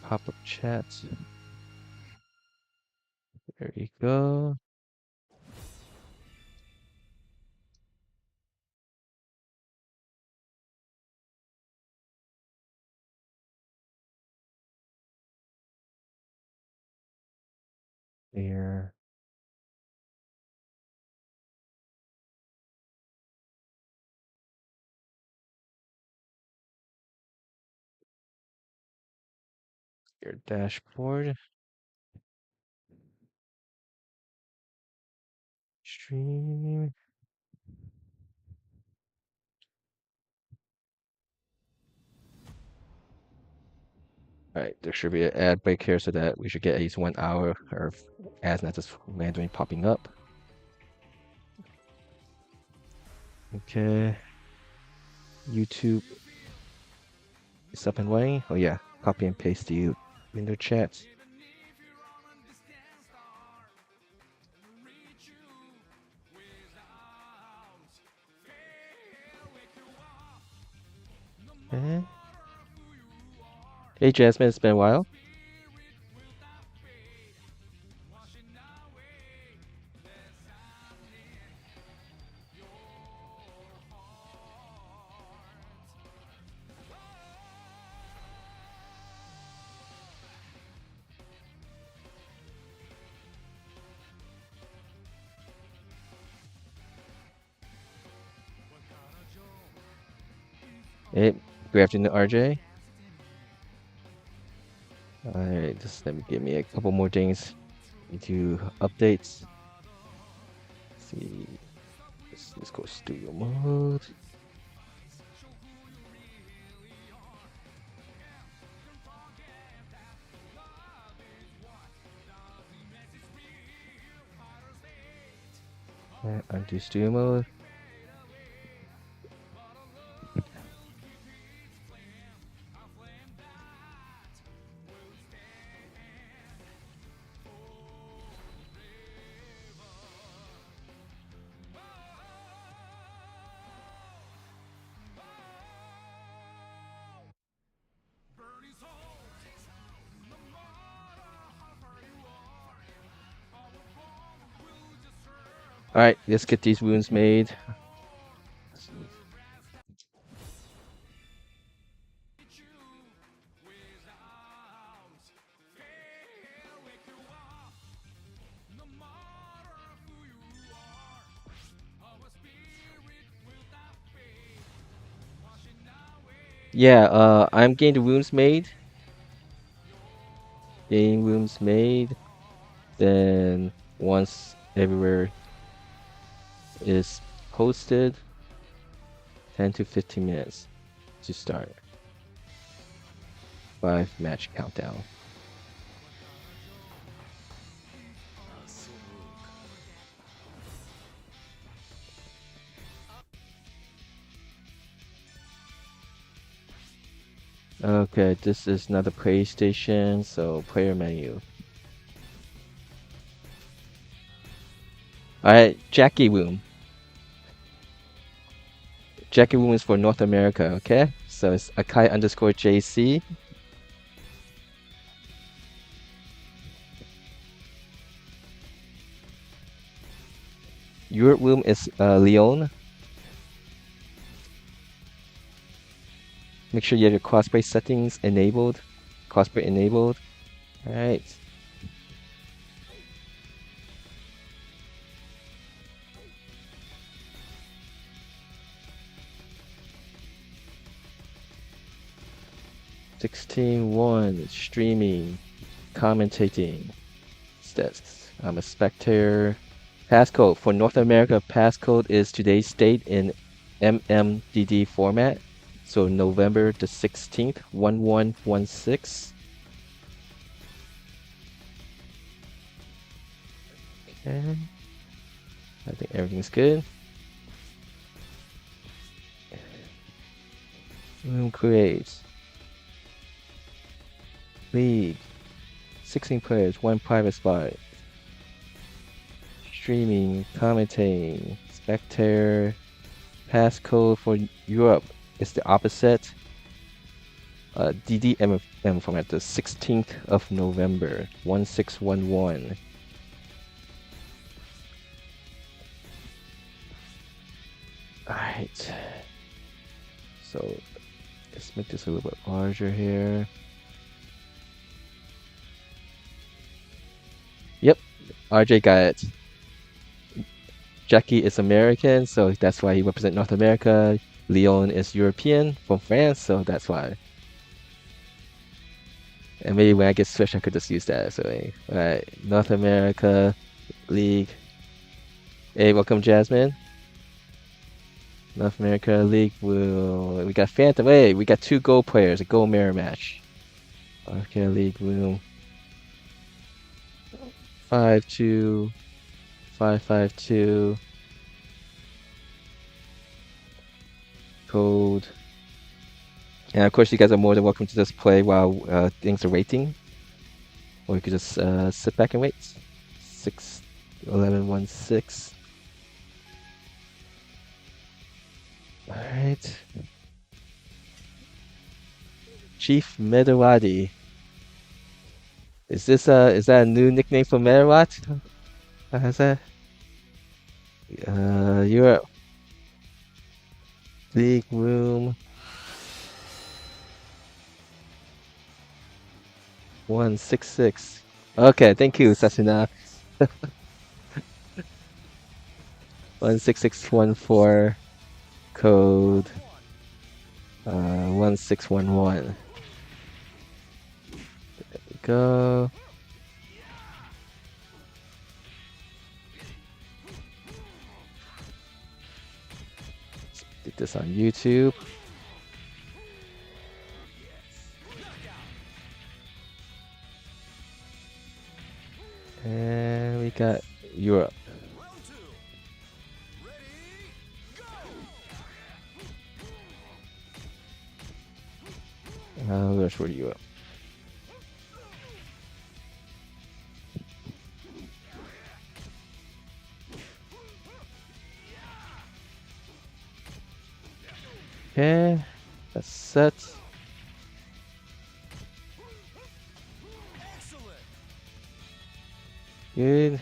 pop-up chat. There you go. There. Your dashboard. Stream. Alright, there should be an ad break here so that we should get at least 1 hour of ads not just randomly popping up. Okay. YouTube is up and running. Oh yeah, copy and paste the window chat. Okay. Hey Jasmine, it's been a while. Hey, good afternoon, RJ. Alright, just let me give me a couple more things into updates. Let's see, let's go studio mode. Undo studio mode. Alright, let's get these wounds made. Yeah, I'm getting the wounds made. Getting wounds made. Then once everywhere is posted, 10 to 15 minutes to start. 5 match countdown. Okay, this is not a PlayStation, so player menu. Alright, Jackie Woom. Jackie Woom is for North America, okay? So it's Akai underscore JC. Europe Woom is Leon. Make sure you have your cosplay settings enabled. Cosplay enabled. Alright. (16:1) streaming, commentating. Stats. I'm a spectator. Passcode for North America. Passcode is today's date in MMDD format. So November the 16th, 1116. Okay. I think everything's good. Room create. League. 16 players, 1 private spot. Streaming, commentating, spectator. Passcode for Europe is the opposite. DDMFM format, the 16th of November, 1611. Alright. So let's make this a little bit larger here. Yep, RJ got it. Jackie is American, so that's why he represents North America. Leon is European from France, so that's why. And maybe when I get switched, I could just use that. So, alright, North America League. Hey, welcome, Jasmine. North America League we got Phantom. Hey, we got 2 gold players, a gold mirror match. North America League will 5-2, 5-5-2. Code. And of course, you guys are more than welcome to just play while things are waiting. Or you could just sit back and wait. 6-11-1-6. Alright. Chief Medawadi. Is that a new nickname for Medawat? How's that? Europe. League room. 166. Okay, thank you, Sasuna. 16614. Code 1611. There we go. Let's get this on YouTube. And we got Europe. Where's Europe? Okay, that's set. Good.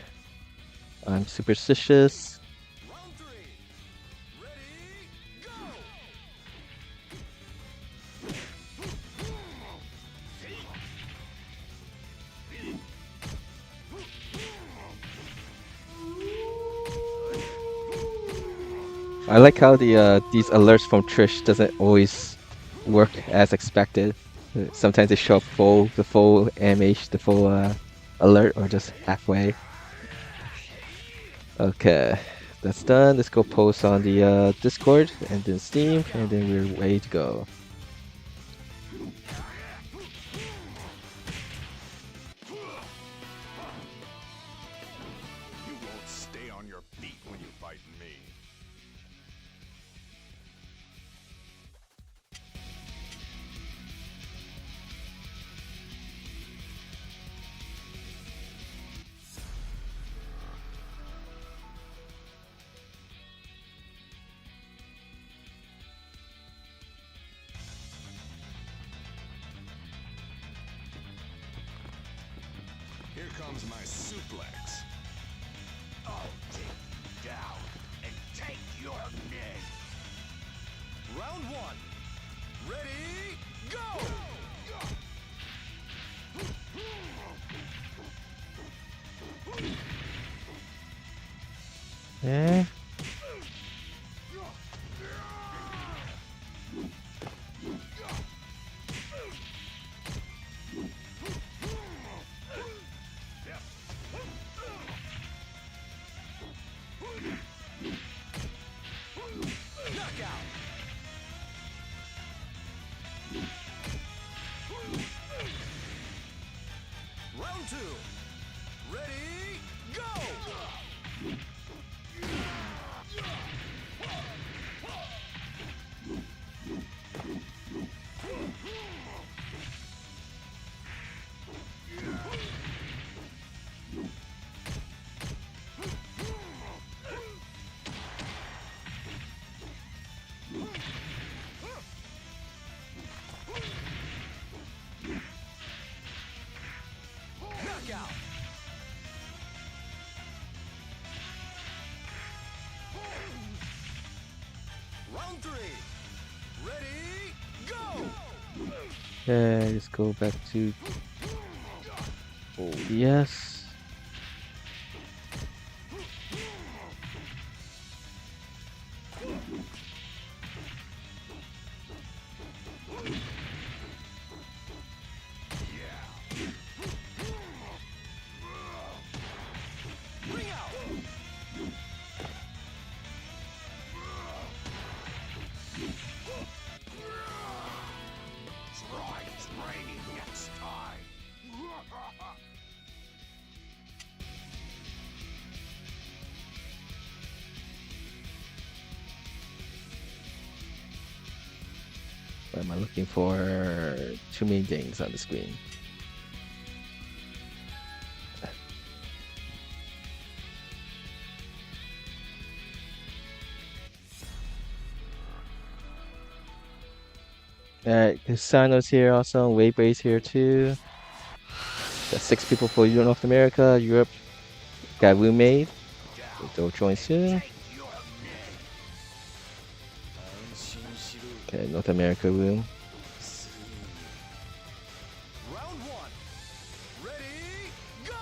I'm superstitious. I like how these alerts from Trish doesn't always work as expected. Sometimes they show up the full animation, the full alert, or just halfway. Okay, that's done. Let's go post on the Discord and then Steam, and then we're ready to go. Here comes my suplex. I'll take you down and take your name. Round 1. Ready, go! Yeah. Round 2. Ready, go! Okay, let's go back to yes. Bring out. Try training next time. What am I looking for? Too many things on the screen. Alright, Hisano's here also, Waybray's here too. Got 6 people for North America, Europe. Got Wu made. They'll join soon. Okay, North America room. Round 1. Ready, go!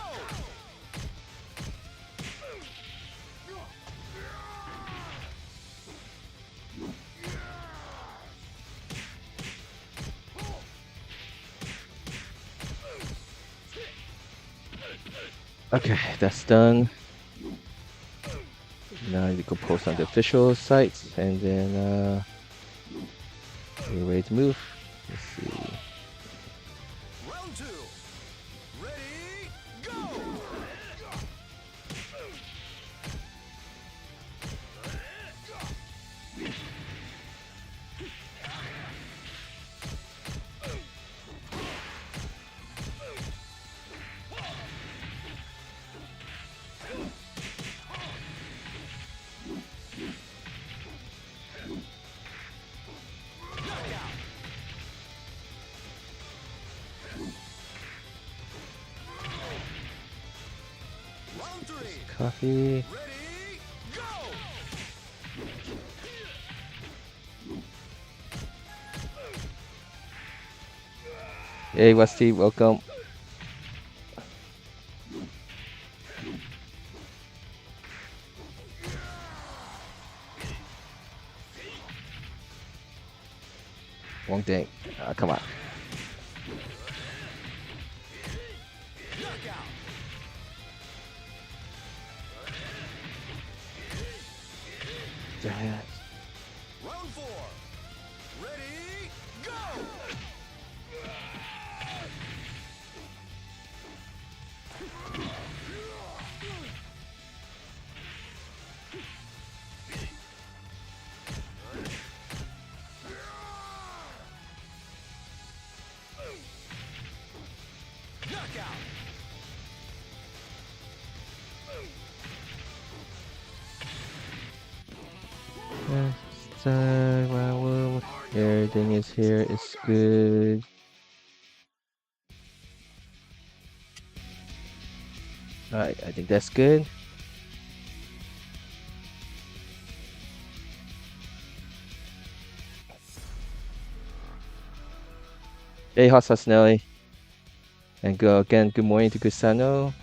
Okay, that's done. Now you can post on the official sites, and then we're ready to move. Let's see. Round 2. Ready, go! Knockout. Round 3. Coffee. Ready, go! Hey, Westy, welcome. One thing. Come on. Knockout. Yes. Round 4. Ready, go! Knockout. Well, everything is here. It's good. Alright, I think that's good. Hey, Hot Sauce Nelly. And go again, good morning to Kusano.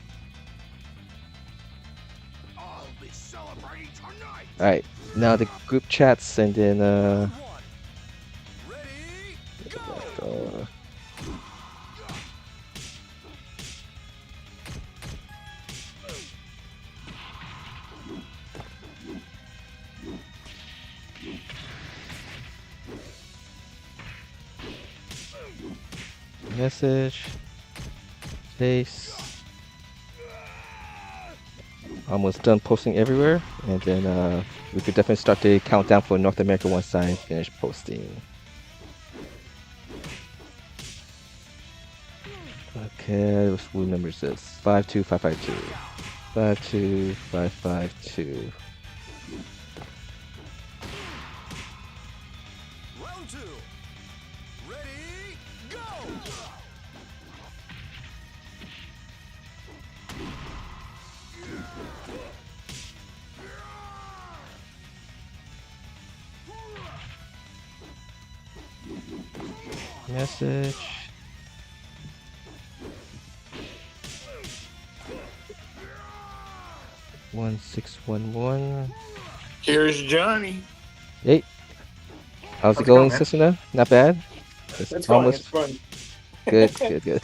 I'll be celebrating tonight. Alright, now the group chats, and then Round 1. Ready, go! message, space. Almost done posting everywhere, and then we could definitely start the countdown for North America once I finish posting. Okay, what number is this? 52552. 52552. Round 2. Ready, go! Message. 1611. Here's Johnny. Hey, how's it going, Susuna? Not bad. It's Almost going. good, good, good.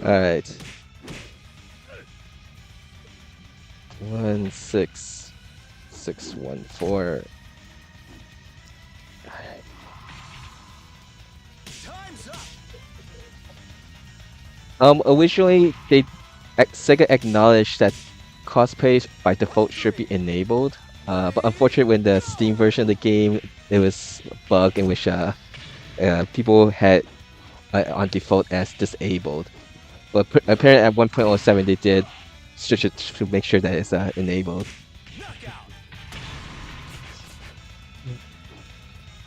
All right. 16614. Time's up. Originally Sega acknowledged that cosplay by default should be enabled, but unfortunately, when the Steam version of the game, there was a bug in which people had on default as disabled. But apparently, at 1.07, they did switch it to make sure that it's enabled. Knockout.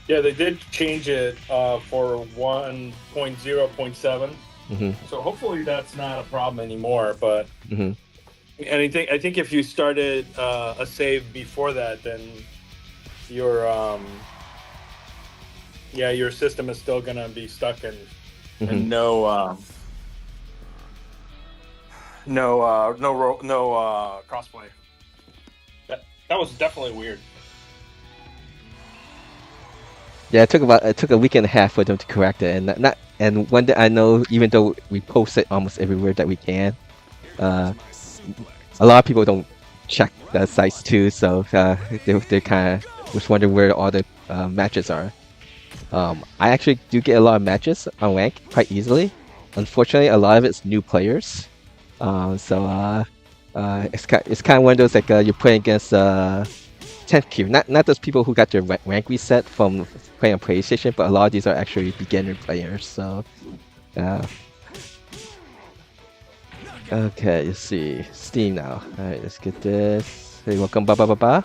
Yeah, they did change it for 1.0.7. So hopefully that's not a problem anymore. But and I think if you started a save before that, then your your system is still gonna be stuck in no crossplay. That was definitely weird. Yeah, it took a week and a half for them to correct it, and not and one thing I know, even though we post it almost everywhere that we can, a lot of people don't check the sites too, so they kind of was wondering where all the matches are. I actually do get a lot of matches on rank quite easily. Unfortunately, a lot of it's new players, it's kind of one of those like you're playing against 10th queue, not those people who got their rank reset from playing on PlayStation, but a lot of these are actually beginner players. So, okay, let's see Steam now. All right, let's get this. Hey, welcome, ba ba ba ba,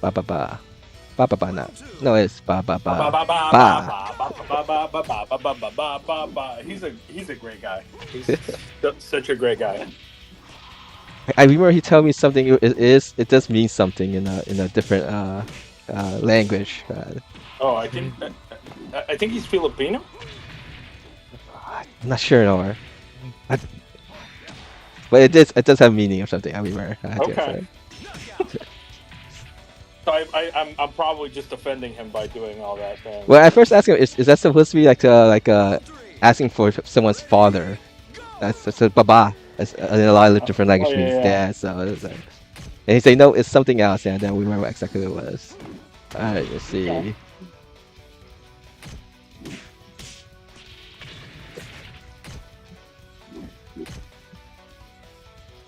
ba ba ba, ba ba ba. No, it's ba ba ba ba. He's a great guy. He's such a great guy. I remember he told me something. It does mean something in a different language. I think he's Filipino. I'm not sure, no. But it does have meaning or something. I remember. Okay. So I'm probably just offending him by doing all that. Then. Well, I first asked him, is that supposed to be like asking for someone's father? That's a baba. That's, in a lot of different languages means dad. So it's like, and he said no, it's something else. And then we remember exactly what it was. All right, let's see. Okay.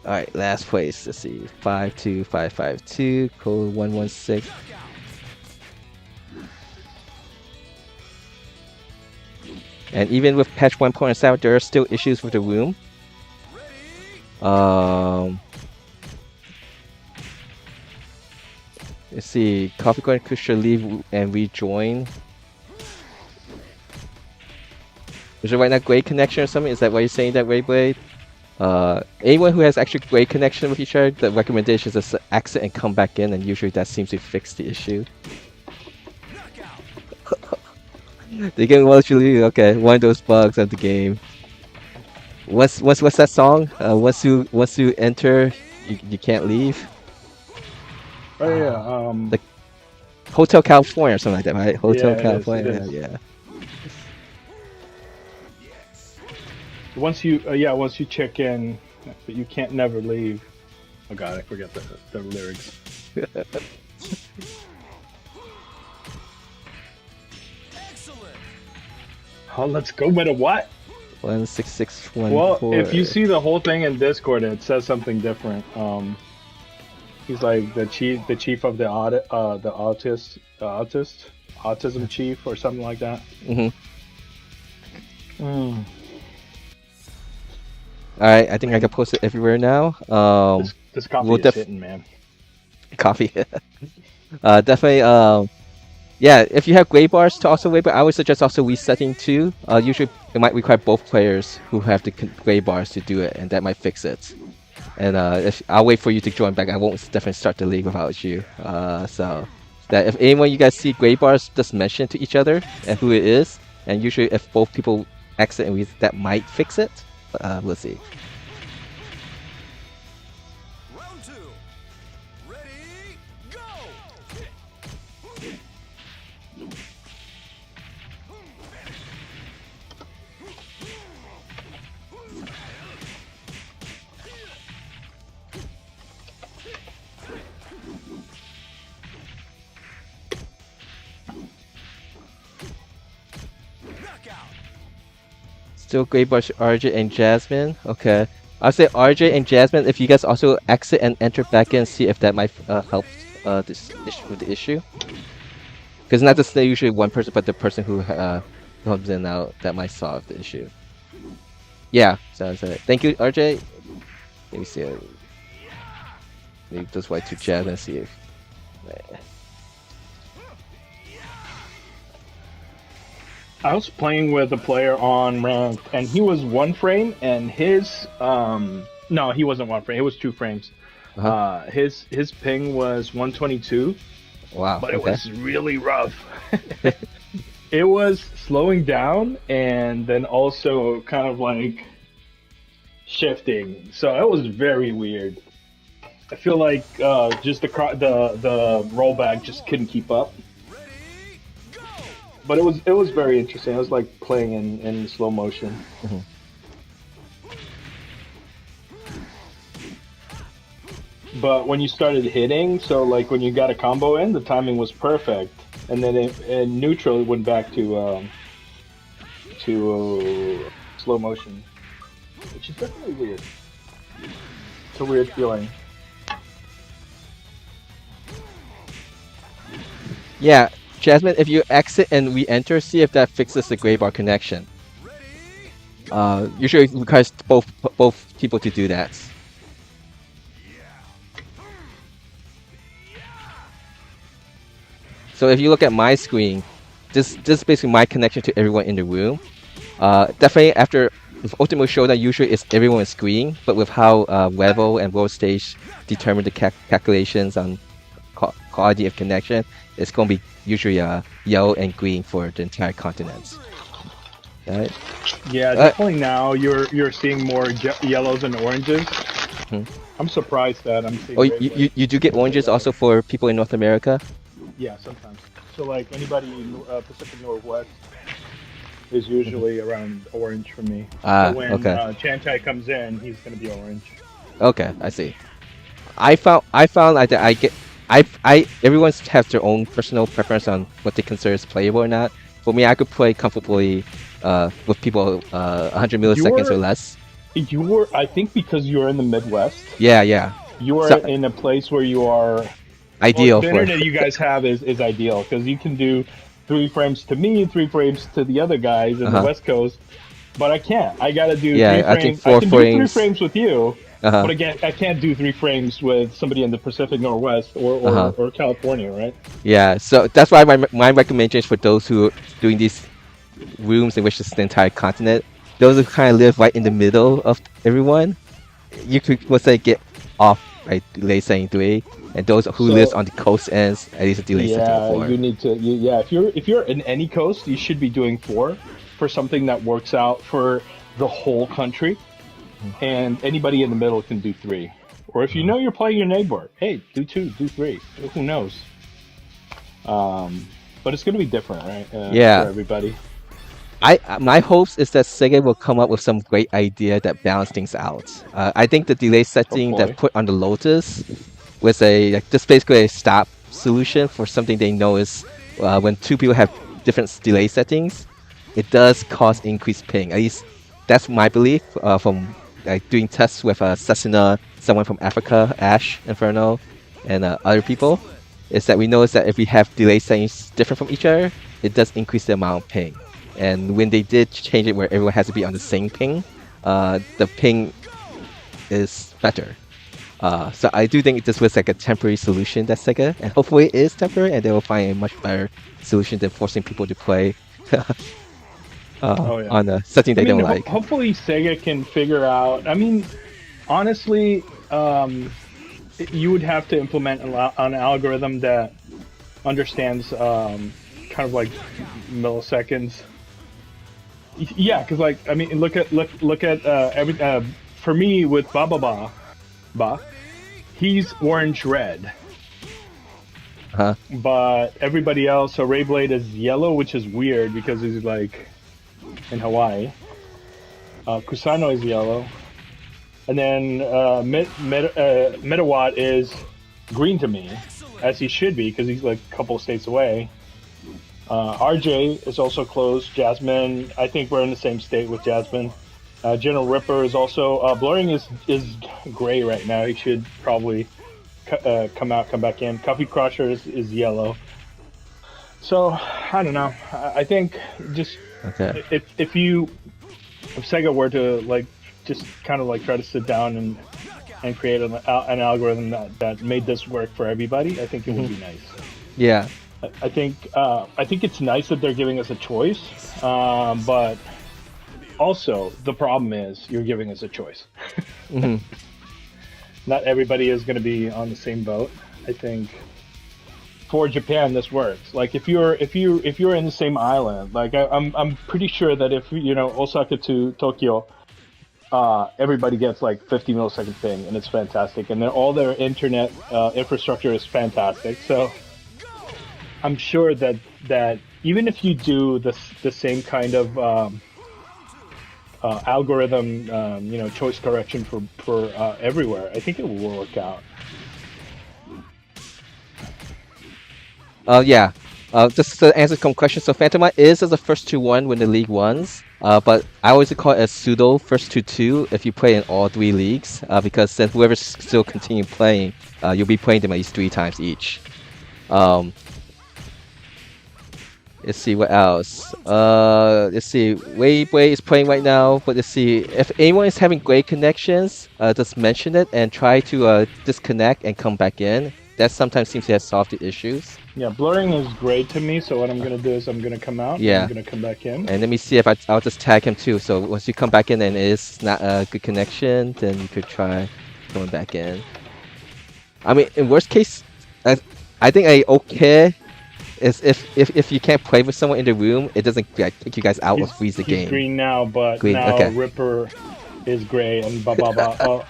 All right, last place. Let's see, 52552 code 116. And even with patch 1.7, there are still issues with the room. Let's see, Coffee Coin should leave and rejoin. Is it right now great connection or something? Is that why you're saying that, Rayblade? Anyone who has actually great connection with each other, the recommendation is to exit and come back in, and usually that seems to fix the issue. The game wants you to leave. Okay, one of those bugs of the game. What's that song? Once you enter, you can't leave. Oh yeah, like Hotel California or something like that, right? Hotel California. It is. Yeah. Once you check in, but you can't never leave. Oh god, I forget the lyrics. Excellent. Oh, let's go with a what? 16614. Well, if you see the whole thing in Discord, it says something different. He's like the chief of the autism chief or something like that. Alright, I think I can post it everywhere now. This coffee is hitting, man. Coffee. Definitely. Yeah, if you have gray bars to also wait, but I would suggest also resetting too. Usually it might require both players who have the gray bars to do it, and that might fix it. And I'll wait for you to join back. I won't definitely start the league without you. So that if anyone you guys see gray bars, just mention to each other and who it is. And usually if both people exit and that might fix it. We'll see. Still Gray Brush, RJ, and Jasmine. Okay. I'll say RJ and Jasmine, if you guys also exit and enter back in, see if that might help this issue with the issue. Because not just usually one person, but the person who comes in and out, that might solve the issue. Yeah, sounds it. Thank you, RJ. Let me see. Maybe just wait to Jasmine and see if. I was playing with a player on ranked, and he was 1 frame, and his no, he wasn't 1 frame. It was 2 frames. His ping was 122. Wow. But it was really rough. It was slowing down and then also kind of like shifting. So it was very weird. I feel like just the rollback just couldn't keep up. But it was very interesting. It was like playing in slow motion. Mm-hmm. But when you started hitting, so like when you got a combo in, the timing was perfect, and then in neutral it went back to slow motion, which is definitely weird. It's a weird feeling. Yeah, Jasmine, if you exit and re-enter, see if that fixes the gray bar connection. Usually it requires both people to do that. So if you look at my screen, this is basically my connection to everyone in the room. Definitely after with Ultimate Showdown, usually it's everyone is green, but with how VEVO and World Stage determine the calculations on quality of connection, it's going to be usually yellow and green for the entire continents. Right? Yeah, definitely now you're seeing more yellows and oranges. Hmm. I'm surprised that I'm seeing. Oh, you do get oranges also for people in North America? Yeah, sometimes. So like anybody in Pacific Northwest is usually around orange for me. Ah, so when okay. Chantai comes in, he's gonna be orange. Okay, I see. I found like that everyone has their own personal preference on what they consider as playable or not. For me, I could play comfortably with people 100 milliseconds or less. You were, I think, because you're in the Midwest. Yeah. You are in a place where you are ideal. The internet you guys have is ideal because you can do 3 frames to me, 3 frames to the other guys in the West Coast. But I can't. I gotta do 3 frames. I think 4 can frames. Do 3 frames with you. But again, I can't do 3 frames with somebody in the Pacific Northwest or California, right? Yeah, so that's why my recommendation for those who are doing these rooms in which it's the entire continent, those who kind of live right in the middle of everyone, you could, let's say, get off right delay setting 3, and those who lives on the coast ends, at least a delay setting 4. You need to. If you're in any coast, you should be doing 4 for something that works out for the whole country. And anybody in the middle can do 3. Or if you know you're playing your neighbor, hey, do 2, do 3. Who knows? But it's going to be different, right? For everybody. My hopes is that SEGA will come up with some great idea that balance things out. I think the delay setting that put on the Lotus was just basically a stop solution for something they know is when 2 people have different delay settings, it does cause increased ping. At least that's my belief from doing tests with Cessna, someone from Africa, Ash, Inferno, and other people, is that we notice that if we have delay settings different from each other, it does increase the amount of ping. And when they did change it where everyone has to be on the same ping, the ping is better. So I do think this was like a temporary solution that SEGA, and hopefully it is temporary, and they will find a much better solution than forcing people to play on a setting they don't like. Hopefully Sega can figure out. I mean, honestly, you would have to implement an algorithm that understands kind of like milliseconds. Yeah, because like I mean, look at every for me with Ba, he's orange red. But everybody else, so Rayblade is yellow, which is weird because he's like in Hawaii. Kusano is yellow, and then Metawatt is green to me, as he should be because he's like a couple states away. RJ is also closed. Jasmine, I think we're in the same state with Jasmine. General Ripper is also blurring is gray right now. He should probably come back in. Coffee Crusher is yellow. So I don't know. I think just Okay. if Sega were to like just kind of like try to sit down and create an algorithm that made this work for everybody, I think it would be nice. Yeah. I think it's nice that they're giving us a choice, but also the problem is you're giving us a choice. Not everybody is going to be on the same boat. I think for Japan this works. Like if you're in the same island, like I'm pretty sure that if Osaka to Tokyo, everybody gets like 50 millisecond ping, and it's fantastic, and then all their internet infrastructure is fantastic. So I'm sure that even if you do the same kind of algorithm, choice correction for everywhere, I think it will work out. Yeah. Just to answer some questions, so Phantomite is as a first to one when the league wins, but I always call it a pseudo first to two if you play in all three leagues, because then whoever's still continue playing, you'll be playing them at least 3 times each. Let's see what else. Let's see. Weiwei is playing right now, but let's see if anyone is having great connections. Just mention it and try to disconnect and come back in. That sometimes seems to have solved the issues. Yeah, blurring is great to me. So what I'm gonna do is I'm gonna come out. Yeah. I'm gonna come back in. And let me see if I'll just tag him too. So once you come back in and it is not a good connection, then you could try going back in. I mean, in worst case, I think okay is if you can't play with someone in the room, it doesn't kick you guys out or freeze the game. He's green now, but Green, now okay. Ripper is gray and blah blah blah.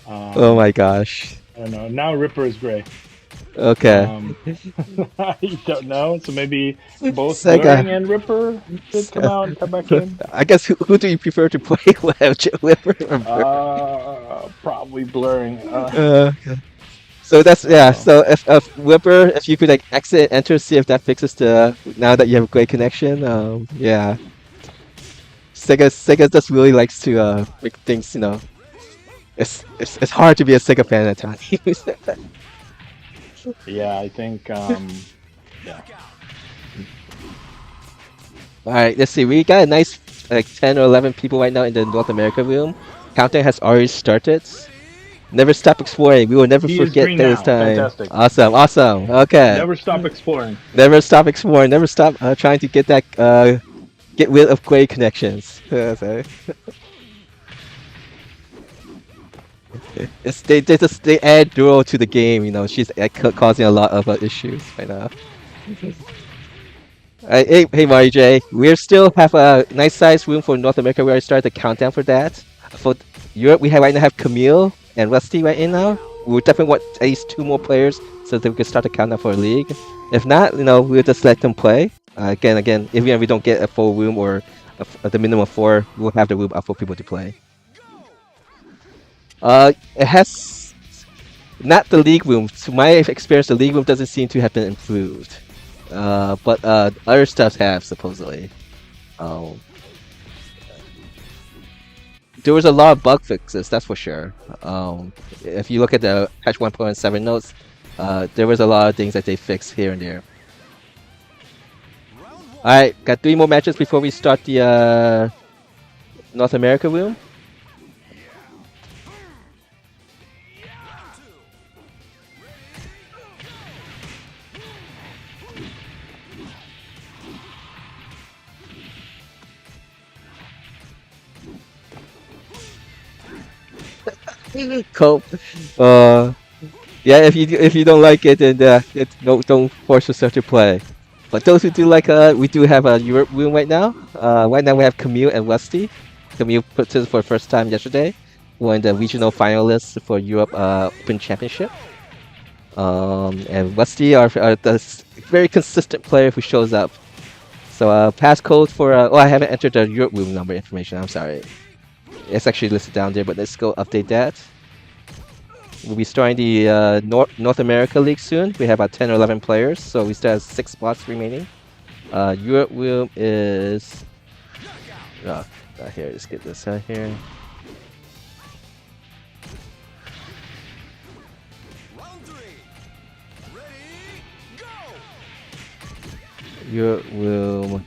Oh my gosh. I don't know. Now Ripper is gray. Okay. I don't know. So maybe both Sega. Blurring and Ripper should come out and come back in. I guess who do you prefer to play with, Whipper or Probably Blurring. So that's So if Whipper, if you could like exit, enter, see if that fixes the now that you have a great connection. Yeah. Sega just really likes to make things. It's hard to be a Sega fan at times. Yeah, I think. Yeah. All right, let's see. We got a nice like 10 or 11 people right now in the North America room. Countdown has already started. Never stop exploring. We will never He is forget green this now. time. Fantastic. Awesome. Okay. Never stop exploring. Never stop exploring. Never stop trying to get that get rid of gray connections. Sorry. They add Duro to the game. She's causing a lot of issues right now. Hey Marj, we still have a nice sized room for North America. We already started the countdown for that. For Europe, we right now have Camille and Rusty right in now. We definitely want at least 2 more players so that we can start the countdown for a league. If not, we'll just let them play. Again, if we don't get a full room or the minimum of 4, we'll have the room up for people to play. It has not the league room. To my experience, the league room doesn't seem to have been improved. But other stuff have supposedly. There was a lot of bug fixes, that's for sure. If you look at the patch 1.7 notes, there was a lot of things that they fixed here and there. Alright, got 3 more matches before we start the North America room. Cope. Yeah, if you don't like it, then don't force yourself to play. But those who do like we do have a Europe room right now. Right now we have Camille and Rusty. Camille put this for the first time yesterday. Won the regional finalists for Europe Open Championship. And Rusty are the very consistent player who shows up. So passcode for I haven't entered the Europe room number information. I'm sorry. It's actually listed down there, but let's go update that. We'll be starting the North America League soon. We have about 10 or 11 players, so we still have 6 spots remaining. Europe room is... here, let's get this out here. Round 3. Ready, go! Europe room...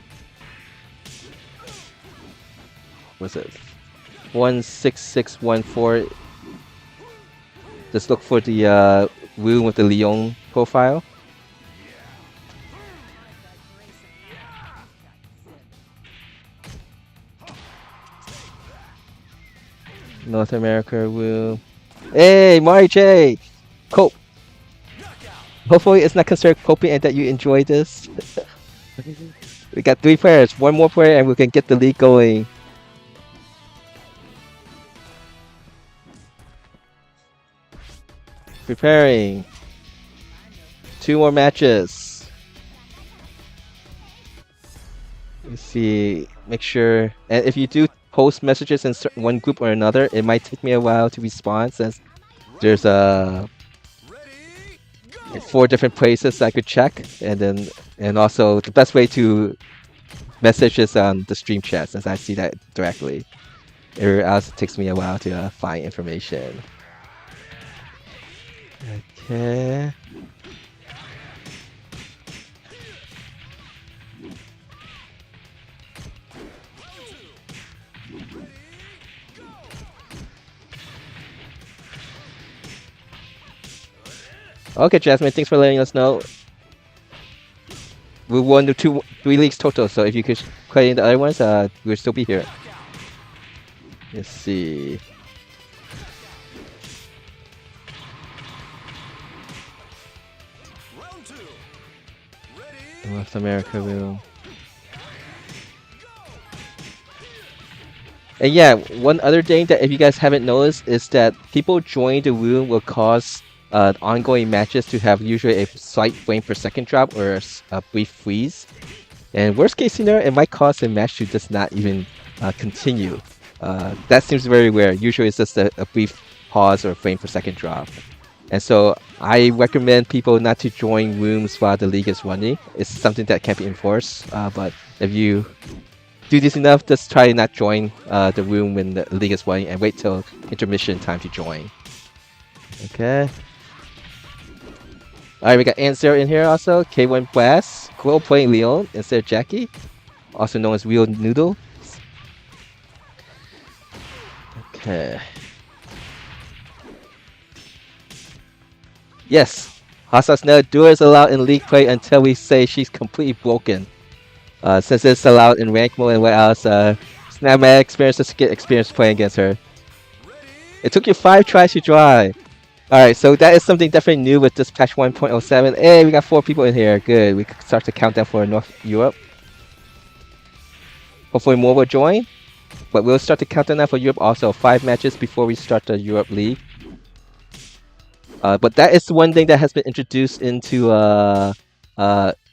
What's it? 16614. Just look for the room with the Leon profile. North America room. Hey, Mari J! Cope! Hopefully it's not considered coping and that you enjoy this. We got 3 players, 1 more player and we can get the league going. Preparing. 2 more matches. Let's see. Make sure. And if you do post messages in one group or another, it might take me a while to respond since there's 4 different places I could check, and also the best way to message is on the stream chat since I see that directly. Everywhere else it takes me a while to find information. Okay. Okay, Jasmine, thanks for letting us know. We won the 3 leagues total, so if you could play in the other ones, we'll still be here. Let's see. Round 2. Ready, North America room. And yeah, one other thing that if you guys haven't noticed is that people join the room will cause ongoing matches to have usually a slight frame per second drop or a brief freeze. And worst case scenario, it might cause a match to just not even continue. That seems very rare. Usually it's just a brief pause or a frame per second drop. And so I recommend people not to join rooms while the league is running. It's something that can't be enforced. But if you do this enough, just try not join the room when the league is running and wait till intermission time to join. Okay. Alright, we got Answer in here also. K1 Blast. Quill playing Leon instead of Jackie. Also known as Real Noodle. Okay. Yes. Hasasno Duo is allowed in league play until we say she's completely broken. Since it's allowed in rank mode and what else, Snap my experience to get experience playing against her. It took you 5 tries to dry. Alright, so that is something definitely new with this patch 1.07. Hey, we got 4 people in here. Good. We can start the countdown for North Europe. Hopefully more will join. But we'll start the countdown now for Europe also. 5 matches before we start the Europe League. But that is one thing that has been introduced into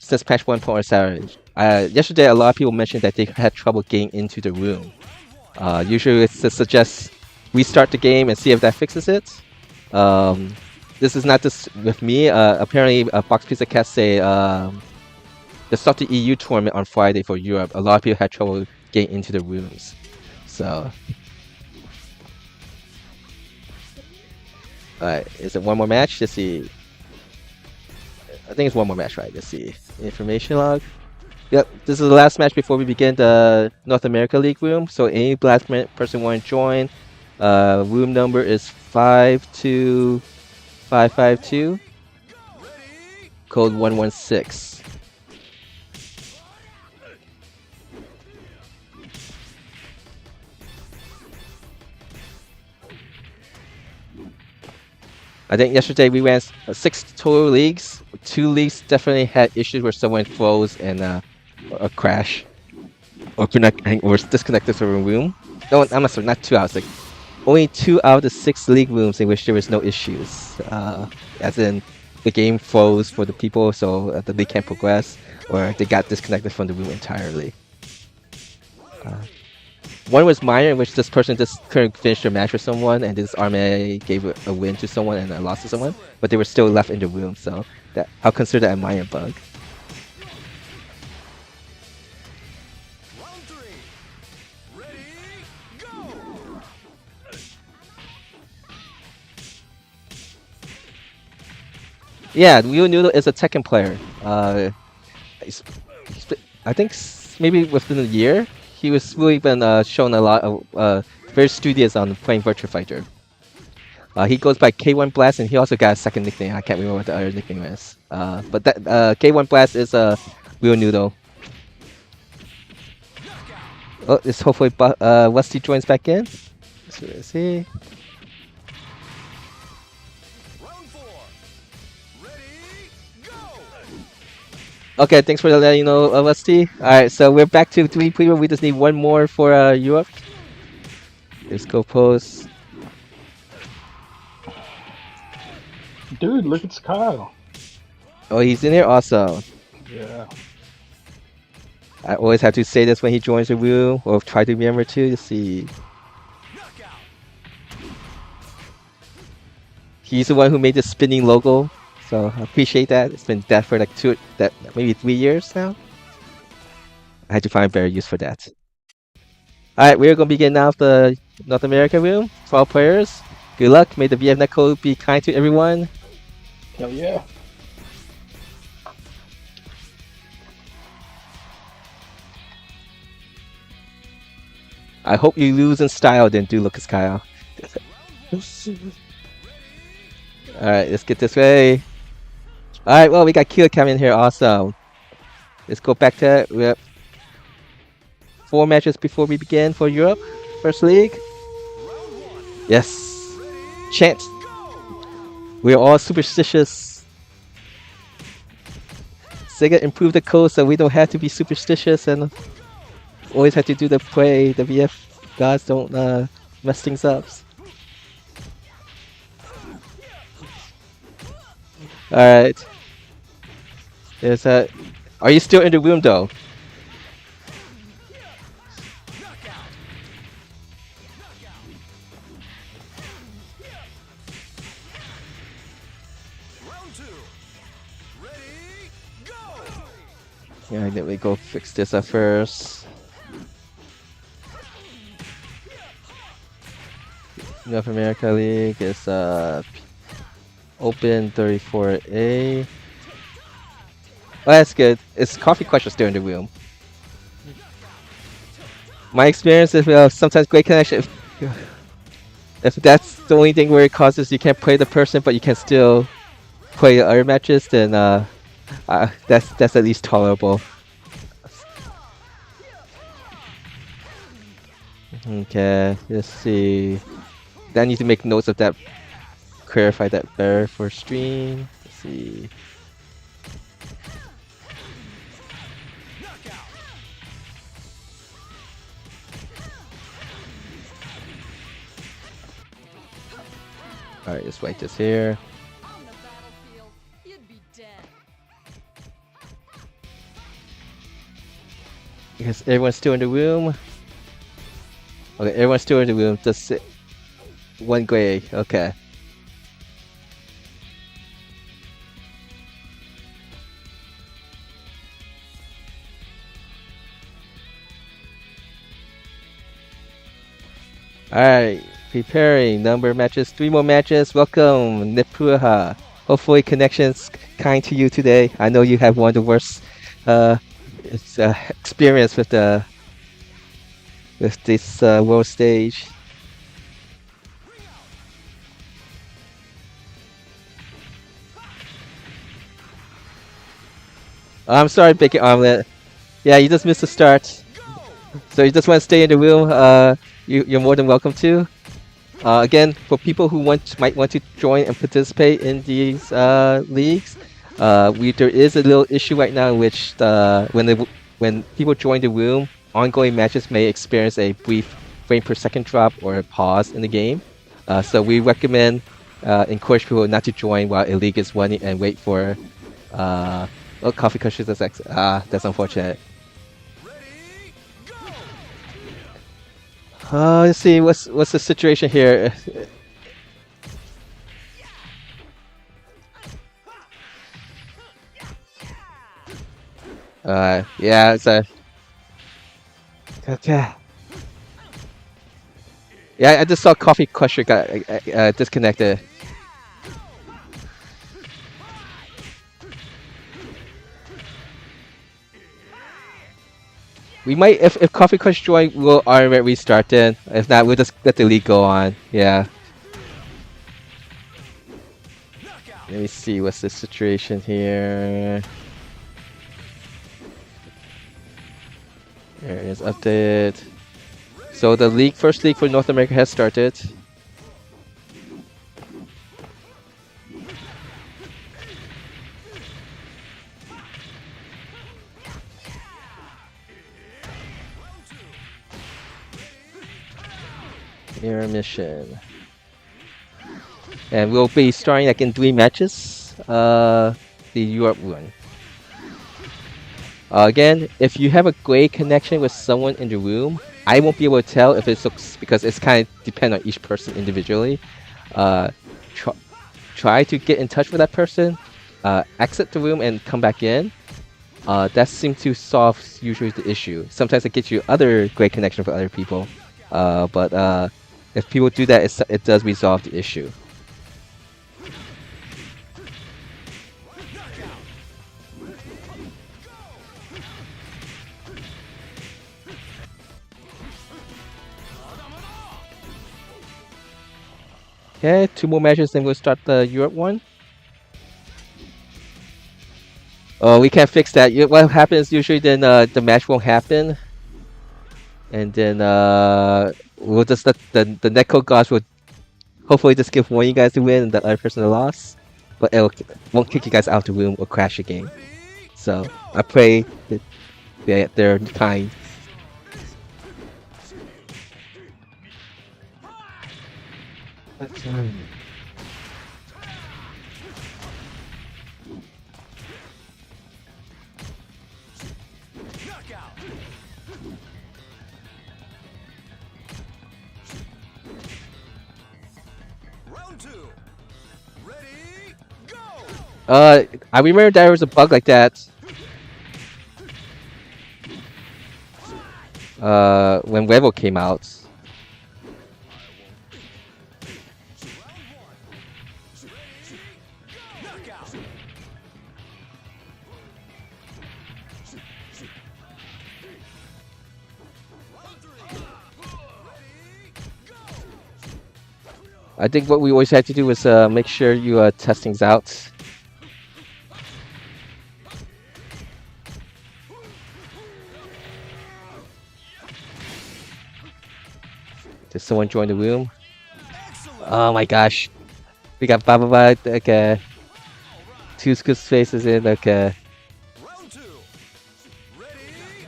since patch 1.07. Yesterday, a lot of people mentioned that they had trouble getting into the room. Usually, it's to suggest we start the game and see if that fixes it. This is not just with me. Apparently, Box Pizza Cat say they stopped the EU tournament on Friday for Europe. A lot of people had trouble getting into the rooms. So, alright, is it one more match? Let's see. I think it's one more match, right? Let's see. Information log. Yep, this is the last match before we begin the North America League room. So any last person want to join, room number is 52552. Code 116. I think yesterday we ran 6 total leagues. 2 leagues definitely had issues where someone froze and a crash or disconnected from a room. No, I'm sorry, not 2 hours. Like only 2 out of the 6 league rooms in which there was no issues. As in the game froze for the people, so that they can't progress, or they got disconnected from the room entirely. One was minor, in which this person just couldn't finish their match with someone, and this RMA gave a win to someone and a loss to someone, but they were still left in the room, so I'll consider that a minor bug. Round 3. Ready, go! Yeah, Wheel Noodle is a Tekken player. He's- I think maybe within a year, he was really been shown a lot of very studious on playing Virtua Fighter. He goes by K1 Blast, and he also got a second nickname. I can't remember what the other nickname is. But that K1 Blast is a Wheel Noodle. Oh, this hopefully Westy joins back in. Let's see. Round 4. Ready, go! Okay, thanks for letting you know, Westy. Alright, so we're back to 3 people. We just need one more for Europe. Let's go pose. Dude, look at Kyle. Oh, he's in here also. Yeah. I always have to say this when he joins the wheel, or try to remember to see. Knockout! He's the one who made the spinning logo, so I appreciate that. It's been dead for like maybe 3 years now. I had to find a better use for that. Alright, we're gonna begin now with the North America room. 12 players. Good luck. May the VF code be kind to everyone. Hell yeah. I hope you lose in style, then do Lucas Kyle. Alright, let's get this way. Alright, well, we got Kira coming here also. Let's go back to we have 4 matches before we begin for Europe. First league. Yes. Chant. We're all superstitious. SEGA improved the code so we don't have to be superstitious and always have to do the play. The VF gods don't mess things up. Alright. There's a. Are you still in the room though? Round 2. Ready, go! Yeah, let me go fix this up first. North America League is Open 34A. Oh, that's good. It's Coffee Crusher still in the room. My experience is sometimes great connection. If that's the only thing where it causes you can't play the person, but you can still play other matches, then that's at least tolerable. Okay, let's see. I need to make notes of that. Clarify that better for stream. Let's see. Alright, let's write this here. On the battlefield, you'd be dead. Because everyone's still in the room. Okay, everyone's still in the room. Just sit. One gray. Okay. Alright, preparing. Number of matches, 3 more matches. Welcome, Nipuha. Hopefully connection's kind to you today. I know you have one of the worst experience with this world stage. I'm sorry, Bacon Omelet. Yeah, you just missed the start. So you just want to stay in the room, you're more than welcome to. Again, for people who might want to join and participate in these leagues, there is a little issue right now in which when people join the room, ongoing matches may experience a brief frame per second drop or a pause in the game. So we recommend encourage people not to join while a league is running and wait for Coffee Cushions. That's unfortunate. Ready, go! Let's see what's the situation here. Yeah, it's a okay. Yeah, I just saw Coffee Crusher got disconnected. We might, if Coffee Crush join, we'll automatically restart then. If not, we'll just let the league go on. Yeah. Let me see what's the situation here. There it is, updated. So the league, first league for North America has started. Intermission. And we'll be starting like in 3 matches. The Europe one. Again, if you have a great connection with someone in the room, I won't be able to tell if it's because it's kind of depend on each person individually. Try to get in touch with that person, exit the room and come back in. That seems to solve usually the issue. Sometimes it gets you other great connection with other people, but if people do that, it does resolve the issue. Okay, 2 more matches, then we'll start the Europe one. Oh, we can't fix that. What happens usually then the match won't happen, and then we'll just let the netcode gods will hopefully just give one of you guys the win and the other person the loss, but it won't kick you guys out the room or crash the game. So I pray that they're kind. Round 2. Ready, go! I remember there was a bug like that. When REVO came out. I think what we always had to do was make sure you test things out. Did someone join the room? Oh my gosh. We got Baba, okay. 2 good spaces in, okay. Round 2. Ready,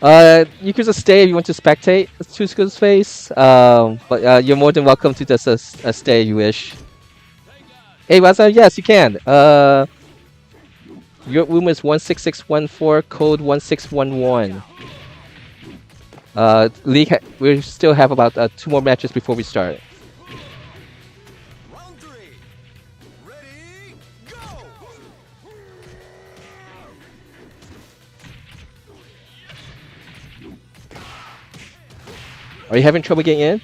go! You could just stay if you want to spectate. It's 2 good space. But you're more than welcome to just stay if you wish. Hey, Raza, yes, you can. Your room is 16614, code 1611. League, we still have about 2 more matches before we start. Round 3. Ready, go! Are you having trouble getting in?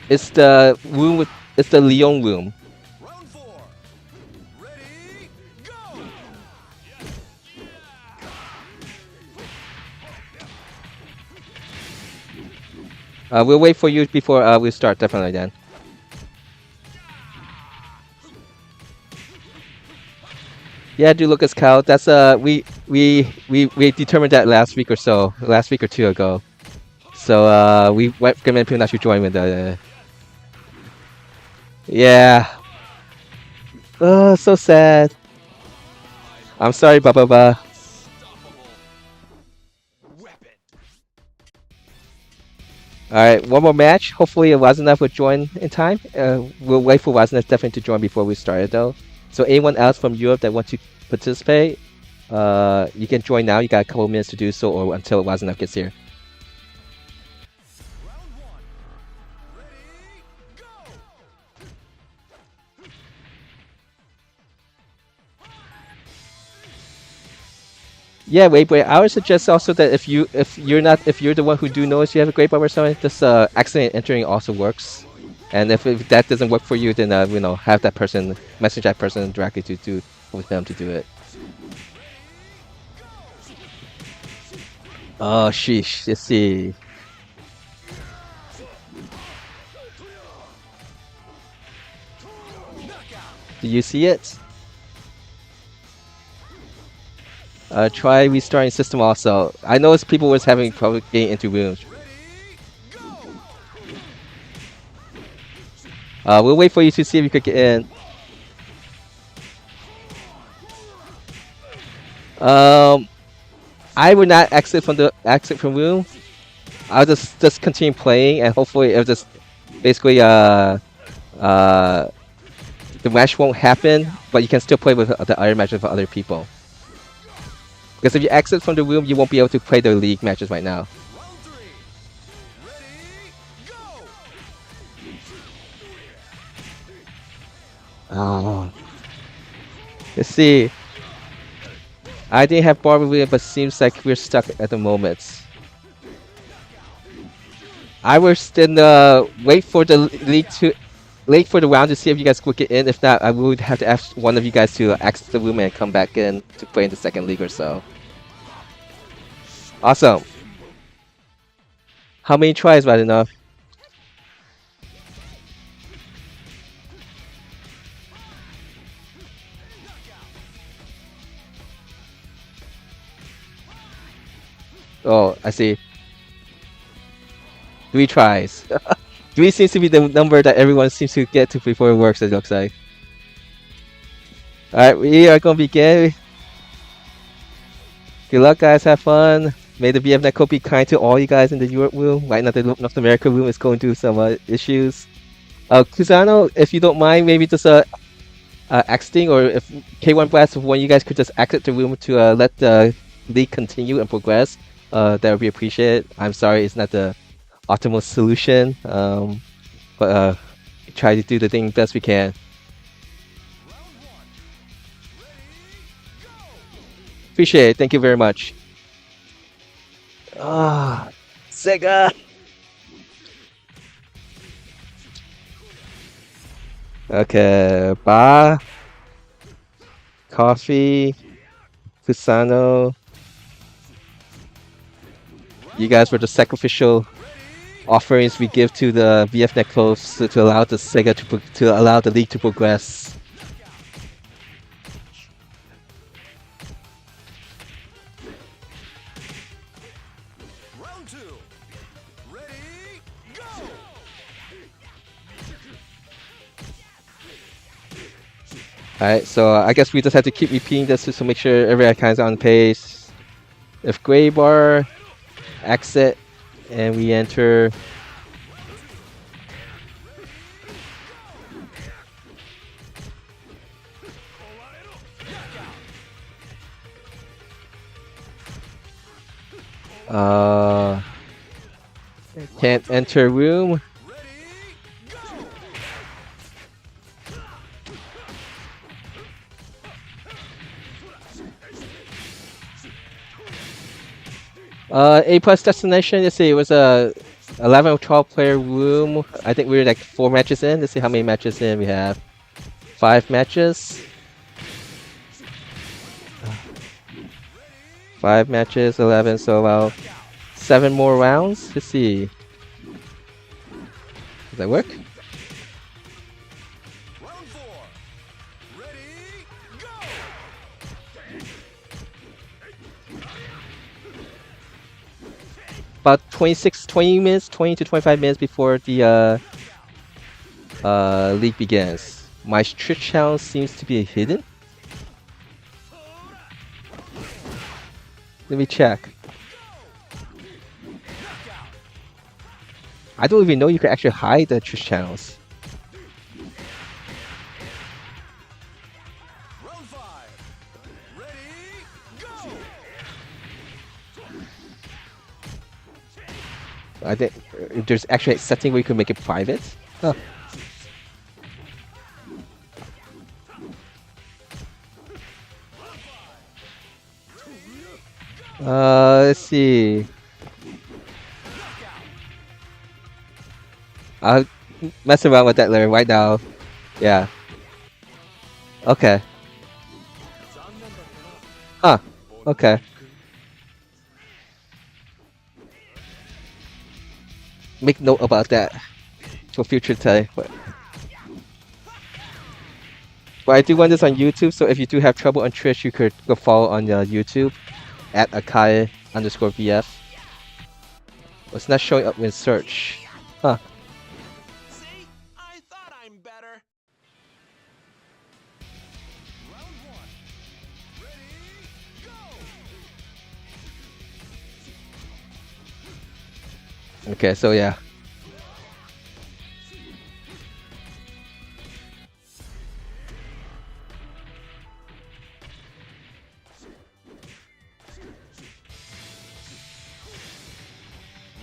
It's the room with. It's the Lyon room. Round 4. Ready, go! We'll wait for you before we start. Definitely then. Yeah, do Lucas Cow. That's we determined that last week or 2 ago. So we recommend people not to join with the. Yeah. Oh, so sad. I'm sorry, Baba. All right, one more match. Hopefully, Waznav will join in time. We'll wait for Waznav definitely to join before we start it, though. So anyone else from Europe that wants to participate, you can join now. You got a couple minutes to do so, or until Waznav gets here. Yeah, wait. I would suggest also that if you're the one who do notice you have a great bar or something, this accident entering also works. And if that doesn't work for you, then have that person message that person directly to do with them to do it. Oh sheesh, let's see. Do you see it? Try restarting system also. I noticed people was having trouble getting into rooms. We'll wait for you to see if you could get in. I would not exit from room. I'll just continue playing, and hopefully it'll just basically the match won't happen, but you can still play with the other matches with other people. Because if you exit from the room, you won't be able to play the league matches right now. Oh. Let's see. I didn't have bar with it, but seems like we're stuck at the moment. I will then wait for the round to see if you guys could get in. If not, I would have to ask one of you guys to exit the room and come back in to play in the second league or so. Awesome. How many tries right enough? Oh, I see. 3 tries. 3 seems to be the number that everyone seems to get to before it works, it looks like. Alright, we are going to begin. Good luck, guys. Have fun. May the VF Netcode be kind to all you guys in the Europe room. Right now, the North America room is going through some issues. Kusano, if you don't mind, maybe just exiting, or if K1 Blast, if one of you guys could just exit the room to let the league continue and progress, that would be appreciated. I'm sorry, it's not the optimal solution, but try to do the thing best we can. Appreciate it. Thank you very much. Ah, SEGA. Okay, Ba, Coffee, Kusano. You guys were the sacrificial offerings we give to the VF Netcode to allow the SEGA to allow the league to progress. Round 2. Ready, go! Alright, so I guess we just have to keep repeating this to make sure everyone kind of on the pace. If gray bar, exit, and we enter. Can't enter room. A plus destination. Let's see, it was a 11 or 12 player room. I think we were like 4 matches in. Let's see how many matches in we have. 5 matches. 5 matches, 11, so about 7 more rounds. Let's see. Does that work? Round 4. Ready, go! About 20 minutes, 20 to 25 minutes before the league begins. My trick challenge seems to be hidden. Let me check. I don't even know you can actually hide the Trish channels. Round 5. Ready, go! I think there's actually a setting where you can make it private. Huh. Let's see. I'll mess around with that later. Right now, yeah. Okay. Huh. Okay. Make note about that for future time. But I do want this on YouTube, so if you do have trouble on Trish, you could go follow on YouTube at Akai_VF. It's not showing up in search. Huh. See? I thought I'm better. Round 1. Ready, go! Okay, so yeah.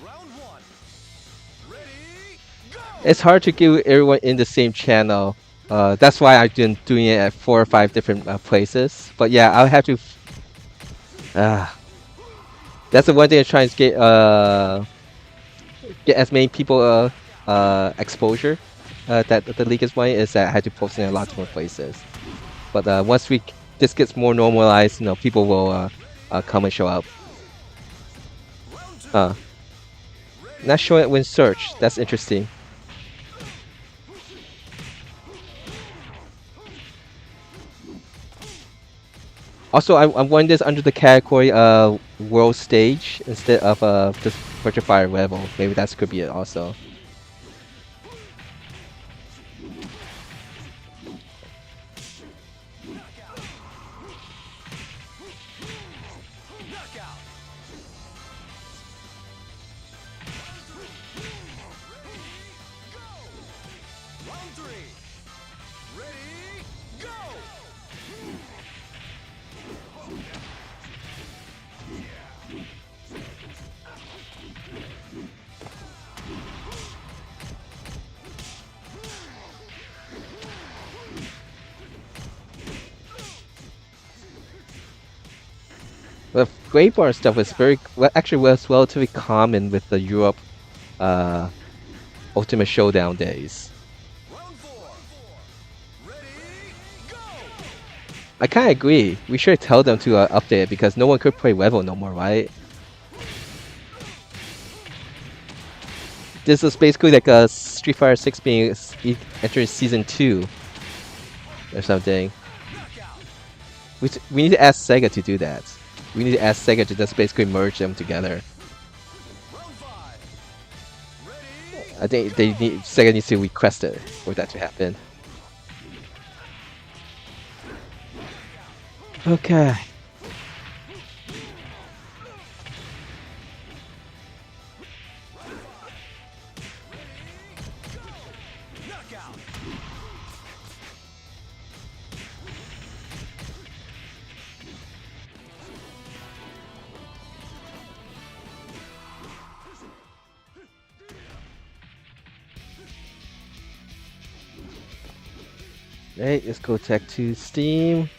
Round 1. Ready, go! It's hard to get everyone in the same channel. That's why I've been doing it at 4 or 5 different places. But yeah, I'll have to. That's the one thing I'm trying to get as many people exposure that the league is playing is that I had to post in a lot of different places. But once this gets more normalized, people will come and show up. Not showing it when search. That's interesting. Also, I'm running this under the category World Stage instead of just Virtua Fighter level. Maybe that could be it also. Round 3. Ready, go! The Great Bar stuff is actually was relatively common with the Europe Ultimate Showdown days. Round 4. Ready, go! I kind of agree. We should tell them to update it because no one could play Revo no more, right? This is basically like a Street Fighter 6 being entering season 2 or something. We need to ask SEGA to do that. We need to ask SEGA to just basically merge them together. Round 5. Ready, I think SEGA needs to request it for that to happen. Okay. knockout! Alright, let's go tech to Steam.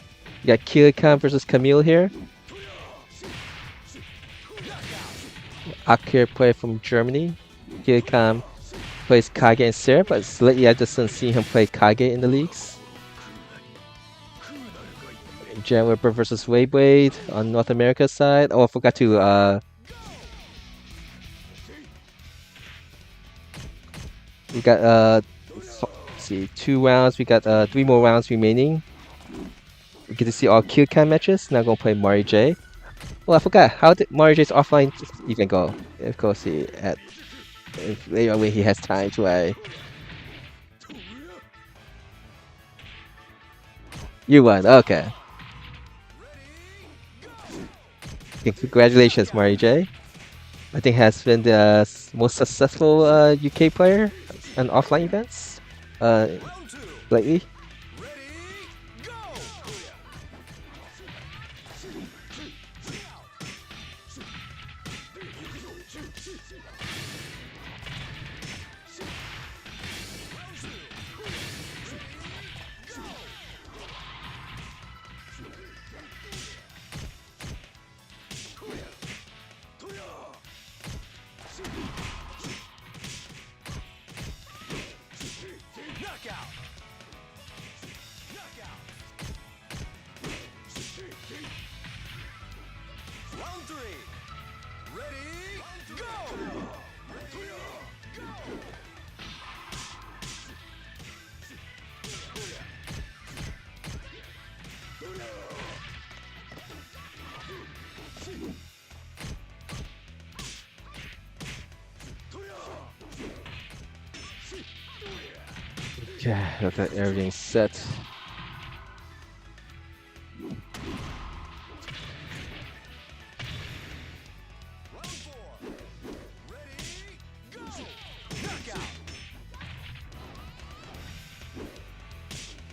We got Kilikam versus Camille here. Akai player from Germany. Kilikam plays Kage and Sarah, but lately I just haven't seen him play Kage in the leagues. Jan Weber versus Wayblade on North America side. Oh, I forgot to we got let's see, 2 rounds. We got 3 more rounds remaining. We get to see all kill cam matches. Now gonna play Mario J. Well, I forgot, how did Mario J's offline even go? Of course, later when he has time to You won. Okay. Congratulations, Mario J. I think has been the most successful UK player on offline events lately. Yeah, got that everything set.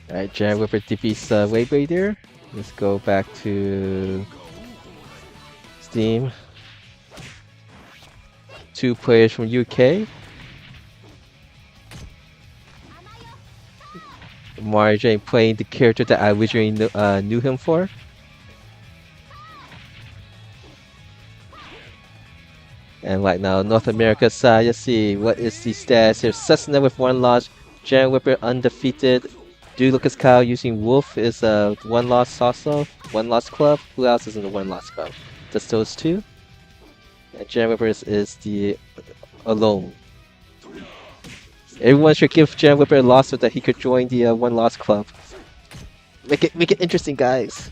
Alright, Giant Whipper defeats Waybrader. Let's go back to Steam. 2 players from UK. Marjane playing the character that I originally knew him for. And right now, North America side, let's see, what is the stats here? Cessna with 1 loss, Giant Whipper undefeated. Do Lucas Kyle using Wolf is a 1 loss also, 1 loss club. Who else is in the 1 loss club? Just those 2. And Giant Whipper is the alone. Everyone should give Giant Whipper a loss so that he could join the 1 loss club. Make it interesting, guys.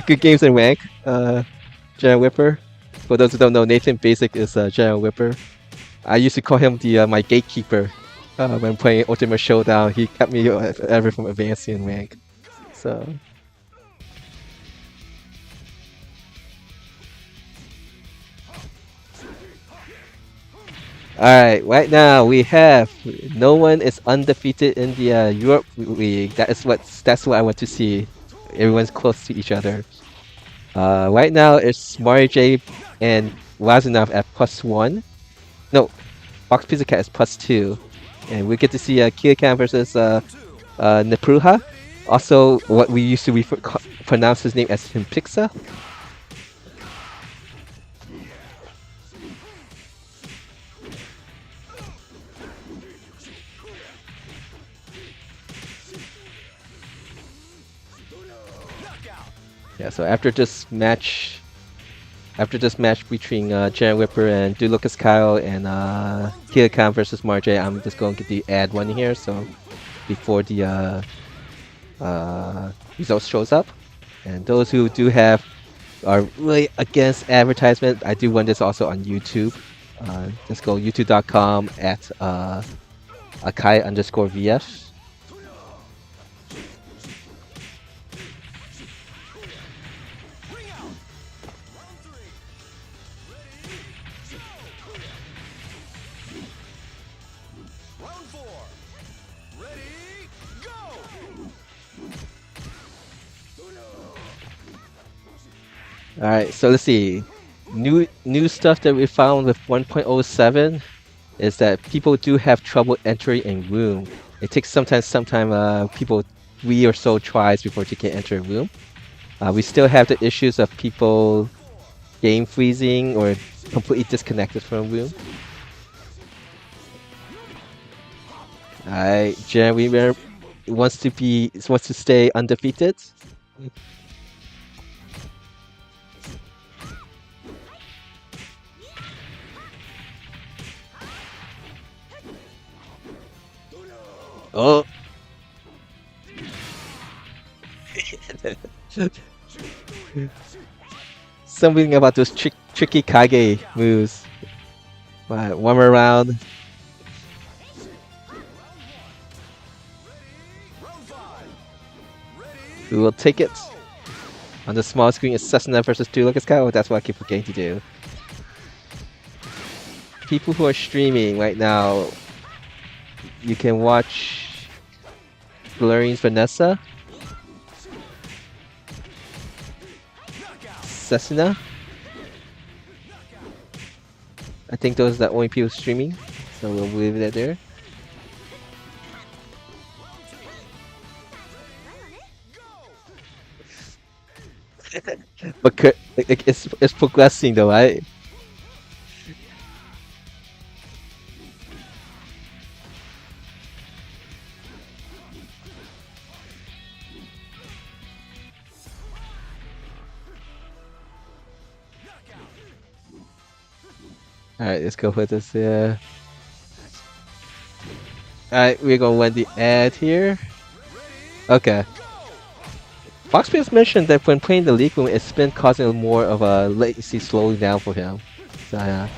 Good games in rank. Giant Whipper. For those who don't know, Nathan Basic is Giant Whipper. I used to call him the my gatekeeper when playing Ultimate Showdown. He kept me ever from advancing in rank. So. Alright, right now we have no one is undefeated in the Europe League. That's what I want to see. Everyone's close to each other. Right now it's Mario J and Lazanov at +1. No, Fox Pizza Cat is +2. And we get to see Kiakan versus Nepruha. Also, what we used to pronounce his name as Himpixa. Yeah, so after this match between Giant Whipper and Do Lucas Kyle and Kiakan versus Marjay, I'm just going to add one here, so before the results shows up. And those who are really against advertisement, I do run this also on YouTube. Just go youtube.com at Akai_VF. Alright, so let's see. New stuff that we found with 1.07 is that people do have trouble entering a room. It takes sometimes people 3 or so tries before they can enter a room. We still have the issues of people game freezing or completely disconnected from a room. Alright, Jeremy wants to stay undefeated. Oh. Something about those tricky Kage moves. Right, one more round. We will take it. On the small screen, it's Cessna versus two Lucas Cow. That's what I keep forgetting to do. People who are streaming right now, you can watch Blurring's Vanessa, Cessna. I think those are the only people streaming, so we'll leave it there. But it's progressing though, right? Alright, let's go for this. Alright, we're gonna run the ad here. Okay. Foxbears mentioned that when playing the League Room, it's been causing more of a latency slowing down for him. So yeah.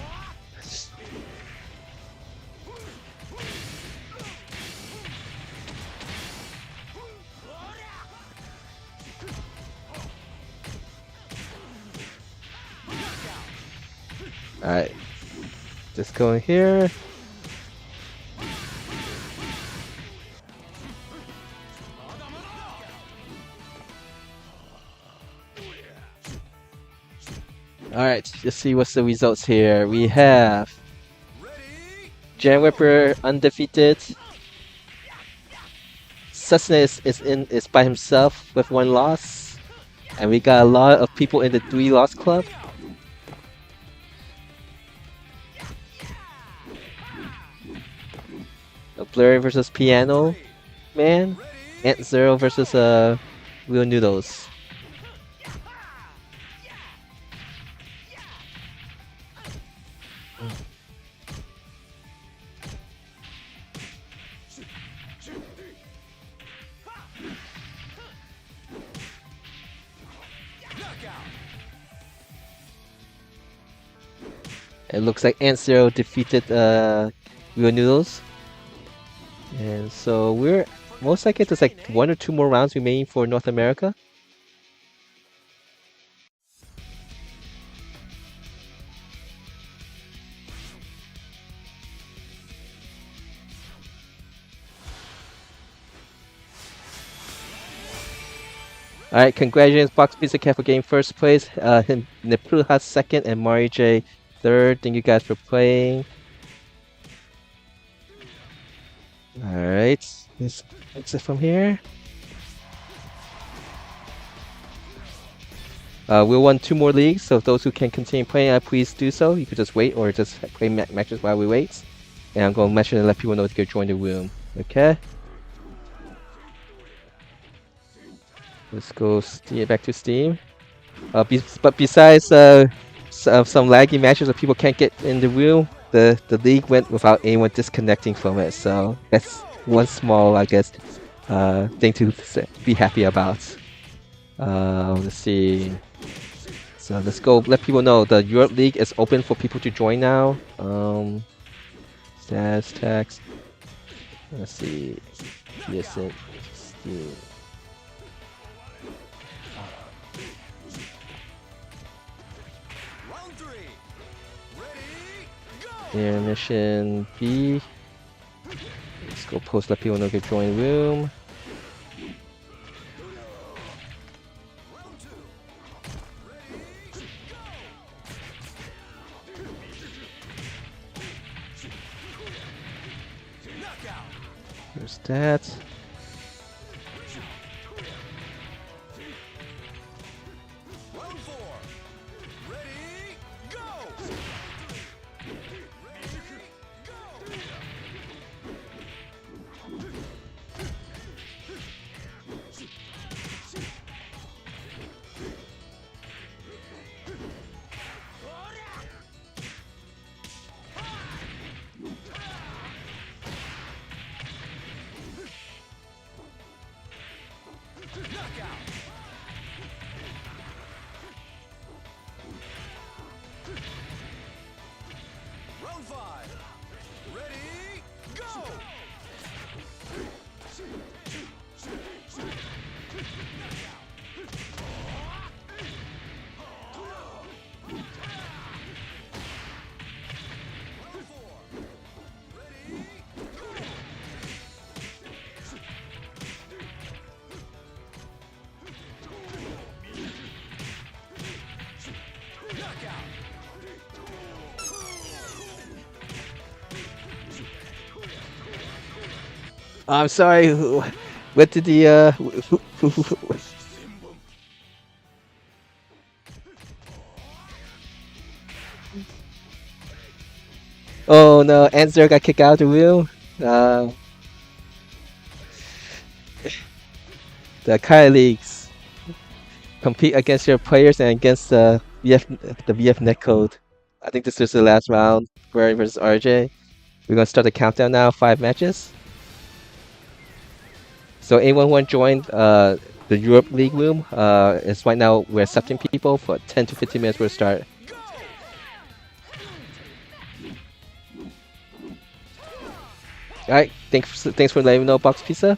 Alright. Just go in here. Alright, let's see what's the results here. We have Jan Whipper undefeated. Cessna is by himself with 1 loss. And we got a lot of people in the 3 loss club. Blurry versus Piano Man. Ant Zero versus Real Noodles. It looks like Ant Zero defeated Real Noodles. And so we're most likely there's like 1 or 2 more rounds remaining for North America. Alright, congratulations Box Pizza Cat for getting first place. Nepruha second and Mari J third. Thank you guys for playing. Alright, let's exit from here. We'll won 2 more leagues, so those who can continue playing, please do so. You could just wait or just play matches while we wait. And I'm going to mention and let people know to go join the room. Okay? Let's go back to Steam. But besides some laggy matches where people can't get in the room, the league went without anyone disconnecting from it. So that's one small, I guess, thing to be happy about. Let's see. So let's go let people know the Europe League is open for people to join now. Status text. Let's see. Listen. Steam. Mission B. Let's go post let people know to join room. There's that. I'm sorry. What did the Oh no, Anzer got kicked out of the room. The Akai leagues compete against your players and against the VF netcode. I think this is the last round, Gary versus RJ. We're gonna start the countdown now. 5 matches. So anyone who want to join the Europe League room, it's right now we're accepting people for 10 to 15 minutes. We'll start. All right, thanks for letting me know, Box Pizza.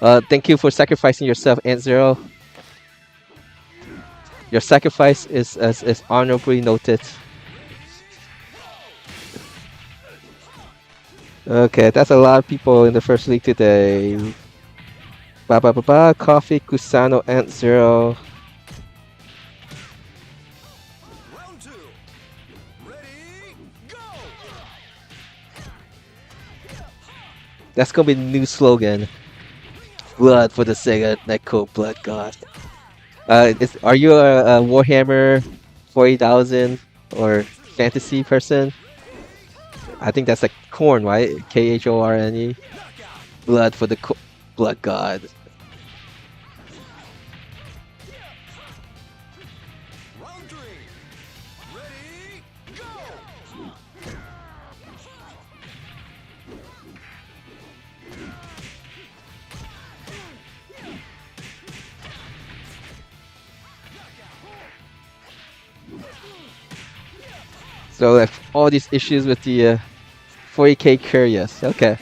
Thank you for sacrificing yourself, Ant Zero. Your sacrifice is honorably noted. Okay, that's a lot of people in the first league today. Coffee, Kusano, Ant Zero. Round 2. Ready, go! That's gonna be the new slogan. Blood for the SEGA netcode, blood god. Are you a Warhammer 40,000 or fantasy person? I think that's like Khorne, right? Khorne. Blood for the blood god. Round 3. Ready, go! So like all these issues with the 40k curious. Okay.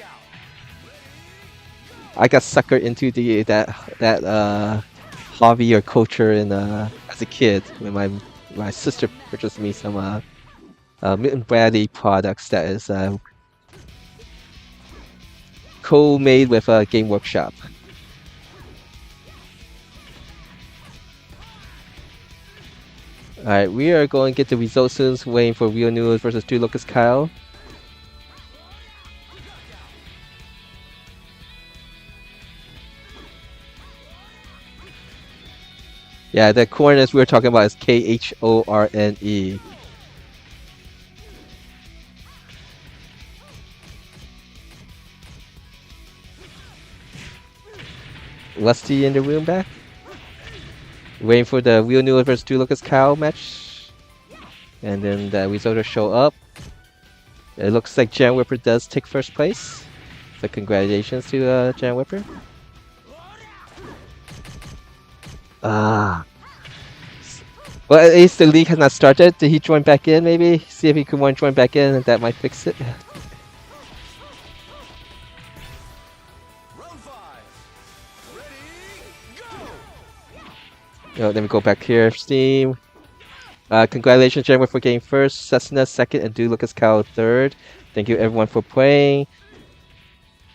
I got suckered into that hobby or culture in as a kid when my sister purchased me some Milton Bradley products that is co-made with a Game Workshop. Alright, we are going to get the results soon. Waiting for Real News versus 2 Lucas Kyle. Yeah, the Khorne we were talking about is Khorne. Lusty in the room back. Waiting for the Real New versus 2 Lucas Cow match. And then the result will show up. It looks like Jan Whipper does take first place. So congratulations to Jan Whipper. Well, at least the league has not started. Did he join back in maybe? See if he can want to join back in and that might fix it. Round 5. Ready, go! Let me go back here, Steam. Congratulations, Jan Whipper, for getting first, Cessna second, and Do Lucas Cow third. Thank you everyone for playing.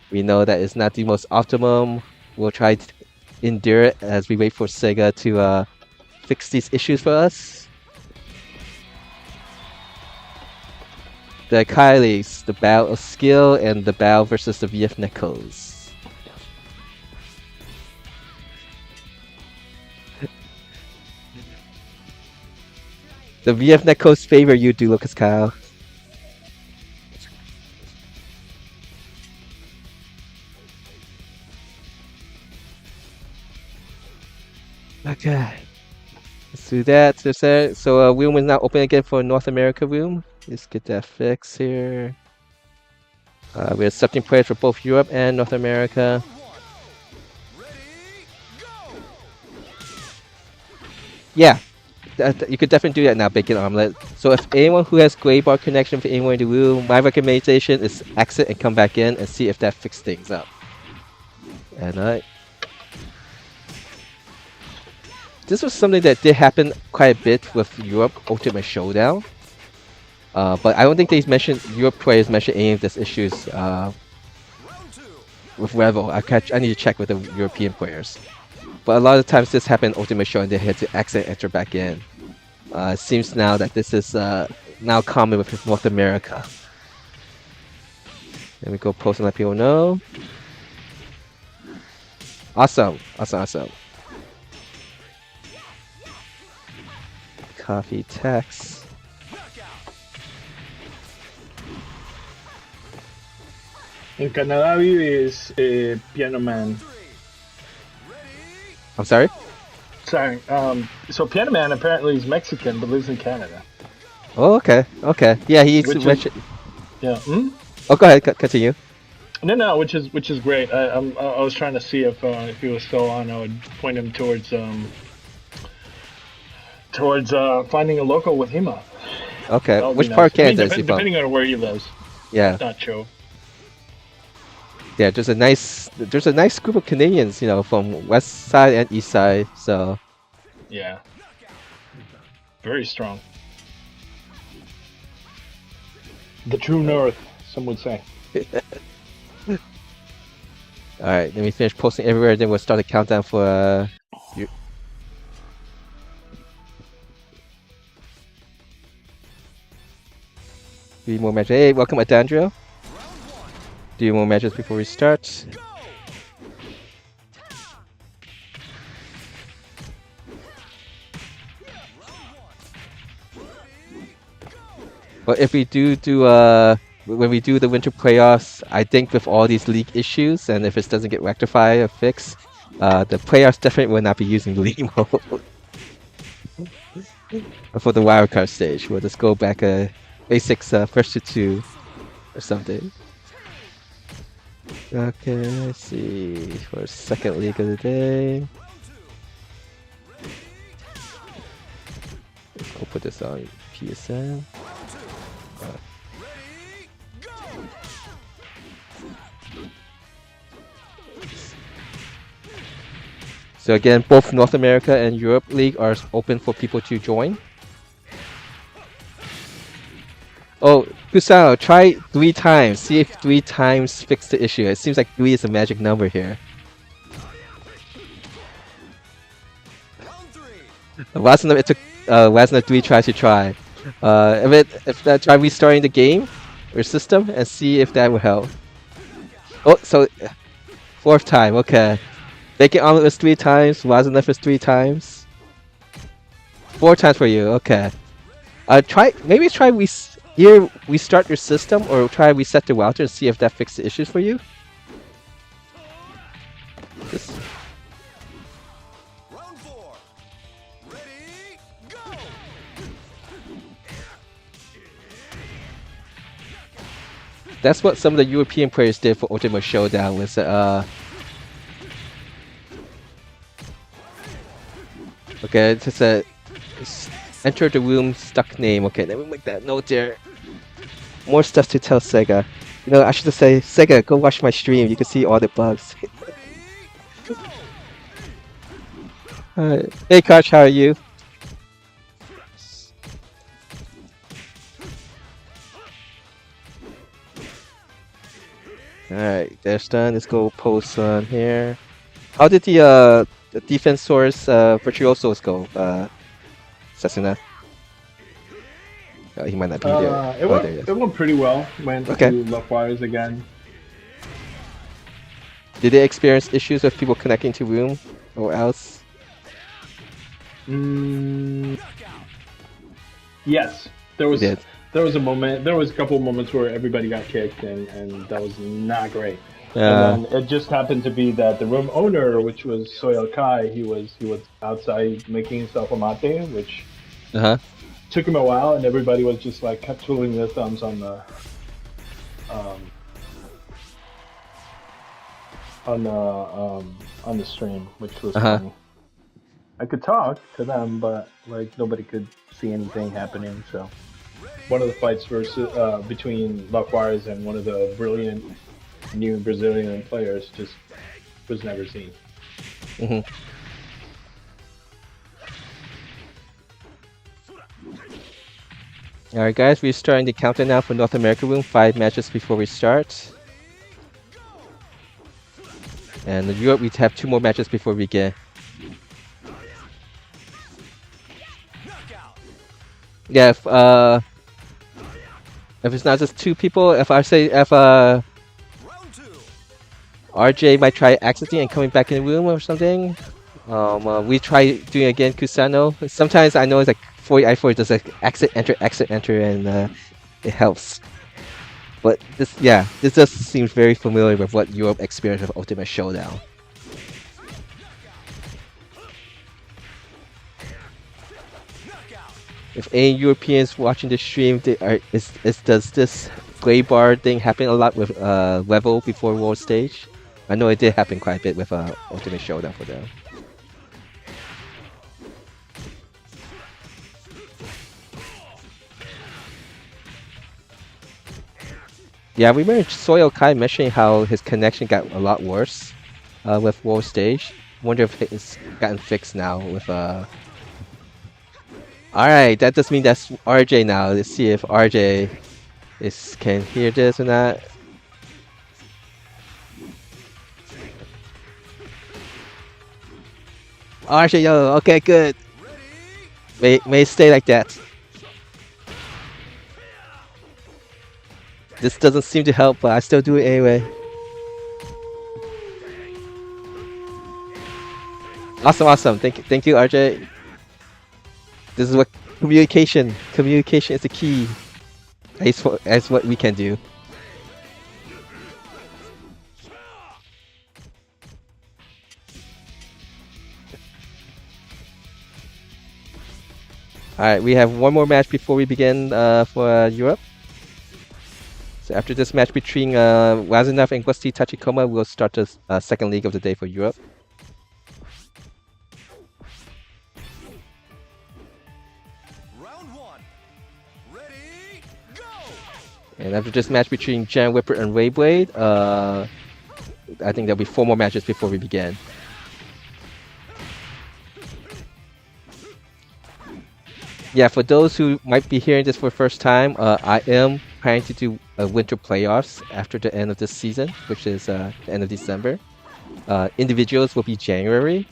We know that it's not the most optimum. We'll try to endure it as we wait for SEGA to fix these issues for us. The Kylie's, the battle of skill, and the battle versus the VF Nekos. The VF Nekos favor you, Do Lucas Kyle. Okay. Let's do that. So room is now open again for North America room. Let's get that fixed here. We're accepting players for both Europe and North America. Yeah, you could definitely do that now, Bacon Omelet. So if anyone who has gray bar connection for anyone in the room, my recommendation is exit and come back in and see if that fixes things up. And this was something that did happen quite a bit with Europe Ultimate Showdown. But I don't think Europe players mentioned any of these issues with Revo. I need to check with the European players. But a lot of times this happened in Ultimate Showdown, they had to exit and enter back in. It seems now that this is now common with North America. Let me go post and let people know. Awesome. Coffee text. En Canadá vives Piano Man. I'm sorry? Sorry. So Piano Man apparently is Mexican but lives in Canada. Oh, okay. Yeah, he's Which is- mentioned. Yeah. Oh, go ahead. Continue. No, which is great. I was trying to see if he was still on. I would point him towards finding a local with Hema. Okay. That would Which be part of nice. I mean, Canada is he from? depending on where he lives. Yeah. Not sure. Yeah, there's a nice group of Canadians, from west side and east side. So Yeah. Very strong. The true north, some would say. all right, let me finish posting everywhere. Then we'll start the countdown for. 3 more matches. Hey, welcome, Adandro. 3 more matches before we start. But if we do when we do the winter playoffs, I think with all these league issues, and if it doesn't get rectified or fixed, the playoffs definitely will not be using league mode. For the wildcard stage, we'll just go back basics first to 2 or something. Okay, let's see for second league of the day. We'll put this on PSN. So again, both North America and Europe League are open for people to join. Oh, Kusao, try 3 times. See if 3 times fix the issue. It seems like 3 is a magic number here. Wasn't it took wasn't 3 tries to try. If that try restarting the game or system and see if that will help. Oh, so 4th time. Okay. Bacon omelet was 3 times. Wasn't was 3 times. 4 times for you. Okay. Try restart your system or try reset the router and see if that fixes the issues for you. Just... Round 4. Ready, go! That's what some of the European players did for Ultimate Showdown. Was okay, it says enter the room stuck name. Okay, let me make that note there. More stuff to tell Sega. I should just say, Sega, go watch my stream. You can see all the bugs. Alright. Hey, Koch, how are you? Alright, that's done. Let's go post on here. How did the defense source virtuosos go, Sasuna? He might not be there. It went pretty well. Went Okay. to Love Wires again. Did they experience issues with people connecting to room or else? Yes, there was. Did. There was a couple of moments where everybody got kicked, and that was not great. Uh, And then it just happened to be that the room owner, which was Soy Akai, he was outside making himself a mate, which took him a while, and everybody was just like kept twiddling their thumbs on the stream, which was funny. I could talk to them, but like nobody could see anything happening. So one of the fights between Lockwires and one of the brilliant new Brazilian players just was never seen. Alright guys, we're starting the countdown now for North America room. 5 matches before we start. And in Europe we have 2 more matches before we get. Yeah, if it's not just 2 people, if RJ might try exiting and coming back in the room or something. We try doing again Kusano. Sometimes I know it's like 40i4 does like exit, enter, and it helps. But this just seems very familiar with what Europe experienced with Ultimate Showdown. If any Europeans watching the stream, does this gray bar thing happen a lot with level before World Stage? I know it did happen quite a bit with Ultimate Showdown for them. Yeah, we remember Soil Kai mentioning how his connection got a lot worse with World Stage. Wonder if it's gotten fixed now with Alright, that does mean that's RJ now. Let's see if RJ can hear this or not. RJ, yo, okay, good. May stay like that. This doesn't seem to help, but I still do it anyway. Awesome. Thank you, RJ. This is what communication is the key. As what we can do. Alright, we have one more match before we begin for Europe. So after this match between Wazanov and Gusti Tachikoma, we'll start the second league of the day for Europe. And after this match between Jan Whipper and Rayblade, I think there'll be 4 more matches before we begin. Yeah, for those who might be hearing this for the first time, I am planning to do winter playoffs after the end of this season, which is the end of December. Individuals will be January.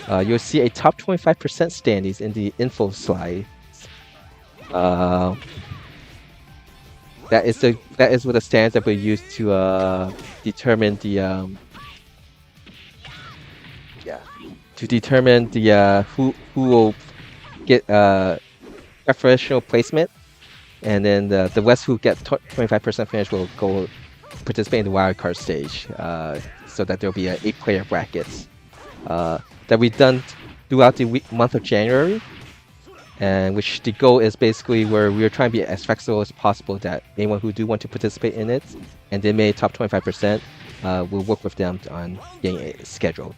You'll see a top 25% standings in the info slide. That is what the stands that we use to determine the who will get preferential placement, and then the West who get 25% finish will go participate in the wildcard stage. So that there'll be 8-player brackets that we've done throughout the month of January. And which the goal is basically where we're trying to be as flexible as possible that anyone who do want to participate in it and they made top 25%, we'll work with them on getting a schedule.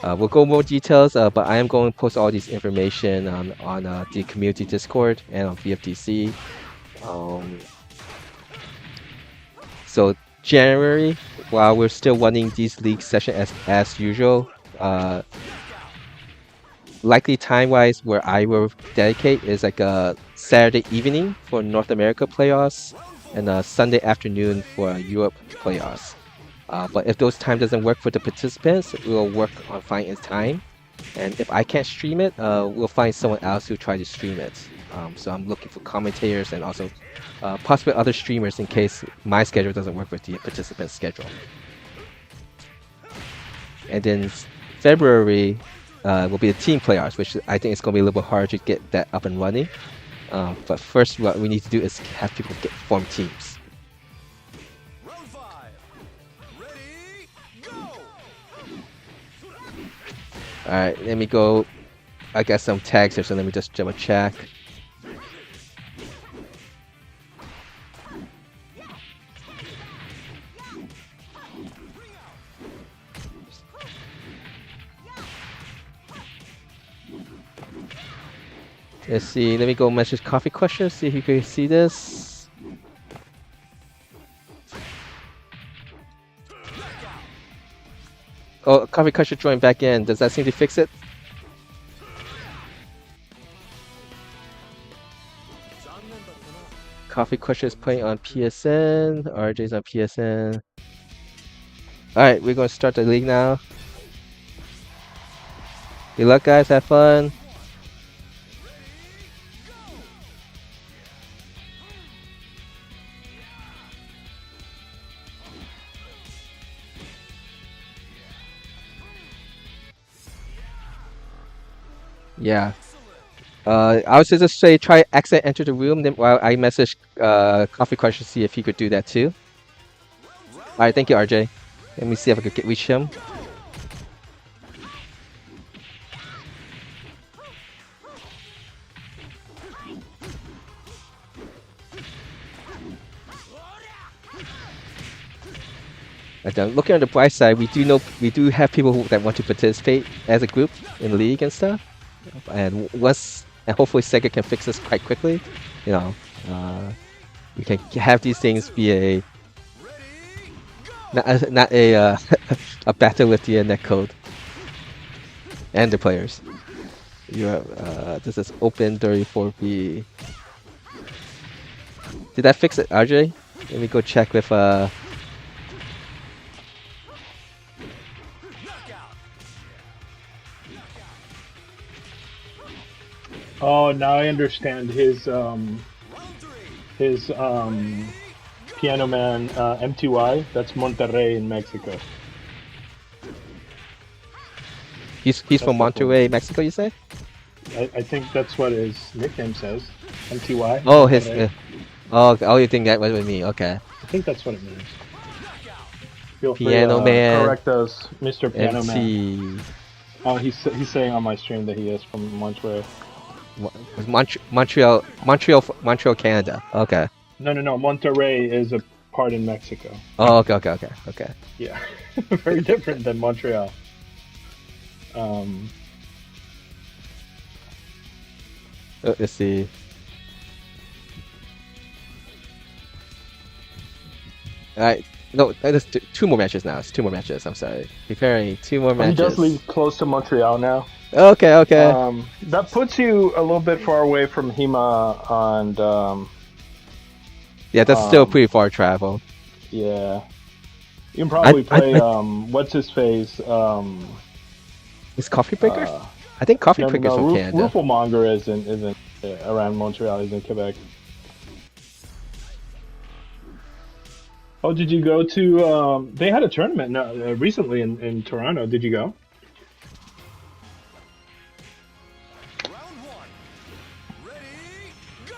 We'll go more details, but I am going to post all this information on the community Discord and on VFTC. So January, while we're still running these league sessions as usual, likely time-wise where I will dedicate is like a Saturday evening for North America playoffs and a Sunday afternoon for Europe playoffs. But if those time doesn't work for the participants, we'll work on finding time. And if I can't stream it, we'll find someone else who try to stream it. So I'm looking for commentators and also possibly other streamers in case my schedule doesn't work with the participant's schedule. And then February will be the team playoffs, which I think it's going to be a little bit hard to get that up and running. But first, what we need to do is have people form teams. Alright, let me go. I got some tags here, so let me just double check. Let's see, let me go message Coffee Questions, see if you can see this. Oh, Coffee Question joined back in. Does that seem to fix it? Coffee Question is playing on PSN. RJ's on PSN. Alright, we're going to start the league now. Good luck, guys. Have fun. Yeah. I was just say try exit enter the room. Then while I message Coffee Crush to see if he could do that too. All right, thank you, RJ. Let me see if I could reach him. But looking on the bright side, we do have people that want to participate as a group in the league and stuff. And hopefully Sega can fix this quite quickly. You know, we can have these things be not a a battle with the netcode and the players. This is open 34B. Did that fix it, RJ? Let me go check with Oh, now I understand his Piano Man MTY. That's Monterrey in Mexico. He's from Monterrey, Mexico, you say? I think that's what his nickname says. MTY. Oh, Monterrey. oh, you think that was with me? Okay. I think that's what it means. Feel free Piano Man. correct us, Mr. Piano MC. Man. Oh, he's saying on my stream that he is from Monterrey. Montreal, Canada. Okay. No. Monterrey is a part in Mexico. Oh, okay. Yeah, very different than Montreal. Let's see. Alright, no, there's two more matches now. It's 2 more matches. I'm sorry. Preparing 2 more matches. He does live close to Montreal now. Okay. That puts you a little bit far away from Hema and yeah, that's still pretty far travel. yeah. You can probably play what's his face? Is Coffee Breaker? I think Coffee Breaker's from Canada. Ruffelmonger isn't around Montreal. He's in Quebec. Oh, did you go to? They had a tournament recently in Toronto. Did you go? Round 1. Ready, go!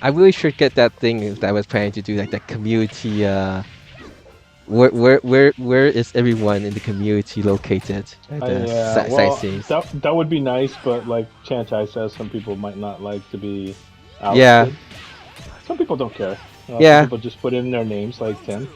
I really should get that thing that I was planning to do, like that community. Where is everyone in the community located? Sightseeing. That would be nice, but like Chantai says, some people might not like to be ousted. Yeah. Some people don't care. Yeah. Some people just put in their names, like Tim.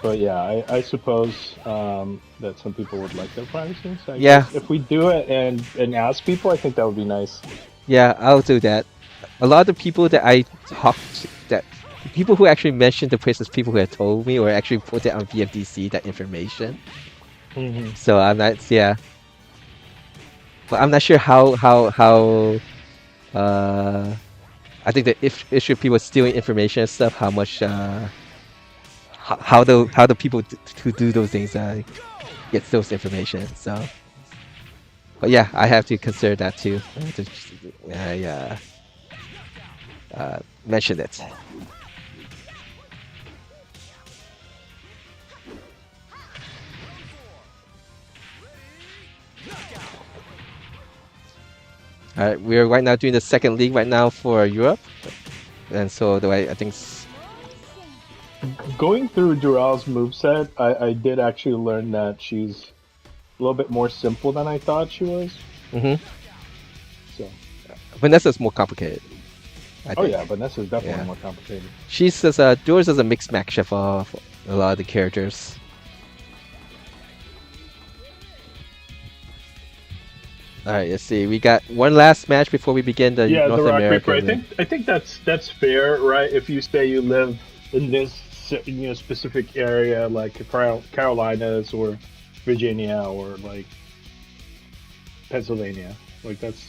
But yeah, I suppose that some people would like their privacy. So I guess if we do it and ask people, I think that would be nice. Yeah, I'll do that. A lot of the people that I talked to, that people who actually mentioned the places, people who had told me or actually put it on VFDC, that information. Mm-hmm. So I'm not, but I'm not sure how I think the issue of people stealing information and stuff, how much how the people who do those things get those information. So, but yeah, I have to consider that too. Mention it. All right, we're right now doing the second league right now for Europe, and so the way I think. Going through Dural's moveset, I did actually learn that she's a little bit more simple than I thought she was. Mm-hmm. So. Vanessa's more complicated. Oh yeah, Vanessa's definitely more complicated. She's Doors is a mixed match of a lot of the characters. All right, let's see. We got one last match before we begin the North America. I think that's fair, right? If you say you live in this specific area, like Carolinas or Virginia or like Pennsylvania, like that's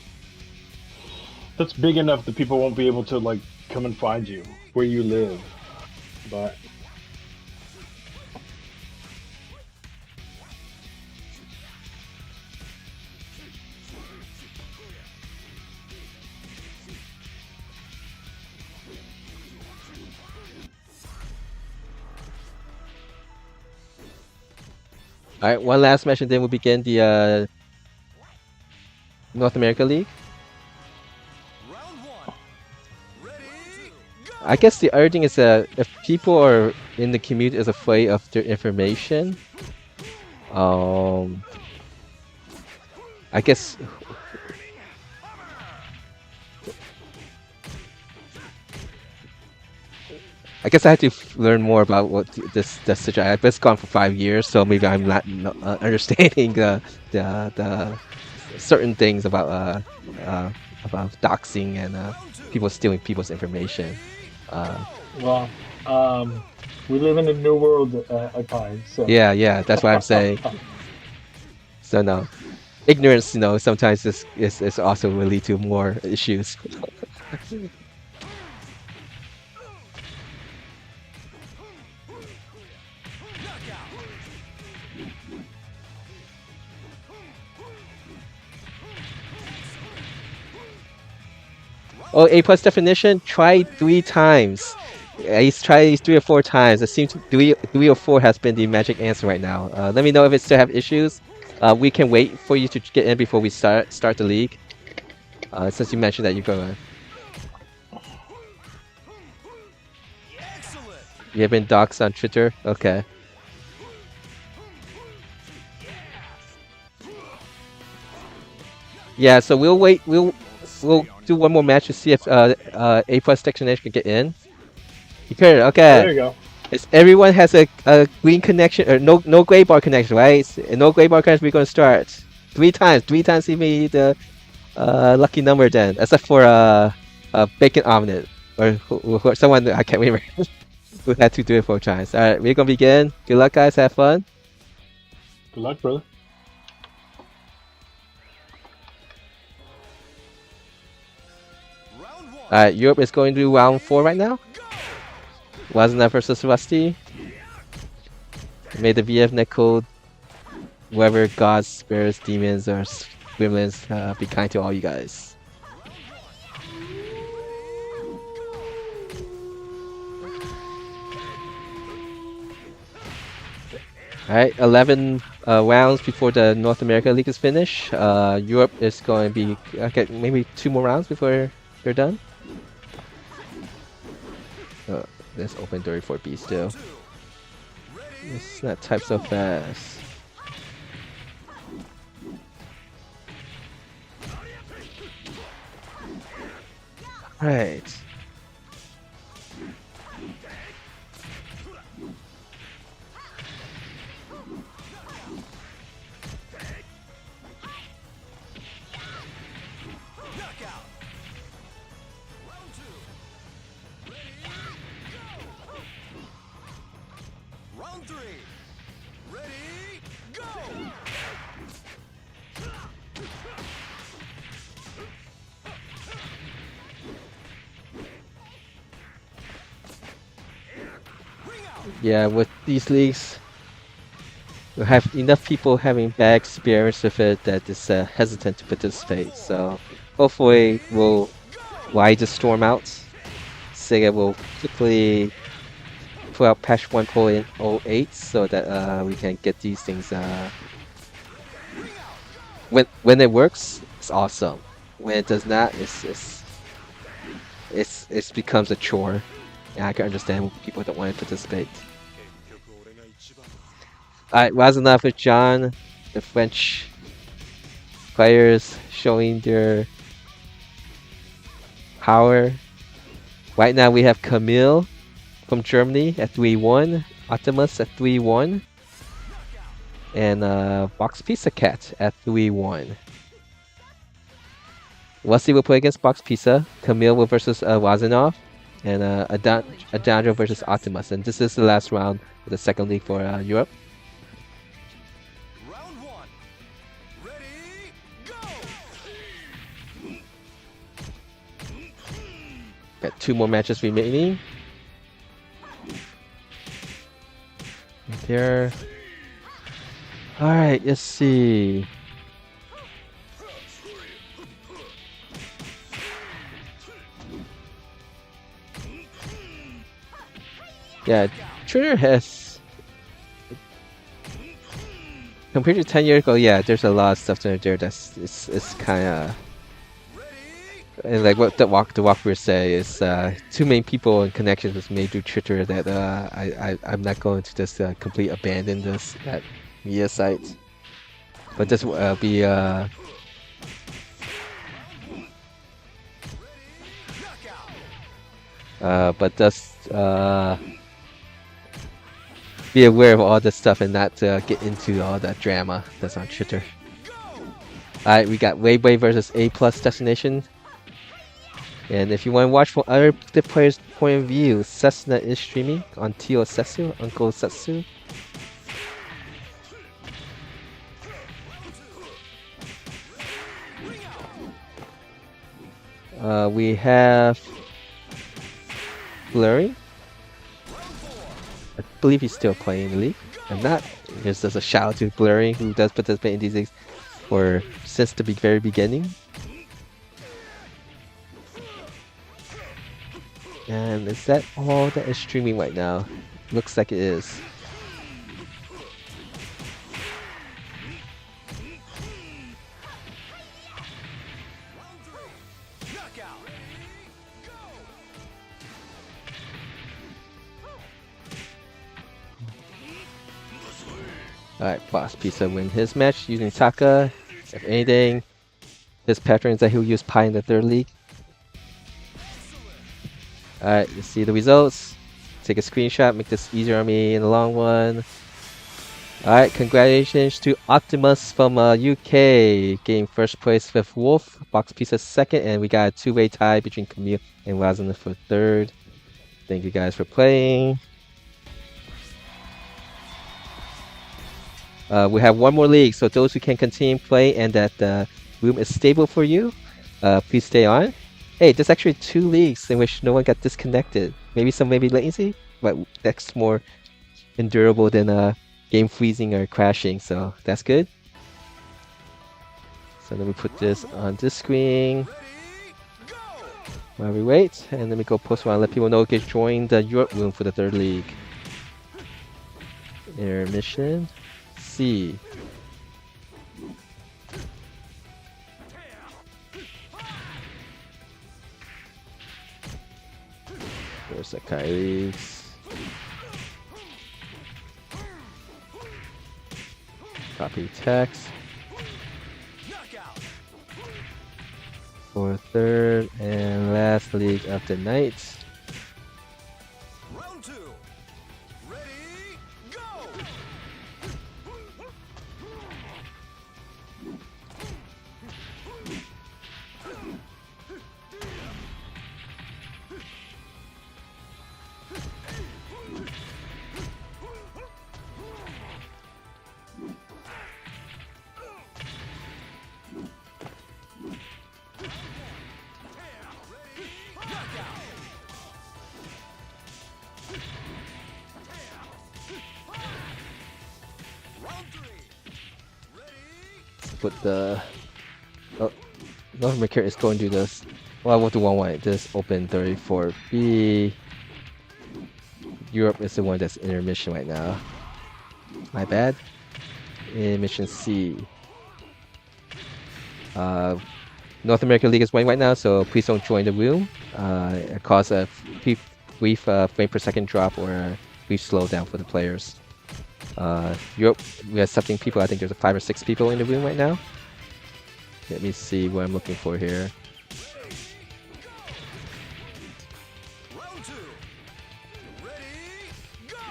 big enough that people won't be able to like come and find you where you live. But All right, one last match and then we'll begin the North America League. I guess the other thing is that if people are in the community is afraid of their information, I guess I had to learn more about what this situation. I've been gone for 5 years, so maybe I'm not understanding the certain things about doxing and people stealing people's information. Well, we live in a new world, Akai. So Yeah, that's what I'm saying. So no, ignorance, sometimes is also will lead to more issues. Oh, A plus definition. Try 3 times. He's tried 3 or 4 times. It seems three or four has been the magic answer right now. Let me know if it still have issues. We can wait for you to get in before we start the league. Since you mentioned that you're going. You have been doxxed on Twitter. Okay. Yeah, so we'll wait. We'll do one more match to see if A plus definition can get in. You could. Okay. There you go. It's everyone has a green connection or no gray bar connection, right? No gray bar connection. We're gonna start 3 times. 3 times even the lucky number then, except for bacon omelet or someone I can't remember who had to do it 4 times. All right, we're gonna begin. Good luck, guys. Have fun. Good luck, brother. All right, Europe is going to do round 4 right now. Wasn't versus Rusty. May the VF net code, whoever gods, spirits, demons, or gremlins be kind to all you guys. Alright, 11 rounds before the North America League is finished. Europe is going to be okay, maybe 2 more rounds before they're done. Let's open 34B still. Let's not type so fast. Alright. Yeah, with these leagues, we have enough people having bad experience with it that is hesitant to participate. So hopefully we'll ride the storm out. SEGA will quickly put out patch 1.08 so that we can get these things. When it works, it's awesome. When it does not, it becomes a chore. And I can understand when people don't want to participate. Alright, Razanov with John, the French players showing their power. Right now we have Camille from Germany at 3-1, Optimus at 3-1, and Box Pizza Cat at 3-1. Wesley will play against Box Pizza, Camille will versus Razanov, and Adandro versus Optimus. And this is the last round of the second league for Europe. Got 2 more matches remaining. There. Alright, let's see. Yeah, Twitter has compared to 10 years ago, yeah, there's a lot of stuff there that's it's kind of and like what the walkthrough say is too many people and connections was made through Twitter that I'm not going to just completely abandon this that media site, but this will be but just be aware of all this stuff and not get into all that drama that's on Twitter. Alright, we got Weiwei versus A+ Destination. And if you want to watch from other the players' point of view, Cessna is streaming on Tio Setsu, Uncle Setsu. We have Blurry. I believe he's still playing the league. I'm not. Here's just a shout out to Blurry, who does participate in these leagues since the very beginning. And is that all that is streaming right now? Looks like it is. Alright, Boss Pizza win his match using Taka. If anything, his pattern is that he'll use Pi in the third league. Alright, you see the results. Take a screenshot, make this easier on me in the long run. Alright, congratulations to Optimus from UK, getting first place with Wolf, Box Pizza second, and we got a two-way tie between Camille and Razana for third. Thank you guys for playing. We have one more league, so those who can continue play and that the room is stable for you, please stay on. Hey, there's actually 2 leagues in which no one got disconnected. Maybe latency, but that's more endurable than game freezing or crashing, so that's good. So let me put this on this screen while we wait, and let me go post around, let people know to join the Europe room for the third league. Intermission C. There's Akai leagues. Copy text. For third and last league of the night. Round 2. Ready, go! Put the North America is going to this. Well, I want to one this open 34B. Europe is the one that's intermission right now. My bad. Intermission C. North American League is winning right now, so please don't join the room. It causes a brief frame per second drop or a brief slowdown for the players. Europe, we have something people. I think there's 5 or 6 people in the room right now. Let me see what I'm looking for here. Round 2. Ready, go!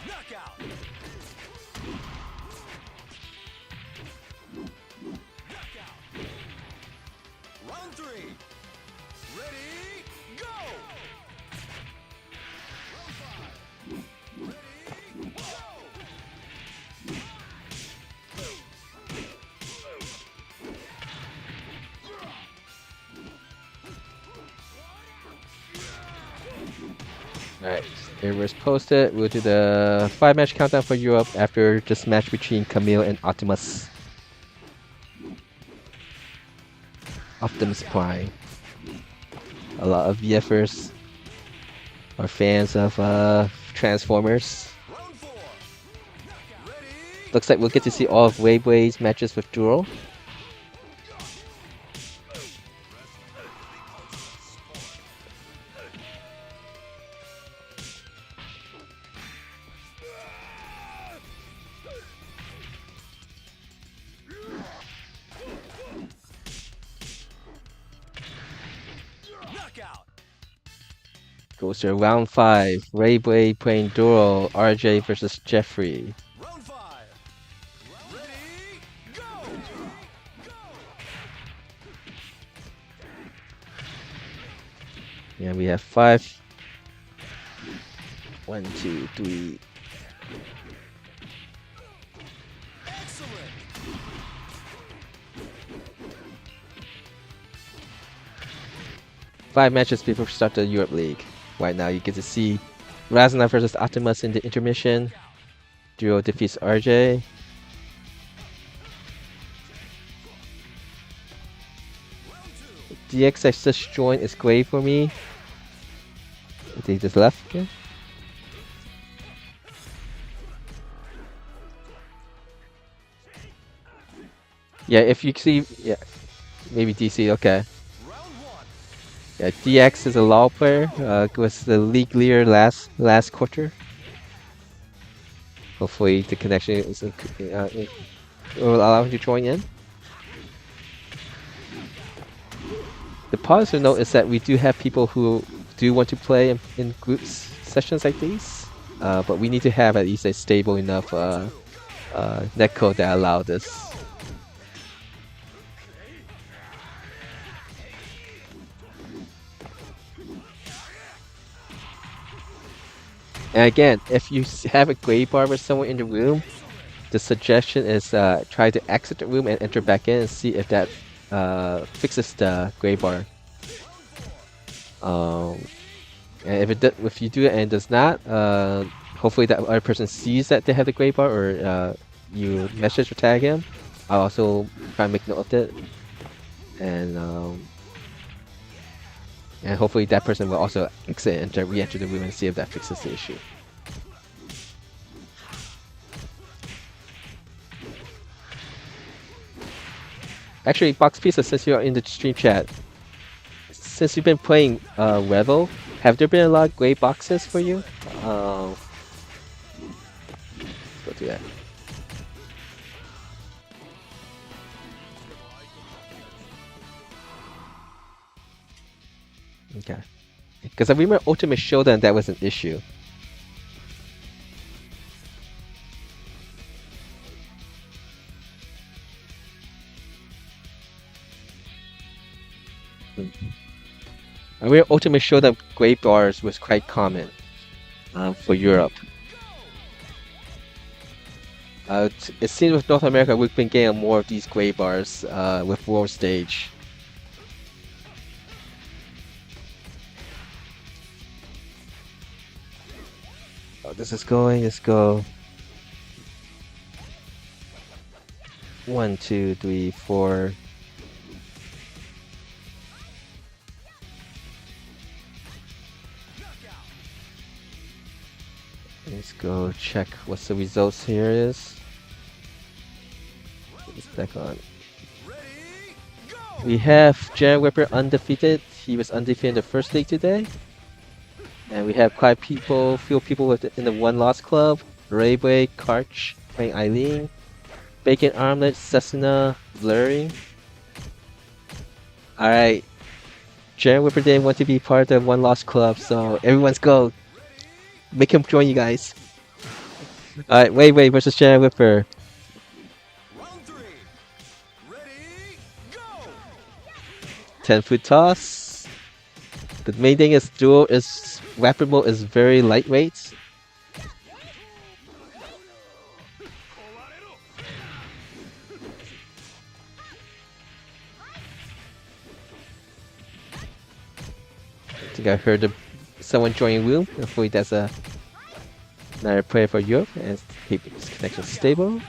Knockout! Round 3. Ready, go! Round 5. Ready, go! Alright, Errors posted. We'll do the 5-match countdown for Europe after this match between Camille and Optimus. Optimus Prime. A lot of VFers are fans of Transformers. Looks like we'll get to see all of Weiwei's matches with Duro. Goes to round 5. Weiwei playing Duro. RJ versus Jeffrey. Round 5. Ready, go! Yeah, we have 5. 1, 2, 3. Excellent. 5 matches before we start the Europe League. Right now, you get to see Razana versus Optimus in the intermission. Duro defeats RJ. DX I just joined is great for me. They just left again. Yeah, if you see, yeah, maybe DC. Okay. Yeah, DX is a law player. Was the league leader last quarter. Hopefully the connection is will allow him to join in. The positive note is that we do have people who do want to play in groups sessions like these, but we need to have at least a stable enough netcode that allow this. And again, if you have a gray bar with someone in the room, the suggestion is try to exit the room and enter back in and see if that fixes the gray bar. And if you do it and it does not, hopefully that other person sees that they have the gray bar, or you message or tag him. I'll also try and make note of it, and hopefully that person will also exit and re-enter the room and see if that fixes the issue. Actually, Box Pizza, since you're in the stream chat, since you've been playing REVO, have there been a lot of gray boxes for you? Let's go do that. Okay. Because I remember Ultimate Showdown, that was an issue. I remember Ultimate Showdown gray bars was quite common for Europe. It seems with North America we've been getting more of these gray bars with World Stage. Oh, this is going. Let's go. 1, 2, 3, 4. Let's go check what the results here is. Put this back on. We have Jared Whipper undefeated. He was undefeated in the first league today. And we have quite few people in the one-loss club. Rayway, Karch, playing Eileen. Bacon Armlet, Cessna, Blurring. Alright. Jared Whipper didn't want to be part of the one-loss club, so everyone's go. Make him join you guys. Alright, Weiwei versus Jared Whipper. Round 3. Ready, go! 10-foot toss. The main thing is weapon mode is very lightweight. I think I heard someone joining room. Hopefully that's a Now pray for Europe and keep its connection stable.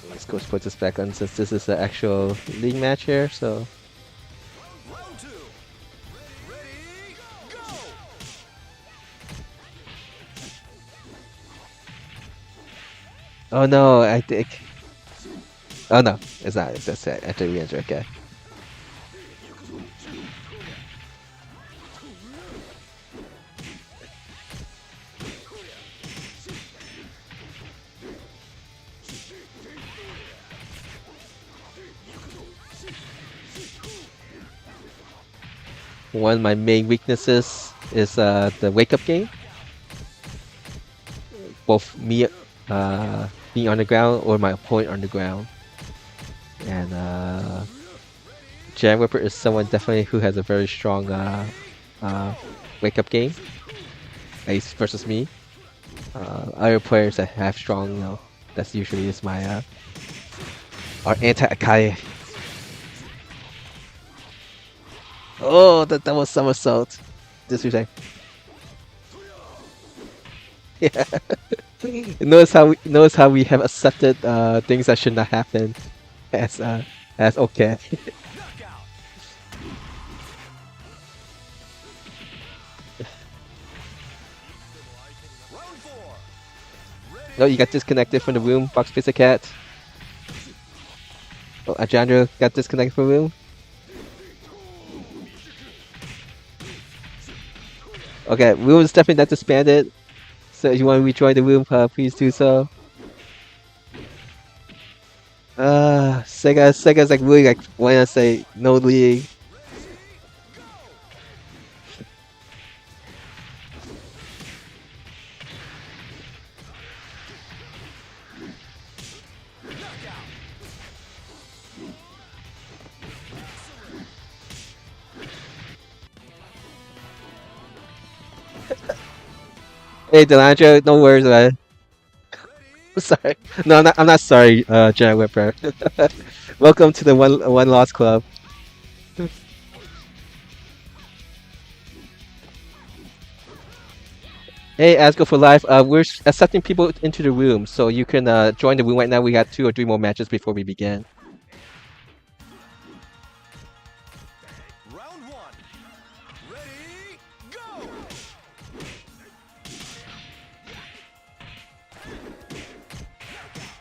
Let's go put this back on since this is the actual league match here, so. Round two. Ready, go! Oh no, I think. Oh no, it's not. It's just enter re-enter. Okay. One of my main weaknesses is the wake up game. Both me being on the ground or my opponent on the ground. And Jam Whipper is someone definitely who has a very strong wake up game. At least versus me. Other players that have strong, you know, that's usually is my our anti-Akai. Oh, that was somersault. Disrespect. Yeah. notice how we have accepted things that should not happen as okay. No, you got disconnected from the room, Box Pizza Cat. Oh, Ajandro got disconnected from the room. Okay, room is definitely not disbanded. So if you want to rejoin the room, please do so. Sega's like really like when I say no league. Hey Delandro, no worries about it. Sorry. No, I'm not sorry, Giant Whipper. Welcome to the one loss club. Hey, Asgo for life. We're accepting people into the room, so you can join the room right now. We got 2 or 3 more matches before we begin. Round one. Ready, go!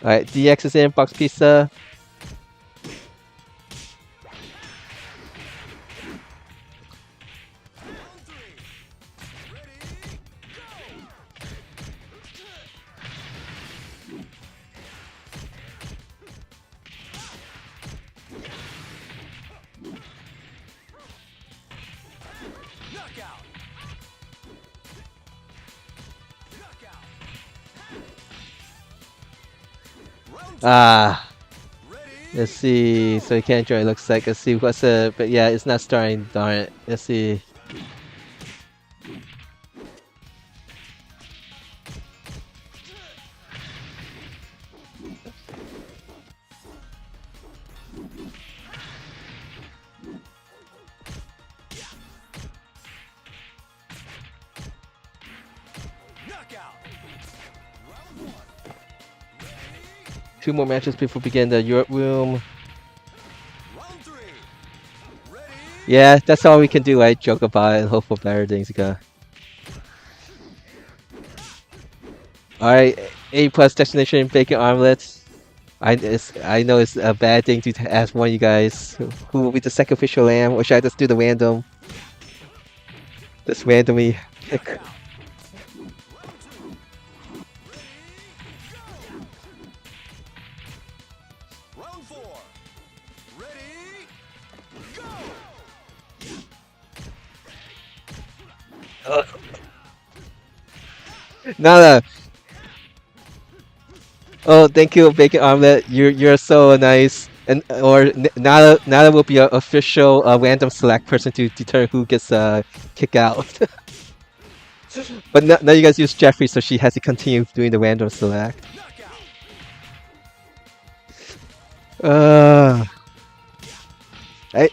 Alright, DX is in, Box Pizza. Let's see. So you can't join. It looks like. Let's see what's the. But yeah, it's not starting. Darn it. Let's see. Two more matches before we begin the Europe room. Yeah, that's all we can do, right? Joke about it and hope for better things to go. Alright, A+ destination bacon omelets. I know it's a bad thing to ask one of you guys who will be the sacrificial lamb, or should I just do the random? Just randomly pick. Nala. Oh, thank you, Bacon Omelet. You're so nice. And Nala will be an official random select person to determine who gets kicked out. But now you guys use Jeffrey, so she has to continue doing the random select. At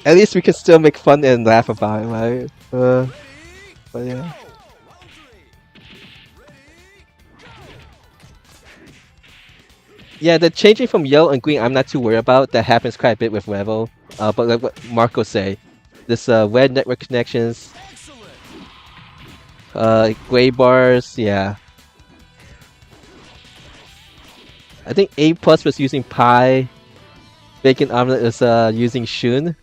least we can still make fun and laugh about it, right? But yeah. Yeah, the changing from yellow and green, I'm not too worried about. That happens quite a bit with Revo. But like what Marco say, this web network connections, gray bars, yeah. I think A plus was using pi. Bacon omelet is using shun.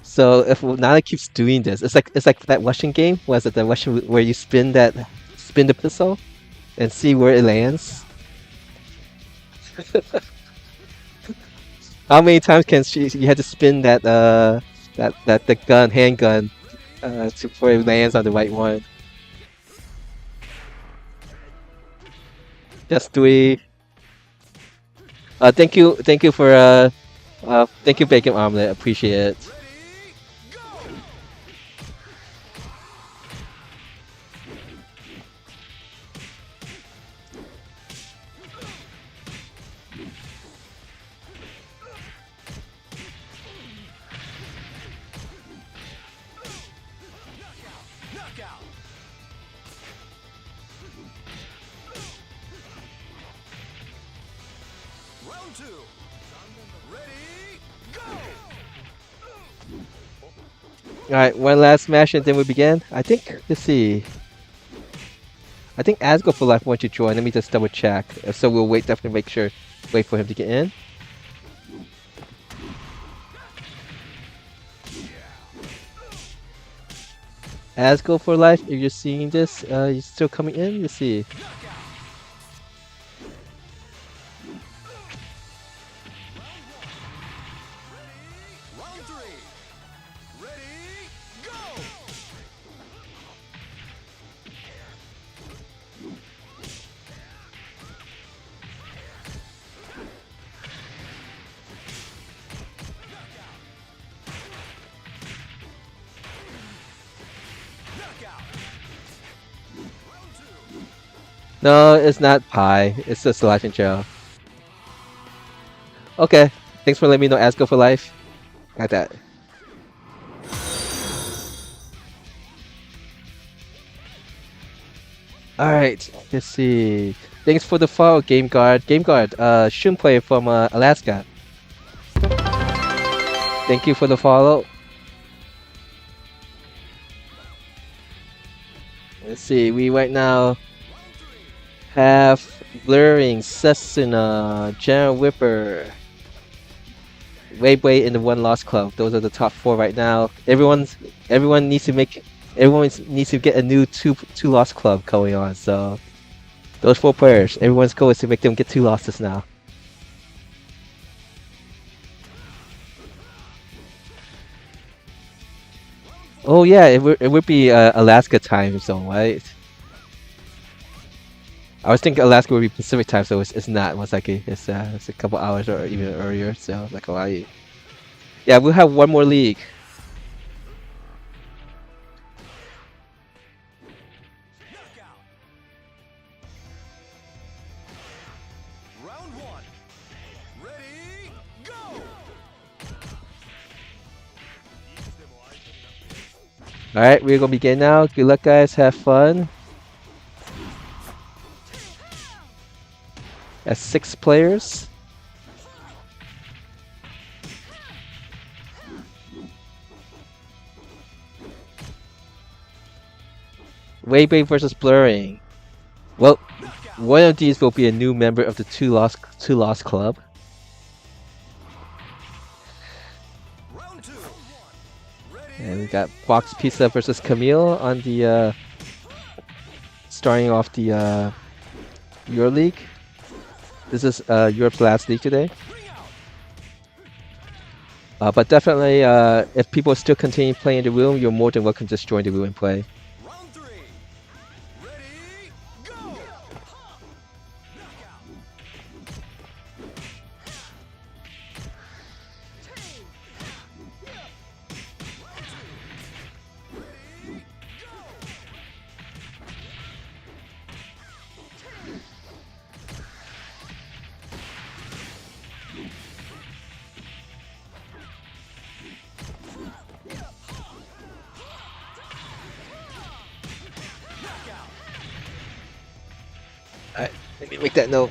So if Nana keeps doing this, it's like that Russian game. Was it the Russian where you spin the pistol and see where it lands? How many times can you had to spin the handgun before it lands on the right one? Just three. Thank you for thank you Bacon Omelet, appreciate it. Round 2. Ready, go! Alright, one last smash and then we begin. I think, let's see. I think Asgo for Life wants to join. Let me just double check. If so, we'll definitely wait for him to get in. Asgo for Life, if you're seeing this, you're still coming in? Let's see. Round 3. Ready, go! No, it's not Pi. It's just Life in Jail. Okay, thanks for letting me know, Asgo for Life. Got that. Alright, let's see. Thanks for the follow, Game Guard. Game Guard, Shun player from Alaska. Thank you for the follow. Let's see, we right now have Blurring, Sessuna, General Whipper, Weiwei in the One Lost Club. Those are the top 4 right now. Everyone needs to get a new two lost club going on. So those 4 players, everyone's goal is to make them get 2 losses now. Oh yeah, it would be Alaska time zone, right? I was thinking Alaska would be Pacific time, so it's not. It's a couple hours or even earlier. So like Hawaii. Yeah, we'll have one more league. Round 1. Ready, go! All right, we're gonna begin now. Good luck, guys. Have fun. As 6 players. Weiwei versus Blurring. Well, one of these will be a new member of the two lost club. Round 2. And we got Box Pizza versus Camille on the starting off the EuroLeague. This is Europe's last league today. But definitely, if people still continue playing in the room, you're more than welcome to just join the room and play. Round 3. Ready, go! Alright, let me make that note.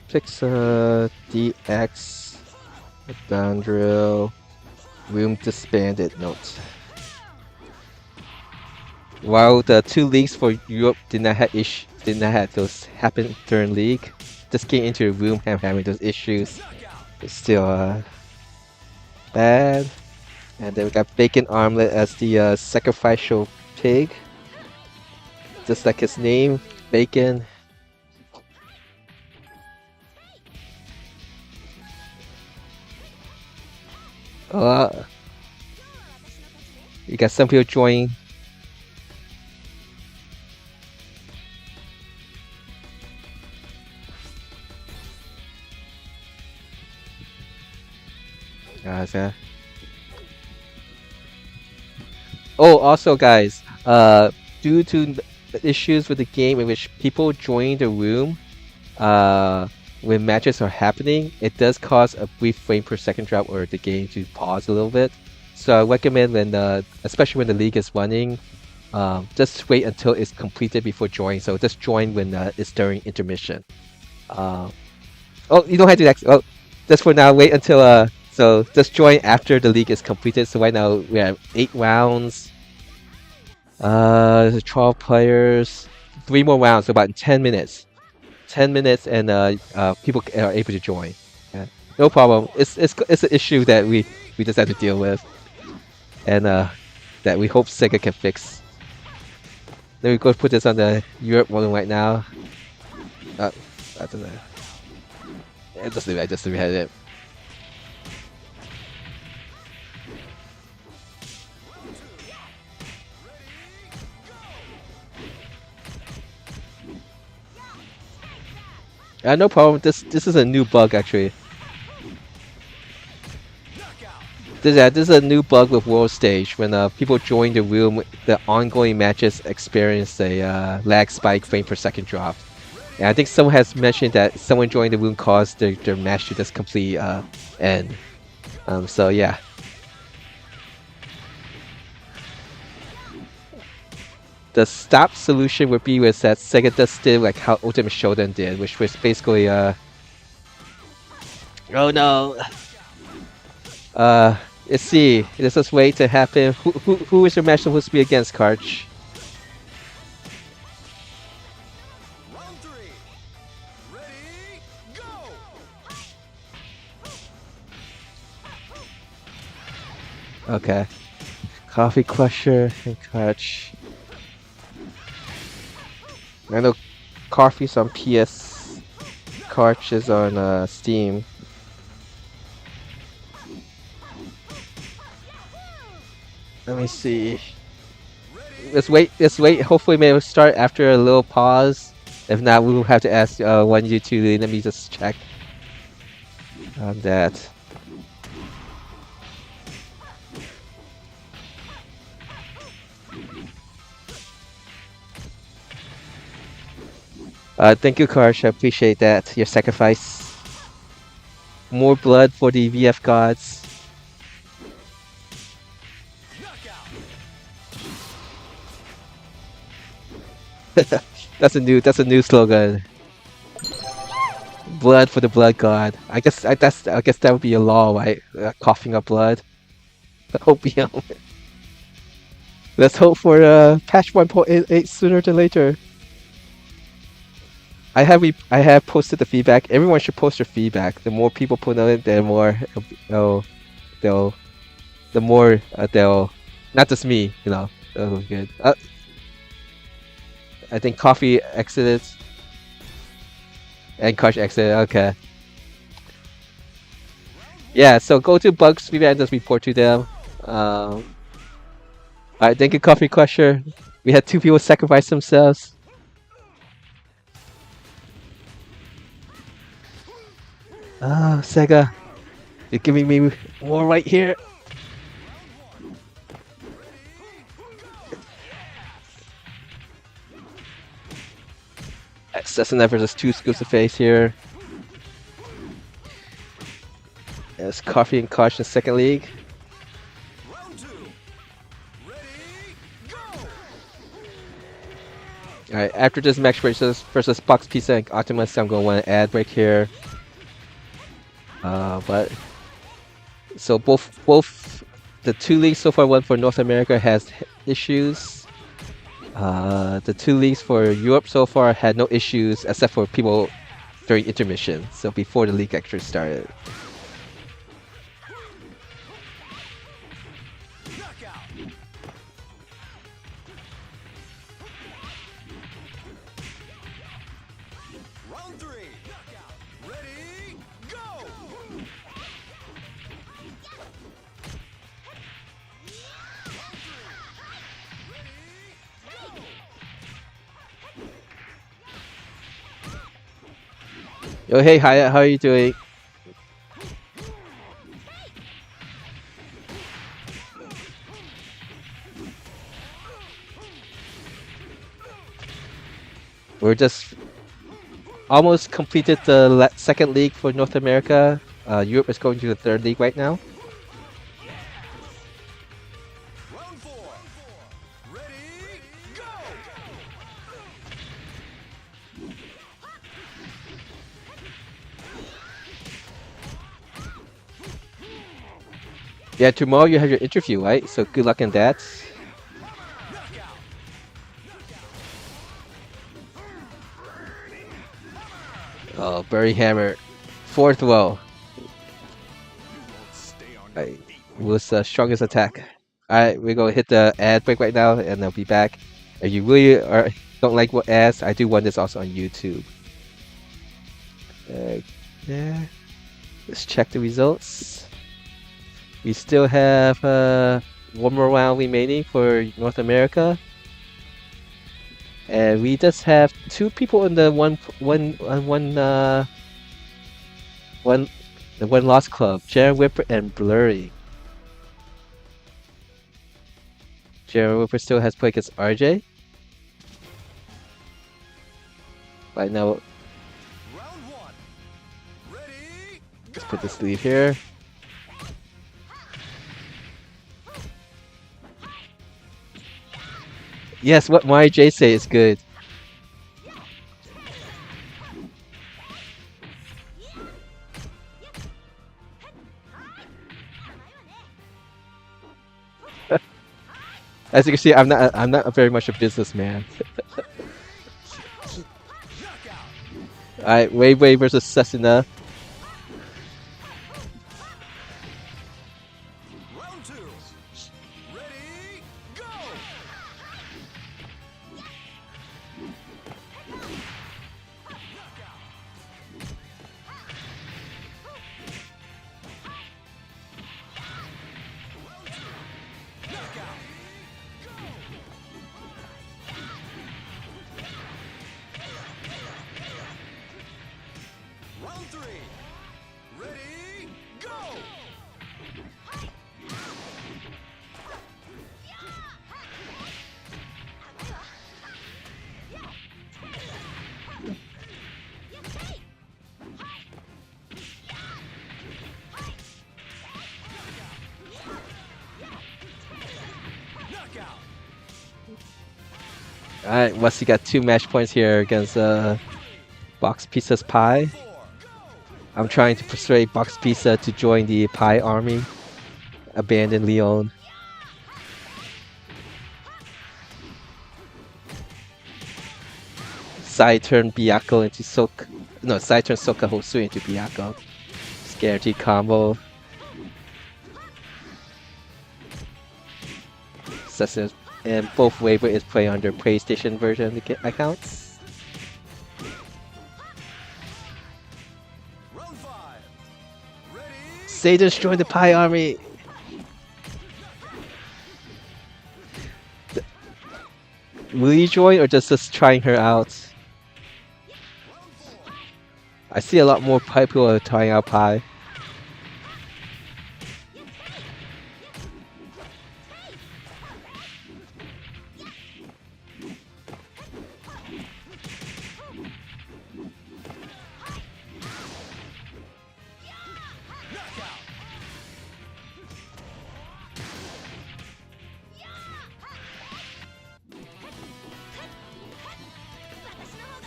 Picks DX, down drill, room disbanded note. While the two leagues for Europe did not have those happen during league, just getting into the room having those issues is still bad. And then we got Bacon Armlet as the sacrificial pig, just like his name, Bacon. You got some people joining. Oh, also guys, due to issues with the game in which people join the room when matches are happening, it does cause a brief frame per second drop or the game to pause a little bit. So I recommend when, especially when the league is running, just wait until it's completed before joining. So just join when it's during intermission. Oh, you don't have to next. Oh, just for now, wait until so just join after the league is completed. So right now we have 8 rounds. 12 players, 3 more rounds, so about 10 minutes. 10 minutes and people are able to join. Yeah. No problem. It's an issue that we just have to deal with, and that we hope SEGA can fix. Then we go put this on the Europe one right now. I don't know. Just leave it. No problem. This is a new bug actually. This is a new bug with World Stage. When people join the room, the ongoing matches experience a lag spike frame per second drop. And I think someone has mentioned that someone joined the room caused their match to just completely end. So yeah. The stop solution would be that SEGA just did like how Ultimate Showdown did, which was basically oh no. Let's see. Let's just wait to happen. Who is your match supposed to be against, Karch? Round 3. Ready, go! Okay. Coffee Crusher and Karch. I know Coffee's on PS, Karch is on Steam. Let me see. Let's wait. Hopefully, maybe we'll start after a little pause. If not, we will have to ask one you two. Let me just check on that. Thank you, Karsh. I appreciate that. Your sacrifice. More blood for the VF gods. That's a new slogan. Blood for the blood god. I guess that would be a law, right? Coughing up blood. Opium. Let's hope for patch 1.88 sooner than later. I have posted the feedback. Everyone should post their feedback. The more people put on it, the more they'll not just me, you know. That'll be good. I think Coffee exited and Karsh exited. Okay. Yeah. So go to Bugs feedback and just report to them. Alright. Thank you, Coffee Crusher. We had 2 people sacrifice themselves. Oh, SEGA, you're giving me more right here. SNF versus 2 schools to face here. There's Coffee and Kosh in second league. Round 2. Ready, go! Alright, after this match versus Box Pizza and Optimus, I'm going to want to ad break here. But so both the two leagues so far, one for North America has issues. The two leagues for Europe so far had no issues except for people during intermission. So before the league actually started. Round 3. Ready, go! Yo, hey, Hyatt, how are you doing? We're just almost completed the second league for North America. Europe is going to the third league right now. Round 4. Ready, go! Yeah, tomorrow you have your interview, right? So good luck in that. Oh, Bury Hammer. Fourth row. Right. Was the strongest attack. Alright, we're gonna hit the ad break right now and I'll be back. If you really don't like what ads, I do want this also on YouTube. Yeah. Let's check the results. We still have one more round remaining for North America. And we just have two people in the one loss club, Jaron Whipper and Blurry. Jaron Whipper still has played against RJ. Right now, Round 1. Ready, let's put the sleeve here. Yes, what YJ say is good. As you can see, I'm not very much a businessman. Alright, Wave Wave versus Cessna. round 2. Ready, go! Round 3. Ready, go! Knockout. Alright, Wesley got 2 match points here against Box Pizza's Pie. 4. I'm trying to persuade Box Pizza to join the Pie army. Abandon Leon. Side turn Byaku into Sok. No, side turn Soka Hosu into Byaku. It's guaranteed combo. Success. And both Waver is playing on their PlayStation version of the accounts. Round 5. Ready, Say destroy the Pie army! Will you join or just trying her out? I see a lot more Pie people trying out Pie.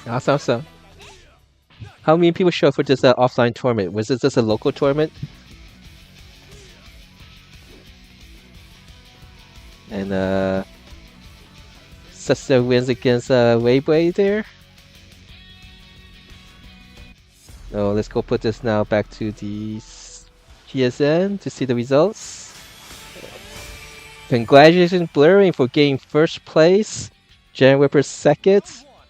Awesome. How many people show up for this offline tournament? Was this just a local tournament? And Sester wins against Weiwei there. Oh, let's go put this now back to the PSN to see the results. Congratulations, Blurring, for getting first place. Jan Whipper second.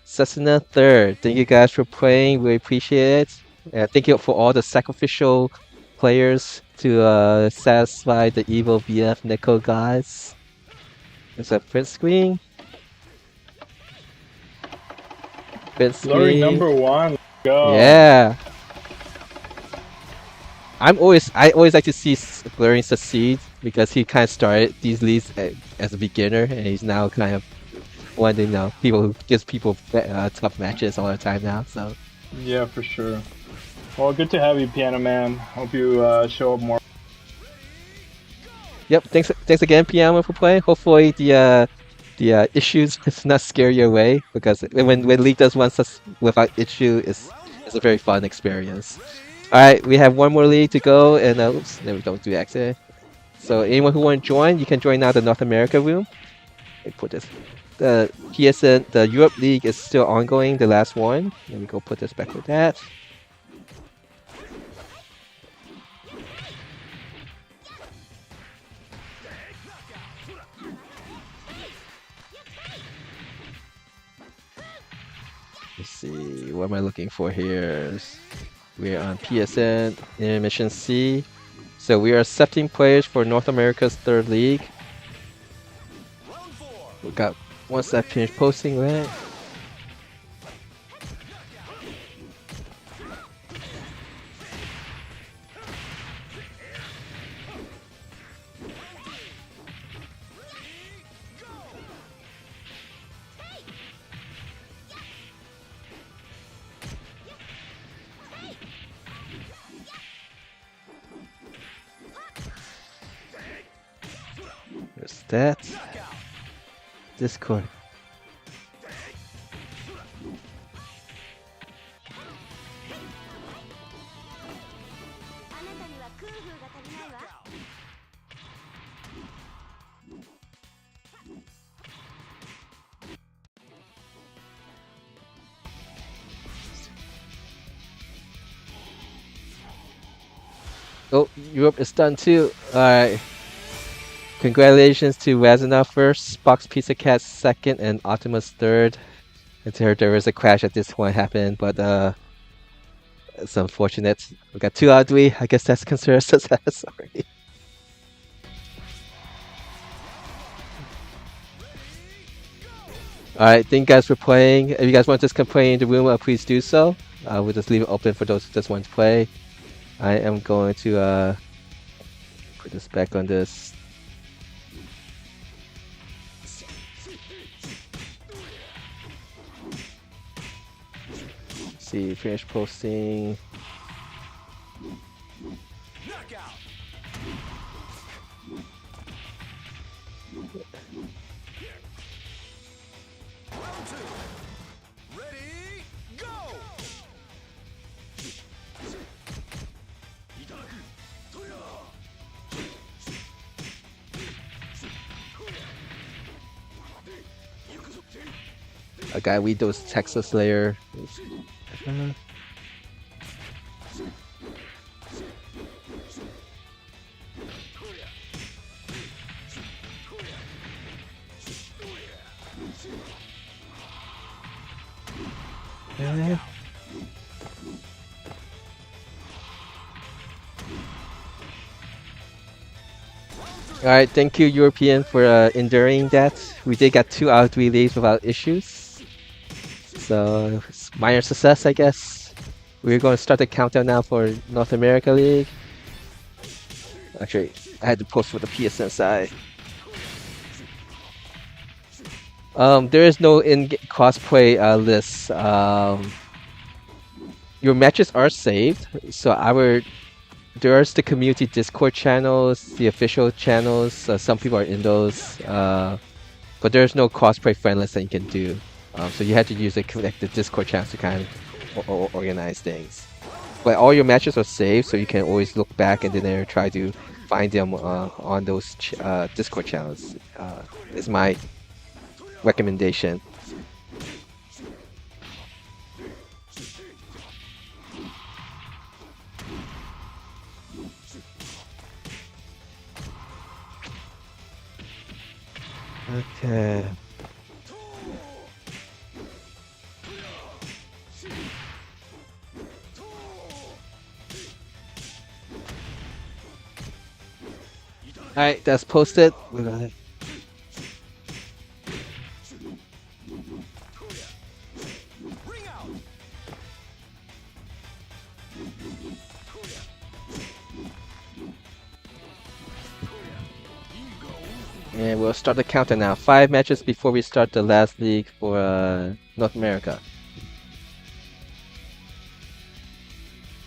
Cessna third. Thank you guys for playing. We appreciate it. Thank you for all the sacrificial players to satisfy the evil VF Neko guys. There's a print screen. Blurring number 1. Go. Yeah. I always like to see Blurring succeed because he kind of started these leagues as a beginner and he's now kind of one people who gives people tough matches all the time now. So yeah, for sure. Well, good to have you, Piano Man. Hope you show up more. Yep. Thanks again, Piano, for playing. Hopefully the issues does not scare you away because when League does one such without issue it's a very fun experience. All right, we have one more league to go, and oops, there we don't do accident. So anyone who want to join, you can join now the North America room. Let me put this. The PSN, the Europe League is still ongoing, the last one. Let me go put this back with that. Let's see, what am I looking for here? We're on PSN, Intermission C. So we are accepting players for North America's third league. We got once that finished posting, right? There's that. Discord. Oh, Europe is done too. Alright. Congratulations to Razana first, Box Pizza Cat second, and Optimus third. There was a crash that this one happened, but it's unfortunate. We got 2 out of 3. I guess that's considered a success. Sorry. Alright, thank you guys for playing. If you guys want to just play in the room, please do so. We'll just leave it open for those who just want to play. I am going to put this back on this. See, finish posting. I gotta read those Texas layer. Alright, thank you European for enduring that. We did get 2 out of 3 leagues without issues. So, it's minor success, I guess. We're going to start the countdown now for North America League. Actually, I had to post for the PSN side. There is no in-cosplay list. Your matches are saved, so there's the community Discord channels, the official channels. Some people are in those, but there's no cosplay friend list that you can do. So you had to use the Discord channels to kind of organize things. But all your matches are saved, so you can always look back and then try to find them on those Discord channels. Is my recommendation. Okay. Alright, that's posted. We're gonna... And we'll start the countdown now. 5 matches before we start the last league for North America.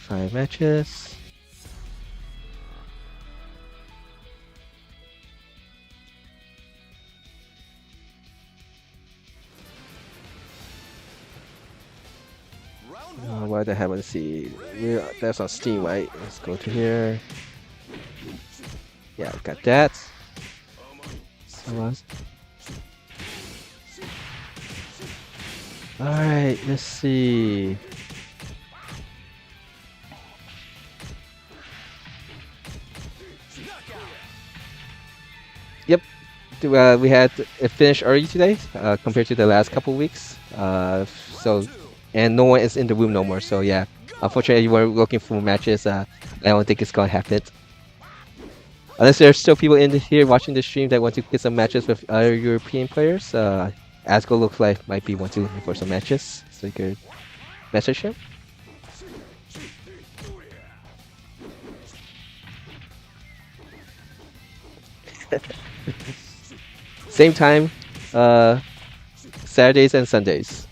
5 matches. Why the hell? Let's see. That's on Steam, right? Let's go to here. Yeah, got that. Alright, let's see. Yep, we had it finished early today compared to the last couple weeks. And no one is in the room no more. So yeah, unfortunately, you were looking for matches. I don't think it's gonna happen. Unless there's still people in here watching the stream that want to get some matches with other European players, Asgo looks like might be wanting for some matches, so you could message him. Same time, Saturdays and Sundays.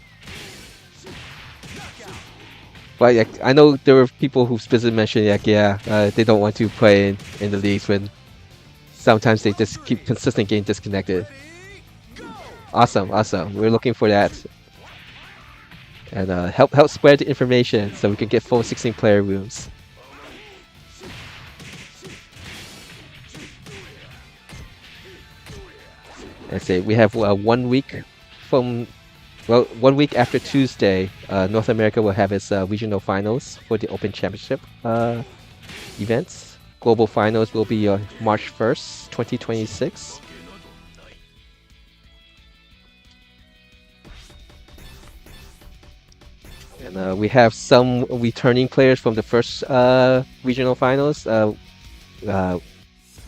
But like, I know there were people who specifically mentioned like, they don't want to play in the leagues when sometimes they just keep consistently getting disconnected. Awesome, awesome. We're looking for that. And help spread the information so we can get full 16-player rooms. Let's say we have 1 week from... Well, 1 week after Tuesday, North America will have its regional finals for the Open Championship events. Global finals will be March 1st, 2026. And we have some returning players from the first regional finals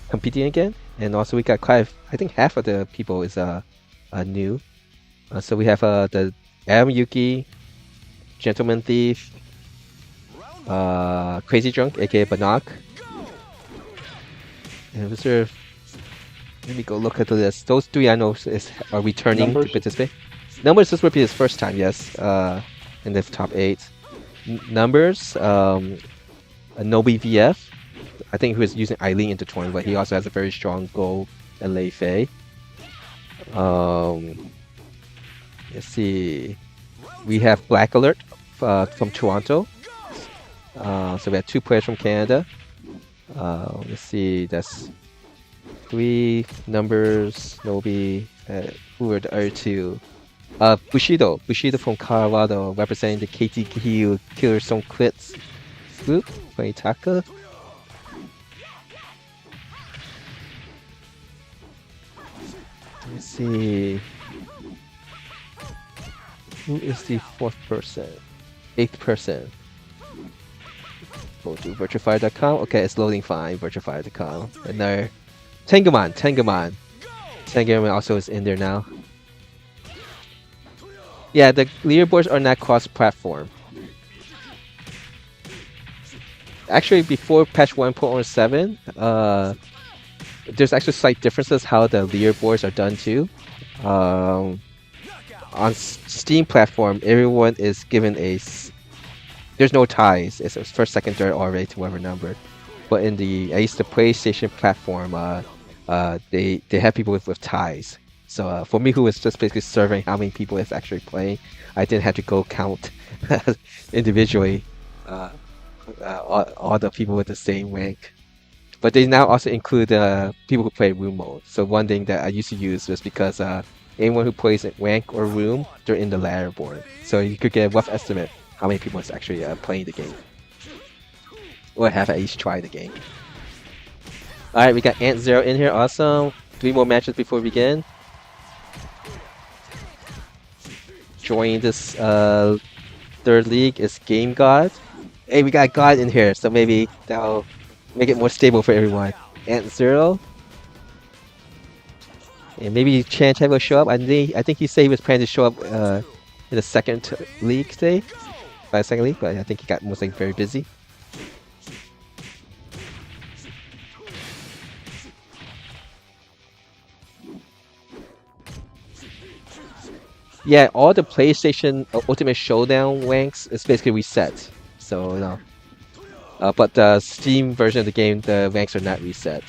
competing again. And also we got quite, I think half of the people is new. So we have the Adam Yuki, Gentleman Thief, Crazy Drunk, aka Banak. And let me go look at the list. Those 3 I know are returning to participate. Numbers, this would be his first time, yes, in the top 8. Numbers, Nobi VF, I think he was using Eileen into tournament, but he also has a very strong goal and Lei Fei. Let's see. We have Black Alert from Toronto. So we have 2 players from Canada. Let's see. That's 3 numbers. Nobi. Who are the other 2? Bushido. Bushido from Colorado, representing the KTQ Killer Stone Quits group. Playing Taka. Let's see. Who is the 4th person? 8th person. Go to virtuafire.com. Okay, it's loading fine. Virtuafire.com. Another Tengaman. Tengaman also is in there now. Yeah, the leaderboards are not cross-platform. Actually, before patch 1.17, there's actually slight differences how the leaderboards are done too. On Steam platform, everyone is given there's no ties. It's first, second, third, or right to whatever number. But in at least the PlayStation platform, they have people with ties. So for me, who was just basically surveying how many people is actually playing, I didn't have to go count individually all the people with the same rank. But they now also include people who play room mode. So one thing that I used to use was because anyone who plays at rank or room, they're in the ladder board. So you could get a rough estimate how many people is actually playing the game. Or have at least tried the game. Alright, we got Ant Zero in here, awesome. 3 more matches before we begin. Joining this third league is Game God. Hey, we got God in here, so maybe that'll make it more stable for everyone. Ant Zero. And maybe Chan will show up. I think he said he was planning to show up in the second league today. By the second league, but I think he got most likely very busy. Yeah, all the PlayStation Ultimate Showdown ranks is basically reset. So, you know. But the Steam version of the game, the ranks are not reset.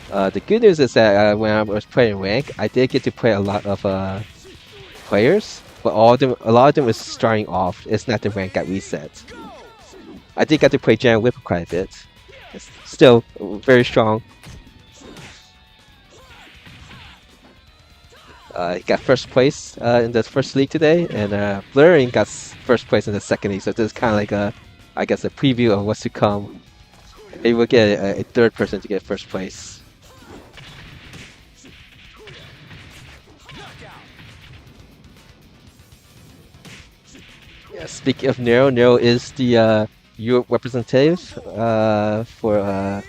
The good news is that when I was playing rank, I did get to play a lot of players, but a lot of them was starting off. It's not the rank got reset. I did get to play Jan Whip quite a bit. It's still very strong. He got first place in the first league today, and Blurring got first place in the second league. So this is kind of like I guess a preview of what's to come. Maybe we'll get a third person to get first place. Yeah, speaking of Nero is the Europe representative for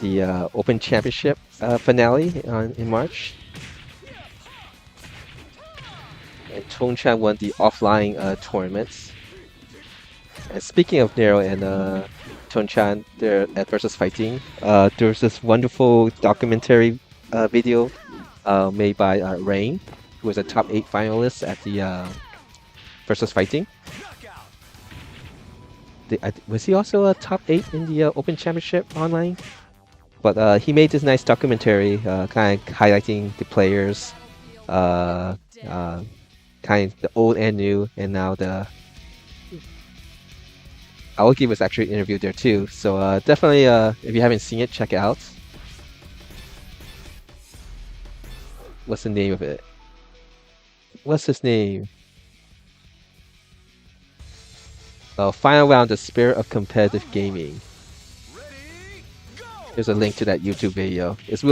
the Open Championship finale in March. And Chongchan won the offline tournaments. And speaking of Nero and Chongchan, they're at Versus Fighting. There's this wonderful documentary video made by Rain, who was a top 8 finalist at the Versus Fighting. Was he also a top 8 in the Open Championship online? But he made this nice documentary, kind of highlighting the players, kind of the old and new, and now the Aoki was actually interviewed there too. So definitely, if you haven't seen it, check it out. What's the name of it? What's his name? Final round, the spirit of competitive gaming. There's a link to that YouTube video. It's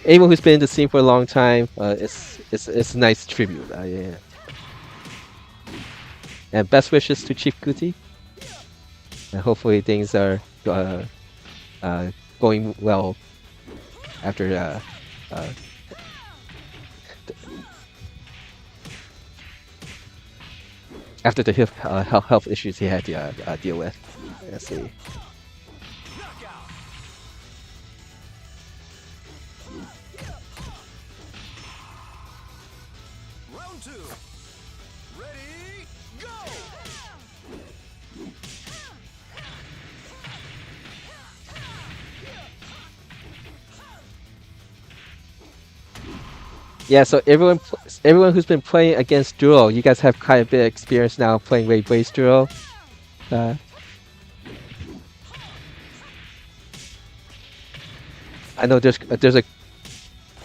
anyone who's been in the scene for a long time. It's a nice tribute. Yeah. And best wishes to Chief Kuti. And hopefully things are going well after after the health issues he had to deal with. Let's see. Round 2. Ready, go! Yeah, so everyone who's been playing against Duo, you guys have quite a bit of experience now playing Ray-based Duo. I know there's a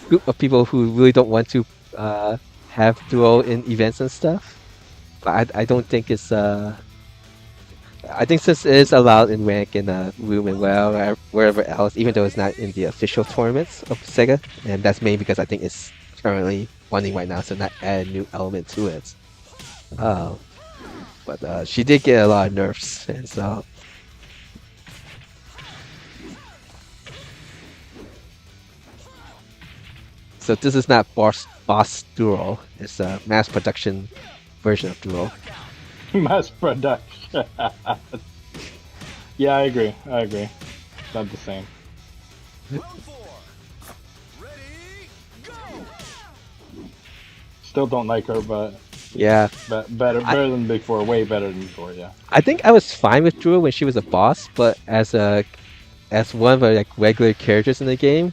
group of people who really don't want to have Duo in events and stuff, but I don't think it's I think since it is allowed in rank and room and well wherever else, even though it's not in the official tournaments of SEGA, and that's mainly because I think it's currently running right now, so not add a new element to it. But she did get a lot of nerfs, and so this is not boss Duo. It's a mass production version of Duo. Mass production. Yeah, I agree. Not the same. Round 4. Ready, go! Still don't like her, but Yeah. better than before. Way better than before. Yeah. I think I was fine with Duo when she was a boss, but as one of the like regular characters in the game,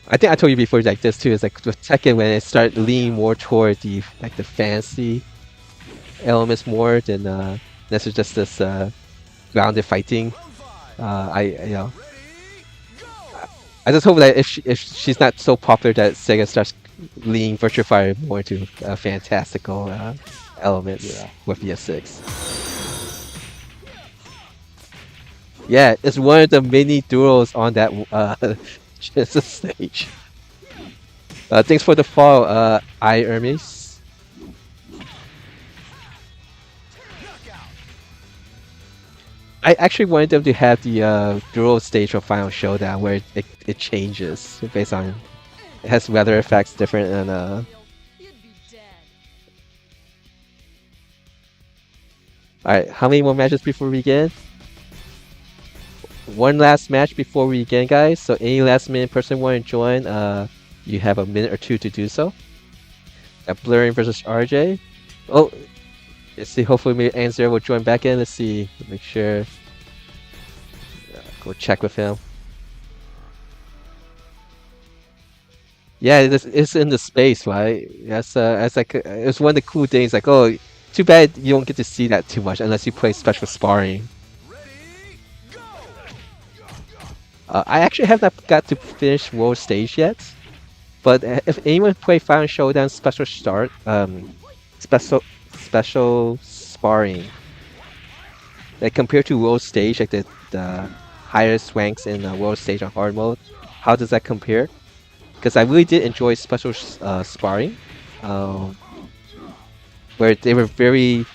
I think I told you before like this too. It's like with Tekken when it started leaning more toward the like the fancy elements more than this is just this grounded fighting. I just hope that if she's not so popular that Sega starts leaning Virtua Fighter more to fantastical elements with VF6. Yeah, it's one of the many duels on that Genesis stage. Thanks for the follow, I Hermes. I actually wanted them to have the dual stage of Final Showdown where it changes based on it has weather effects different and You'd be dead. Alright, how many more matches before we begin? One last match before we begin, guys. So any last minute person want to join, you have a minute or two to do so. Got Blurring versus RJ. Oh, let's see. Hopefully, maybe Anzer will join back in. Let's see. Make sure. Go check with him. Yeah, it's in the space, right? That's like it's one of the cool things. Like, oh, too bad you don't get to see that too much unless you play special sparring. I actually have not got to finish World Stage yet, but if anyone play Final Showdown Special Start, special sparring, like compared to World Stage, like the highest ranks in World Stage on hard mode, how does that compare? Because I really did enjoy special sparring, where they were very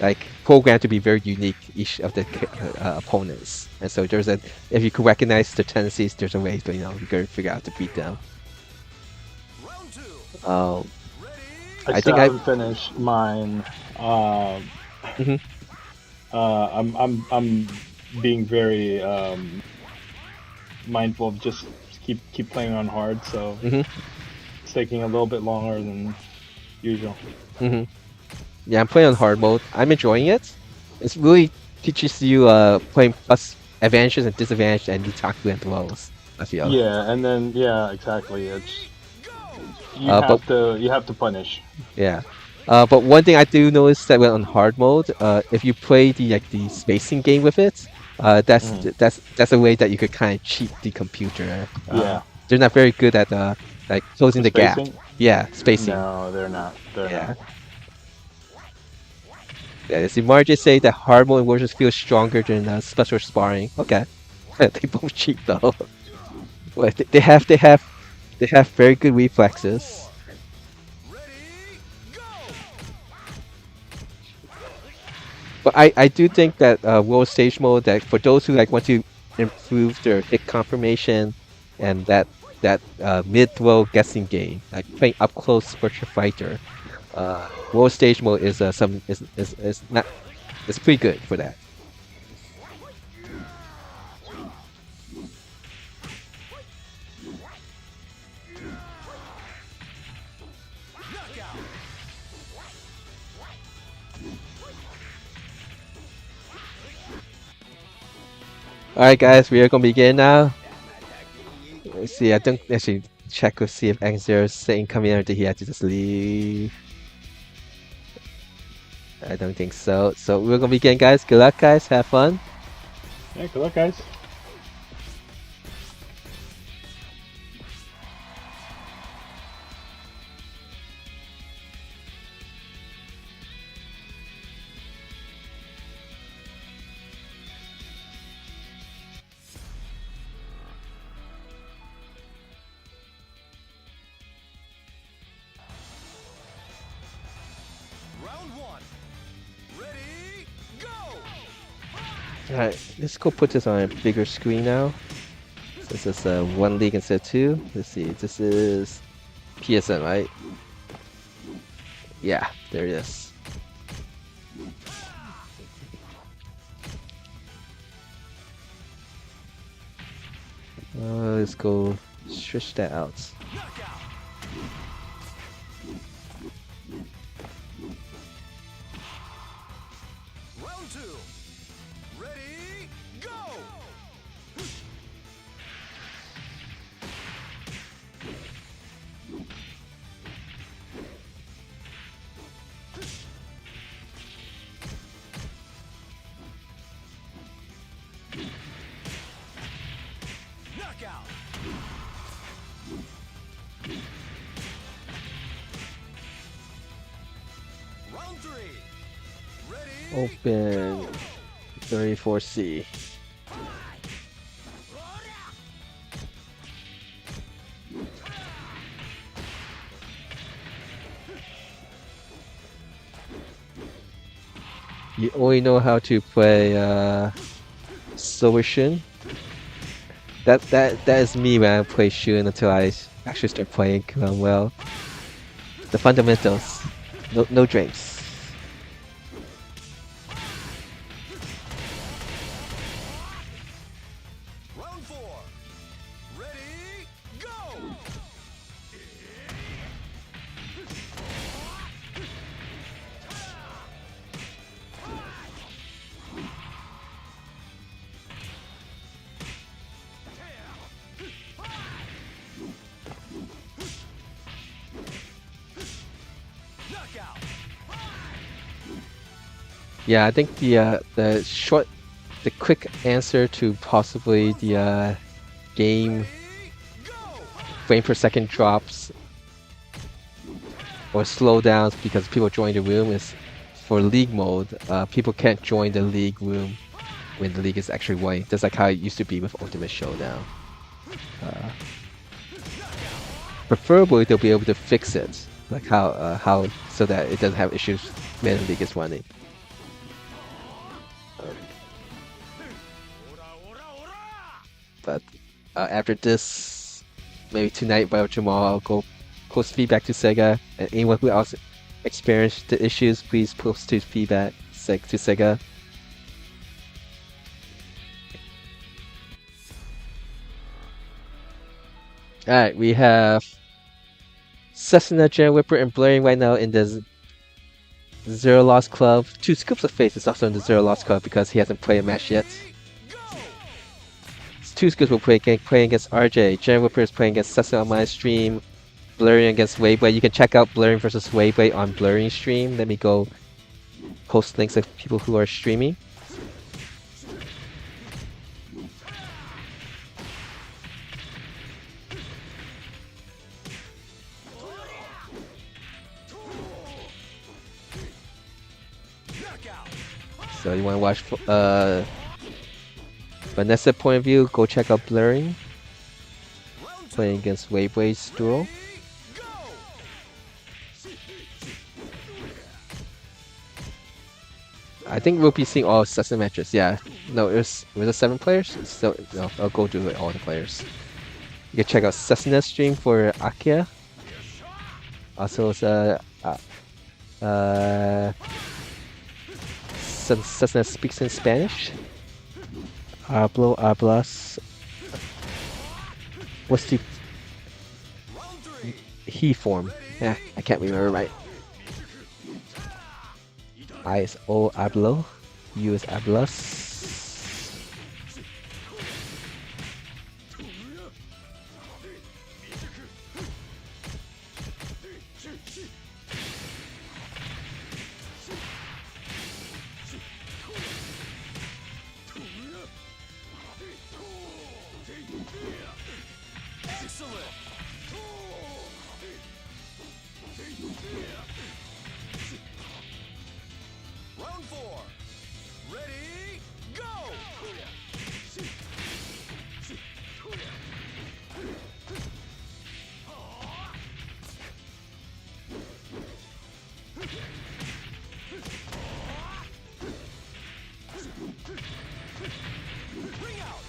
like programmed to be very unique, each of the opponents, and so there's a if you could recognize the tendencies, there's a way to you gotta figure out how to beat them. I think haven't finished mine. I'm being very mindful of just keep playing on hard, so it's taking a little bit longer than usual. Yeah, I'm playing on hard mode. I'm enjoying it. It really teaches you playing plus advantages and disadvantages and Nitaku and blows, I feel. Yeah, and then exactly. It's you have to punish. Yeah. But one thing I do notice that when on hard mode, if you play the spacing game with it, that's a way that you could kind of cheat the computer. They're not very good at like closing the gap. Yeah, spacing. No, they're not. They're not. Yeah, see, Margie say that hard mode versions feel stronger than special sparring. Okay, they both cheat though. Well, they have very good reflexes. But I do think that World Stage mode, that for those who like want to improve their hit confirmation and that mid-throw guessing game, like playing up close Virtua Fighter, World Stage mode is it's pretty good for that. Alright guys, we are gonna begin now. Let's see, I don't actually check to see if X0 is saying coming in or did he have to just leave? I don't think so. So we're gonna begin, guys. Good luck, guys. Have fun. Yeah, good luck, guys. Alright, let's go put this on a bigger screen now. This is one league instead of two. Let's see, this is PSN, right? Yeah, there it is. Let's go stretch that out. Open 34C. You only know how to play Silver Shun. That is me when I play Shun until I actually start playing well. The fundamentals, no dreams. Round 4. Ready, go! Knockout. Yeah, I think the quick answer to possibly the game frame per second drops or slowdowns because people join the room is for league mode. People can't join the league room when the league is actually winning. Just like how it used to be with Ultimate Showdown. Preferably, they'll be able to fix it, like how so that it doesn't have issues when the league is running. But after this, maybe tonight or tomorrow, I'll go post feedback to SEGA, and anyone who else experienced the issues, please post his feedback to SEGA. Alright, we have Cessna, Gen Whipper, and Blurring right now in the Zero Loss Club. Two Scoops of Face is also in the Zero Loss Club because he hasn't played a match yet. Two Scoops will playing against RJ. Gen Whipper is playing against Cessna on my stream. Blurring against Waveblade. You can check out Blurring versus Waveblade on Blurring stream. Let me go post links of people who are streaming. So you want to watch Vanessa point of view, go check out Blurring. Playing against Wavewave's duel. I think we'll be seeing all Cessna matches. Yeah, no, was it 7 players? So no, I'll go do all the players. You can check out Cessna's stream for Akia. Also, Cessna speaks in Spanish. Hablas. What's the he form? Yeah, I can't remember right. I is O hablo, U is hablas. Round 4. Ready, go! Ring out.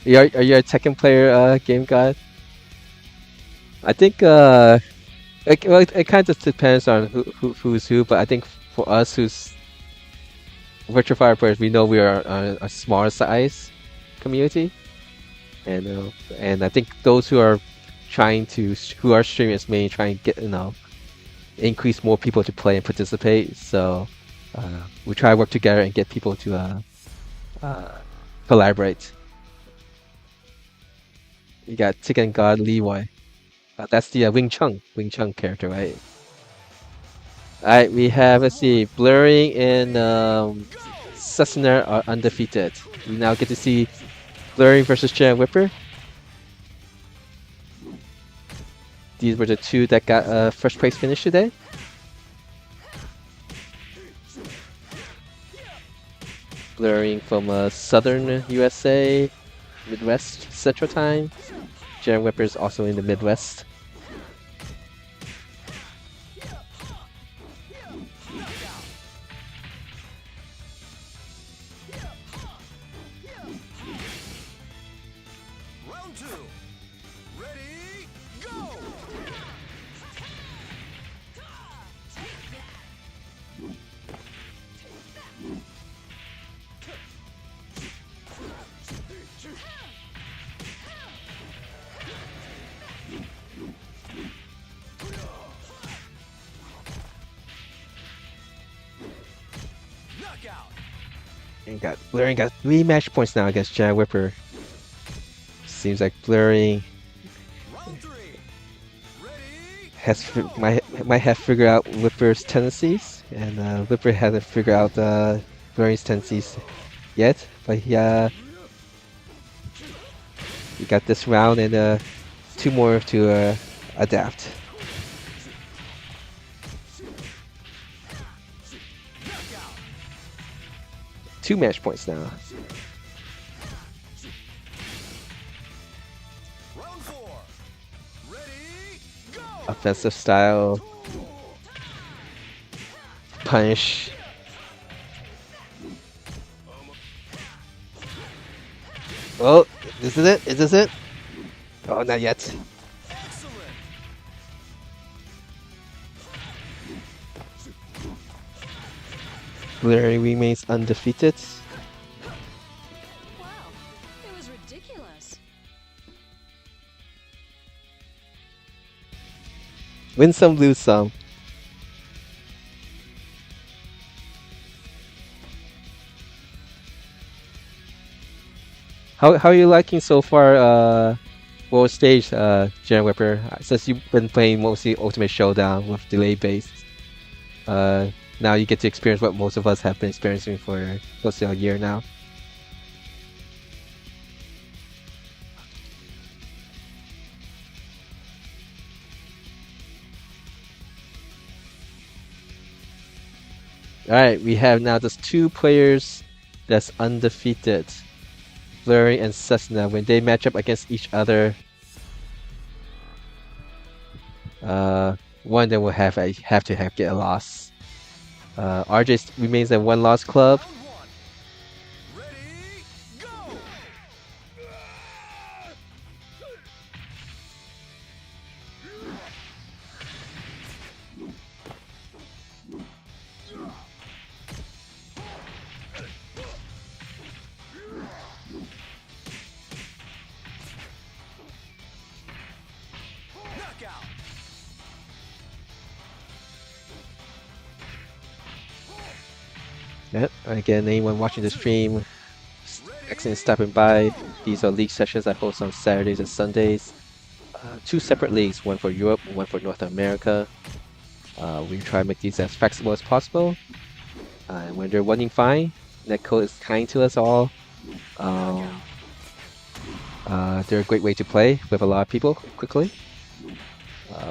Are you a Tekken player, Game God? I think it kind of depends on who's who, but I think for us who's Virtua Fighter players, we know we are a smaller size community, and I think those who are who are streaming is mainly trying to get increase more people to play and participate. So we try to work together and get people to collaborate. You got Tekken God Leeway. That's the Wing Chun character, right? Alright, we have, let's see, Blurring and Sussner are undefeated. We now get to see Blurring versus Jan Whipper. These were the two that got first place finish today. Blurring from southern USA, Midwest Central Time. Jan Whipper is also in the Midwest. Round two. Ready, go! Knockout. And Blurring got 3 match points now against Jan Whipper. Seems like Blurring Round three. Ready, has might have figured out Whipper's tendencies, and Whipper hasn't figured out Blurring's tendencies yet. But he got this round and 2 more to adapt. knockout. 2 match points now. Round four. Ready, go! Offensive style, punish. Oh, this is it? Is this it? Oh, not yet. Excellent. Blurring remains undefeated. Wow, it was ridiculous. Win some, lose some. How are you liking so far World Stage, Jan Whipper? Since you've been playing mostly Ultimate Showdown with delay based, now you get to experience what most of us have been experiencing for close to a year now. Alright, we have now just 2 players that's undefeated. Blurry and Cessna. When they match up against each other, one of them will have to get a loss. RJ remains a 1-loss club. Round one. Ready, go! Knockout. Yep. Again, anyone watching the stream, excellent stopping by. These are league sessions I host on Saturdays and Sundays. 2 separate leagues, one for Europe and one for North America. We try to make these as flexible as possible. And when they're running fine, Netcode is kind to us all. They're a great way to play with a lot of people quickly.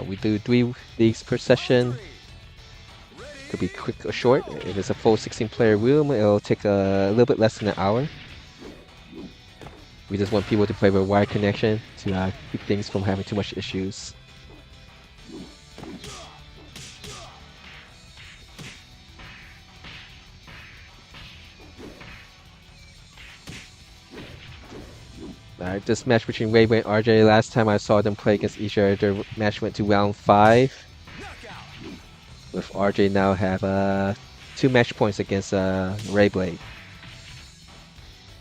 We do 3 leagues per session. Could be quick or short. If it's a full 16-player room, it'll take a little bit less than an hour. We just want people to play with wire connection to keep things from having too much issues. Alright, this match between Rainbow and RJ, last time I saw them play against each other, their match went to round 5. With RJ now have 2 match points against Rayblade.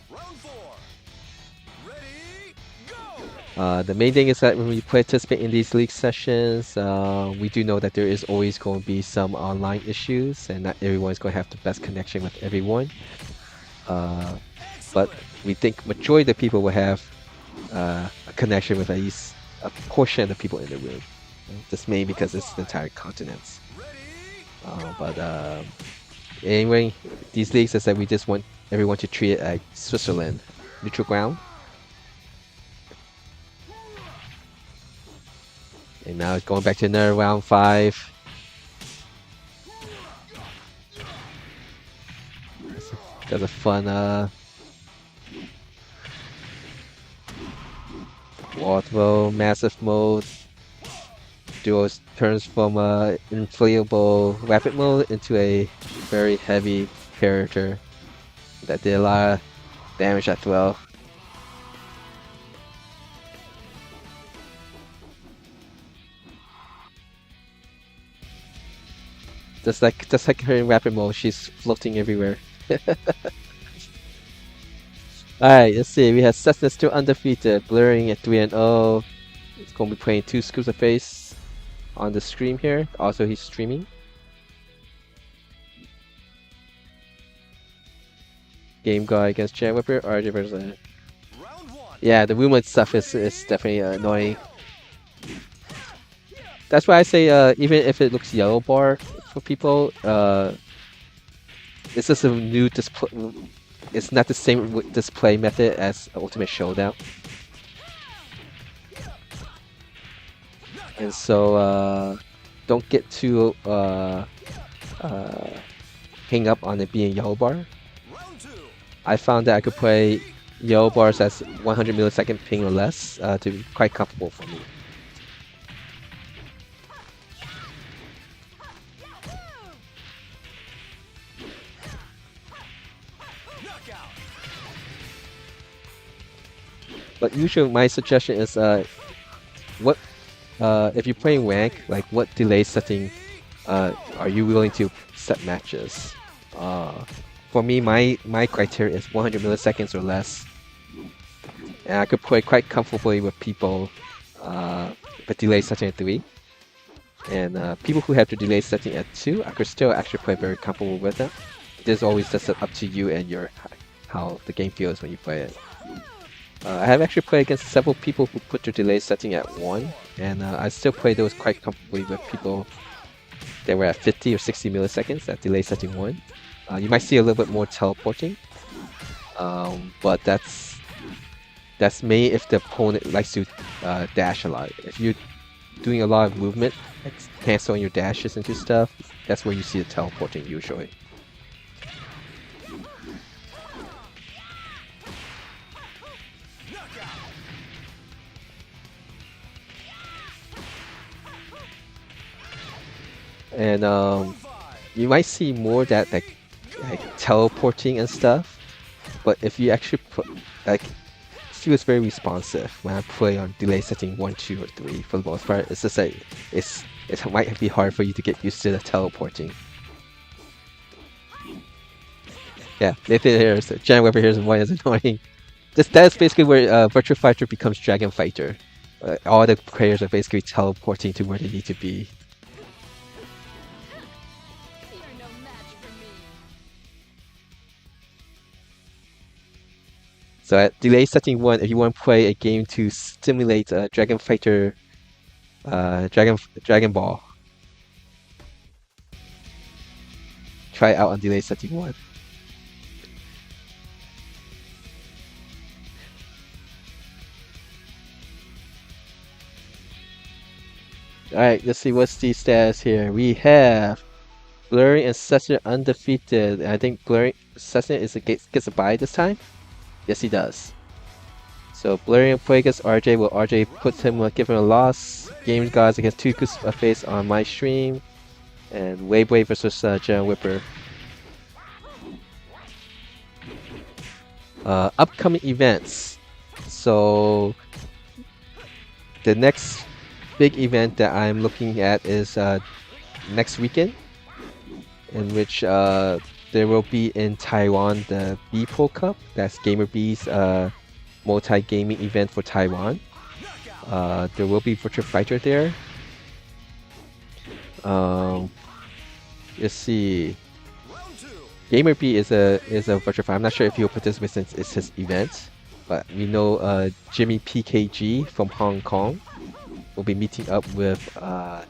Round four. Ready, go! The main thing is that when we participate in these league sessions, we do know that there is always going to be some online issues, and not everyone's going to have the best connection with everyone. But we think majority of the people will have a connection with at least a portion of the people in the room. This mainly because it's the entire continent. Ready, But anyway, these leagues, is that we just want everyone to treat it like Switzerland, neutral ground. And now it's going back to another round 5. That's a fun wall throw, massive mode. Duos turns from inflatable rapid mode into a very heavy character that did a lot of damage at throw. Just like her in rapid mode, she's floating everywhere. Alright, let's see. We have Cessna still undefeated, blurring at 3-0. It's gonna be playing 2 scoops of face on the stream here. Also, he's streaming. Game guy against Jan Whipper, RJ versus. Yeah, the movement stuff is definitely annoying. That's why I say even if it looks yellow bar for people, it's just a new display. It's not the same display method as Ultimate Showdown. And so don't get too hang up on it being yellow bar. I found that I could play yellow bars as 100 millisecond ping or less to be quite comfortable for me. But usually my suggestion is what if you're playing rank, like what delay setting are you willing to set matches? For me, my criteria is 100 milliseconds or less, and I could play quite comfortably with people with delay setting at 3. And people who have the delay setting at 2, I could still actually play very comfortable with them. It's always just up to you and your how the game feels when you play it. I have actually played against several people who put their delay setting at 1, and I still play those quite comfortably with people that were at 50 or 60 milliseconds at delay setting 1. You might see a little bit more teleporting, but that's mainly if the opponent likes to dash a lot. If you're doing a lot of movement, like canceling your dashes into stuff, that's where you see the teleporting usually. And you might see more that like teleporting and stuff, but if you actually put like, it feels very responsive when I play on delay setting 1, 2, or 3 for the most part. It's just like it might be hard for you to get used to the teleporting. Yeah, Nathan here is Jan Weber here is why it's annoying. That is basically where Virtua Fighter becomes Dragon Fighter. All the players are basically teleporting to where they need to be. So at delay setting 1, if you want to play a game to simulate Dragon Fighter, Dragon Ball, try it out on delay setting 1. Alright, let's see what's the status here. We have Blurry and Cessna undefeated. I think Blurry Cessna gets a bye this time. Yes, he does. So Blurry and play against RJ. Will RJ puts him give him a loss? Games guys against 2 face on my stream, and Wave versus Jan Whipper. Upcoming events. So the next big event that I'm looking at is next weekend, in which there will be in Taiwan the B Pro Cup. That's Gamer B's multi-gaming event for Taiwan. There will be Virtua Fighter there. Let's see. Gamer B is a Virtua Fighter. I'm not sure if he'll participate since it's his event, but we know Jimmy PKG from Hong Kong will be meeting up with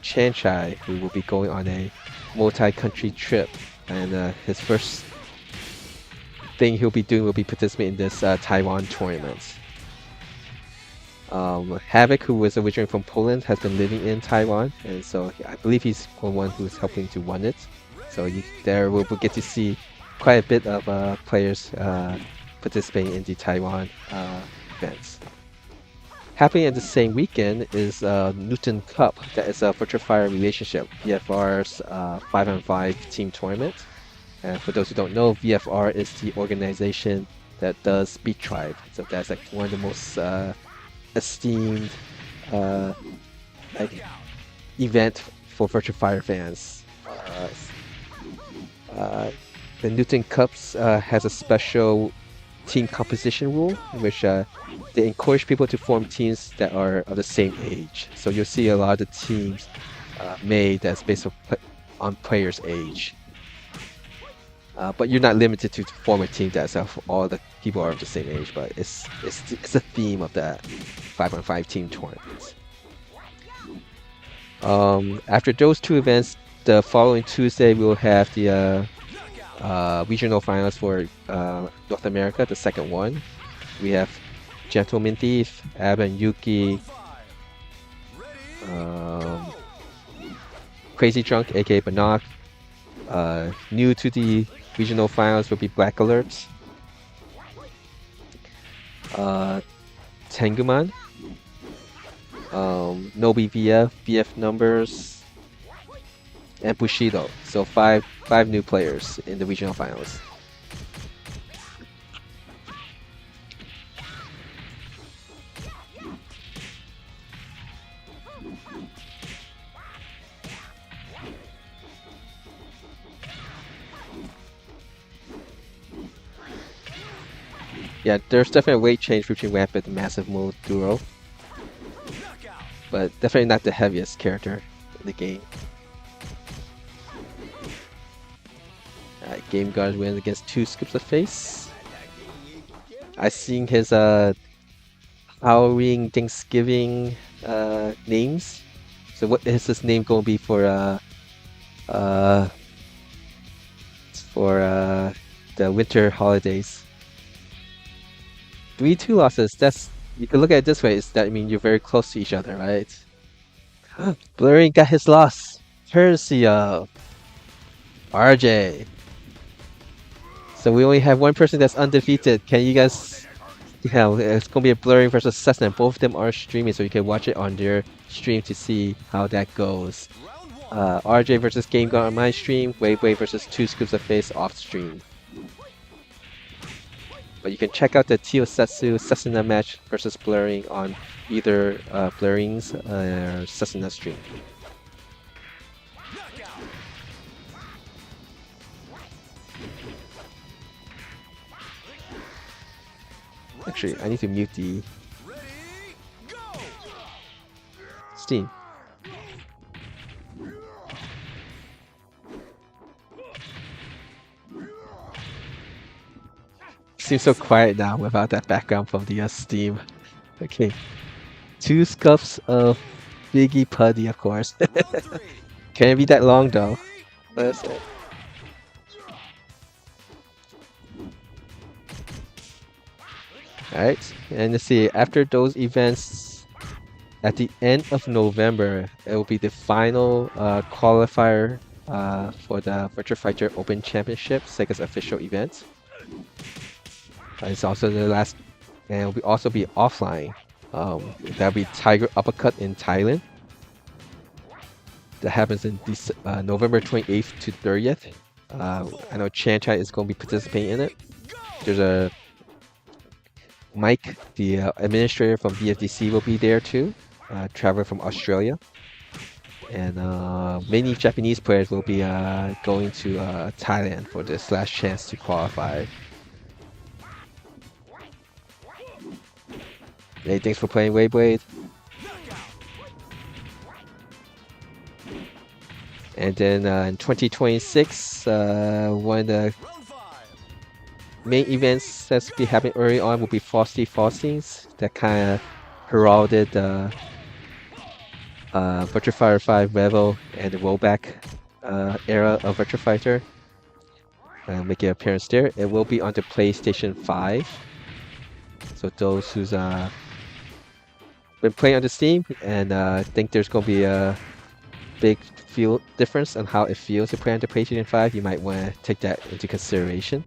Chan Chai, who will be going on a multi-country trip, and his first thing he'll be doing will be participating in this Taiwan tournament. Havoc, who was originally from Poland, has been living in Taiwan, and so I believe he's the one who's helping to run it. So there we'll get to see quite a bit of players participating in the Taiwan events. Happening at the same weekend is Newton Cup. That is a Virtua Fighter relationship, VFR's 5-on-5 team tournament. And for those who don't know, VFR is the organization that does Speed Tribe. So that's like one of the most esteemed like event for Virtua Fighter fans. The Newton Cups has a special team composition rule in which they encourage people to form teams that are of the same age. So you'll see a lot of the teams made that's based on players' age. But you're not limited to form a team that's of all the people are of the same age. But it's a theme of that 5-on-5 team tournaments. After those two events, the following Tuesday we'll have the regional finals for North America, the second one. We have Gentleman Thief, Ab and Yuki, Crazy Drunk, aka Bannock. New to the regional finals will be Black Alert, Tenguman, Nobi VF Numbers, and Bushido. So five new players in the regional finals. Yeah, there's definitely a weight change between Rampant and Massive Mode Duo, but definitely not the heaviest character in the game. Game Guard wins against 2 Scoops of Face. I seen his Halloween Thanksgiving names. So what is his name gonna be for the winter holidays? 3-2 losses. That's, you can look at it this way. Is that, I mean, you're very close to each other, right? Blurry got his loss, courtesy of RJ. So we only have one person that's undefeated. Can you guys? Yeah, it's gonna be a Blurry versus Cessna. Both of them are streaming, so you can watch it on their stream to see how that goes. RJ versus Game Guard on my stream. Wei versus 2 Scoops of Face off stream. But you can check out the Tiosetsu Sesuna match versus Blurring on either Blurring's or Sesuna stream. Actually, I need to mute the Steam. Seems so quiet now without that background from the Steam. Okay. 2 scuffs of Biggie Putty, of course. Can't be that long though. Let's see. Alright, and let's see, after those events, at the end of November, it will be the final qualifier for the Virtua Fighter Open Championship, SEGA's official event. It's also the last, and it will also be offline. That'll be Tiger Uppercut in Thailand. That happens in November 28th to 30th. I know Chanchai is going to be participating in it. There's a Mike, the administrator from VFDC, will be there too, traveling from Australia. And many Japanese players will be going to Thailand for this last chance to qualify. Hey, thanks for playing Wayblade. And then in 2026, one of the main events that's be happening early on will be Frosty Frostings. That kind of heralded Virtua Fighter 5 REVO and the rollback era of Virtua Fighter make an appearance there. It will be on the PlayStation 5. So those who's been playing on the Steam and think there's gonna be a big feel difference on how it feels to play on the PlayStation 5, you might want to take that into consideration.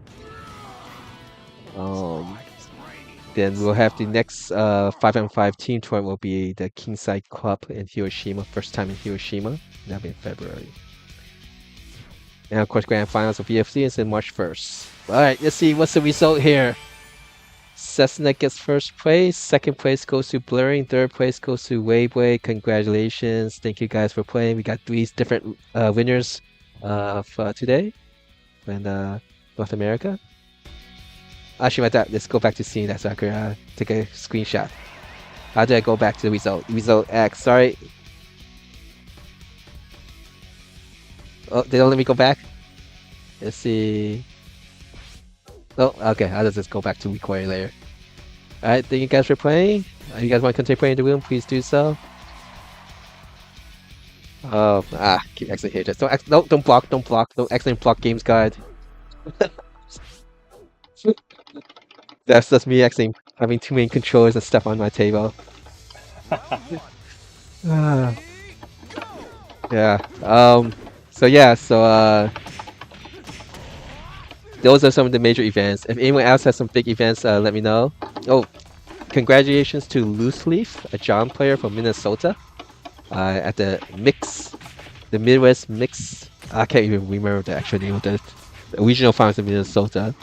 Then we'll have the next 5-on-5 team tournament will be the Kingside Cup in Hiroshima, first time in Hiroshima. That'll be in February. And of course, Grand Finals of VFC is in March 1st. Alright, let's see what's the result here. Cessna gets first place, second place goes to Blurring, third place goes to Weiwei. Congratulations, thank you guys for playing. We got 3 different winners for today in North America. Actually, like that, let's go back to seeing that so I can take a screenshot. How did I go back to the result? Result X, sorry. Oh, they don't let me go back? Let's see. Oh, okay, I'll just go back to recording later. Alright, thank you guys for playing. You guys want to continue playing in the room, please do so. Keep exiting here. Just don't block, don't accidentally block games guide. That's just me actually having too many controllers and stuff on my table. Yeah. Those are some of the major events. If anyone else has some big events, let me know. Oh, congratulations to Loose Leaf, a John player from Minnesota, at the Midwest Mix. I can't even remember the actual name of the regional finals in Minnesota.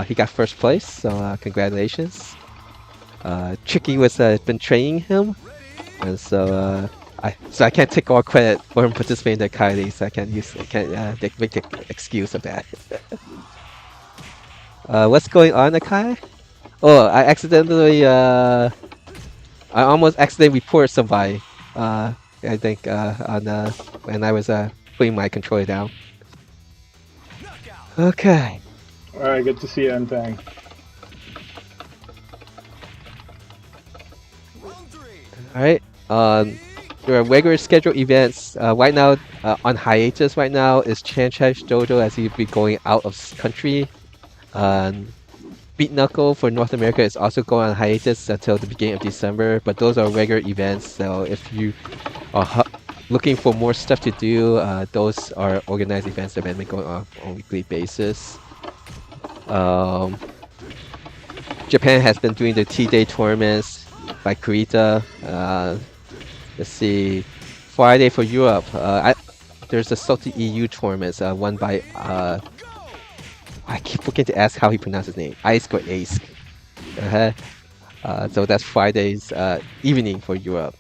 He got first place, so congratulations. Tricky was been training him, and so I can't take all credit for him participating in the Akai League, so I can't make the excuse of that. What's going on, Akai? Oh, I almost accidentally reported somebody. I think on when I was putting my controller down. Okay. Alright, good to see you, Ntang. Alright. There are regular scheduled events. Right now, on hiatus right now is Chanchai's Dojo as he'll be going out of country. Beat Knuckle for North America is also going on hiatus until the beginning of December, but those are regular events, so if you are looking for more stuff to do, those are organized events that have been going on a weekly basis. Japan has been doing the T-Day tournaments by Kurita. Let's see, Friday for Europe, there's the Salty EU tournaments won by I keep forgetting to ask how he pronounces his name. Aisk or Aisk. So that's Friday's evening for Europe.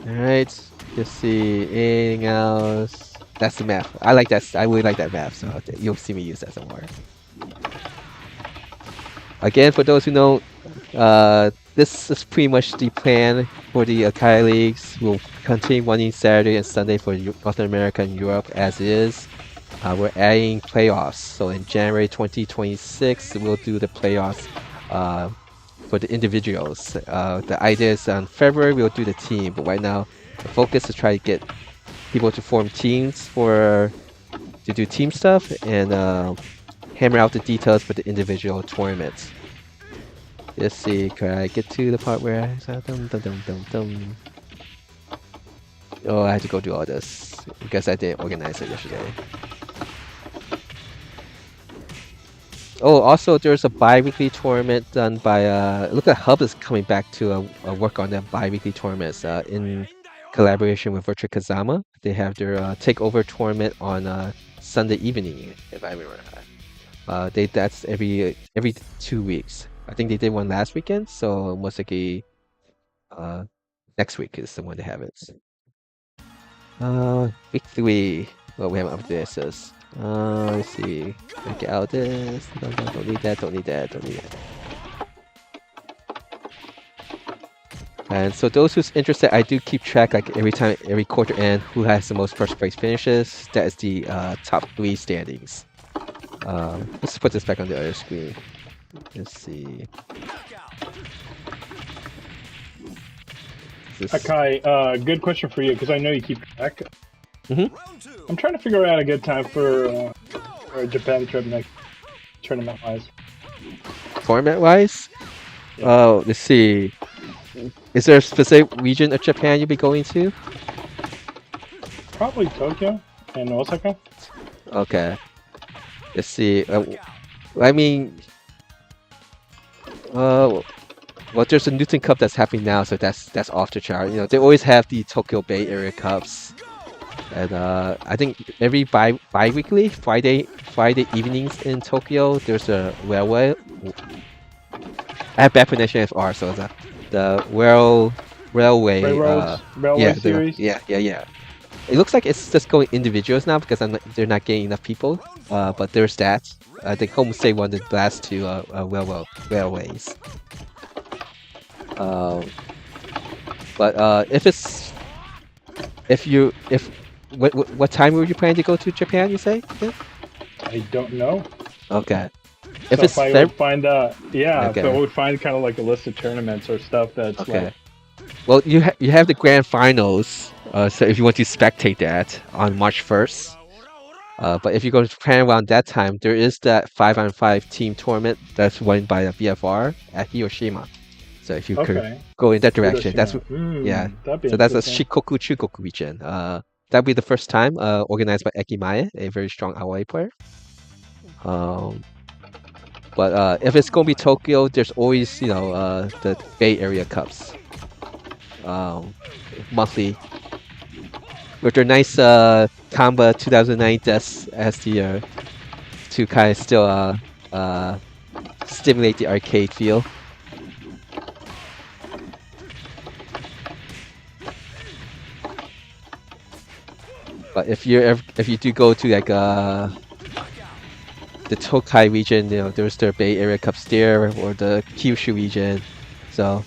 Alright, let's see, anything else? That's the map. I like that. I really like that map, so you'll see me use that somewhere. Again, for those who know, this is pretty much the plan for the Akai Leagues. We'll continue running Saturday and Sunday for North America and Europe as is. We're adding playoffs, so in January 2026 we'll do the playoffs for the individuals. The idea is on February we'll do the team, but right now the focus is try to get people to form teams to do team stuff and hammer out the details for the individual tournaments. Let's see, can I get to the part where Oh, I had to go do all this because I didn't organize it yesterday. Oh, also there's a bi-weekly tournament done by look at Hub is coming back to work on their bi-weekly tournaments in collaboration with Virtua Kazama. They have their takeover tournament on Sunday evening, if I remember. That's every 2 weeks. I think they did one last weekend, so most likely next week is the one they have it. Week 3. Well, we haven't updated this. Let's see. Get out this. Don't need that. And so those who's interested, I do keep track like every quarter end who has the most first place finishes. That is the top 3 standings. Let's put this back on the other screen. Let's see. Akai, good question for you, because I know you keep track. I'm trying to figure out a good time for a Japan trip next tournament wise. Format wise, Yeah. let's see. Is there a specific region of Japan you'll be going to? Probably Tokyo and Osaka. Okay. Let's see. I mean, well, there's a Newton Cup that's happening now, so that's off the chart. You know, they always have the Tokyo Bay Area Cups, and I think every bi-weekly Friday evenings in Tokyo there's a railway. I have bad pronunciation of R, so the railway. Railway series. Yeah. It looks like it's just going individuals now because they're not getting enough people. But there's that. I think Homestay won the last two railways. But what time were you planning to go to Japan? You say? Yeah? I don't know. Okay. If I would find Okay. if I would find kind of like a list of tournaments or stuff that's Okay. like, Well, you have the grand finals. So if you want to spectate that on March 1st. But if you go to Japan around that time, there is that 5-on-5 team tournament that's won by the VFR at Hiroshima. So if you could go in that direction, that's yeah. That'd be So that's a interesting. Shikoku Chugoku region. That'd be the first time organized by Ekimae, a very strong AOA player. But if it's gonna be Tokyo, there's always the Bay Area Cups, monthly, with their nice Kamba 2009 deaths as the to kind of still stimulate the arcade feel. But if you do go to like the Tokai region, there's their Bay Area Cups there, or the Kyushu region. So,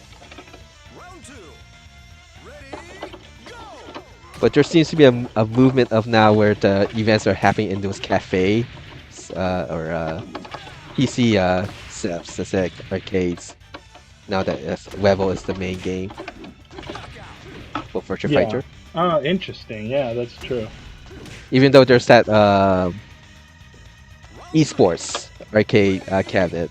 but there seems to be a movement of now where the events are happening in those cafes or PC setups, that's like arcades. Now that Revo is the main game for Virtua Fighter. Oh, interesting. Yeah, that's true. Even though there's that esports arcade cabinet,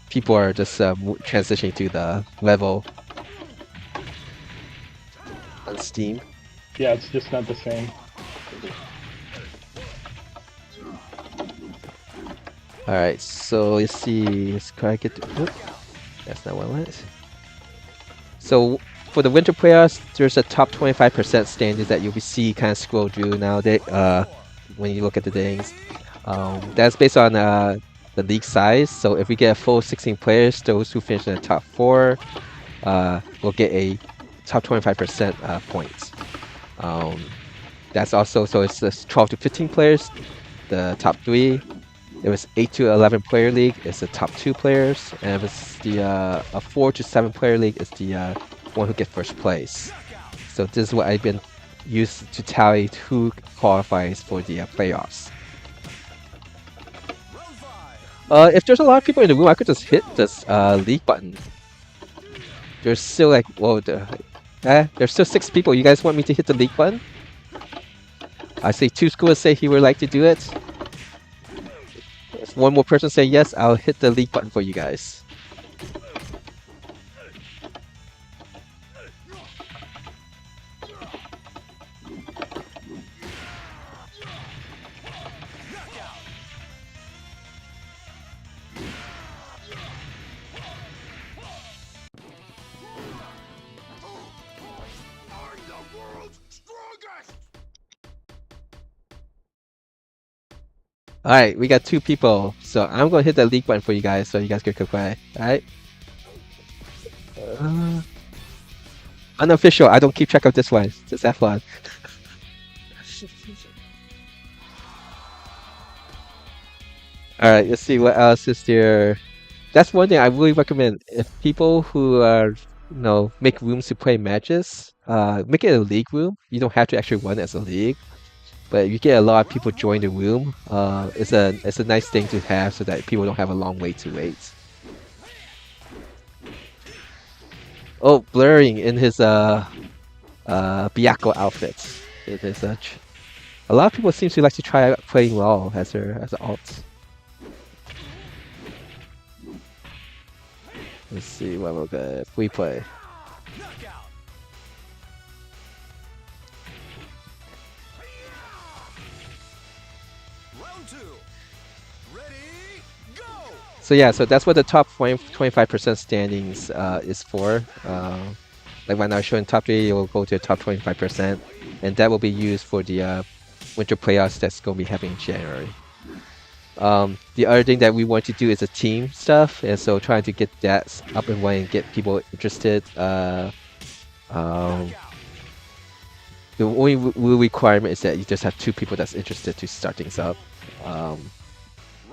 people are just transitioning to the level on Steam. Yeah, it's just not the same. Alright, so let's see. Let's try to get to. Oop, that's not what I want. So for the winter playoffs, there's a top 25% standard that you'll see kind of scroll through now. When you look at the things. That's based on the league size. So if we get a full 16 players, those who finish in the top 4 will get a top 25% points. That's also, so it's just 12 to 15 players, the top 3. If it's 8 to 11 player league, it's the top 2 players. And if it's a 4 to 7 player league, it's the one who gets first place. So this is what I've been used to tally who qualifies for the playoffs. If there's a lot of people in the room, I could just hit this league button. There's still like, whoa, there's still 6 people. You guys want me to hit the league button? I see 2 schools say he would like to do it. If one more person say yes, I'll hit the league button for you guys. Alright, we got 2 people, so I'm gonna hit the league button for you guys so you guys can play. Alright? Unofficial, I don't keep track of this one. Just have fun. Alright, let's see what else is there. That's one thing I really recommend. If people who are, make rooms to play matches, make it a league room. You don't have to actually run as a league. But you get a lot of people join the room. It's a nice thing to have so that people don't have a long wait to wait. Oh, blurring in his Byakuya outfit. it is such. A lot of people seem to like to try out playing LoL as an alt. Let's see what we'll get if we play. Knockout. Round 2. Ready, go. So yeah, so that's what the top 25% standings is for. Like right now, showing top 3, it will go to the top 25%, and that will be used for the winter playoffs that's going to be happening in January. The other thing that we want to do is the team stuff, and so trying to get that up and running, get people interested. The only rule requirement is that you just have 2 people that's interested to start things up. Round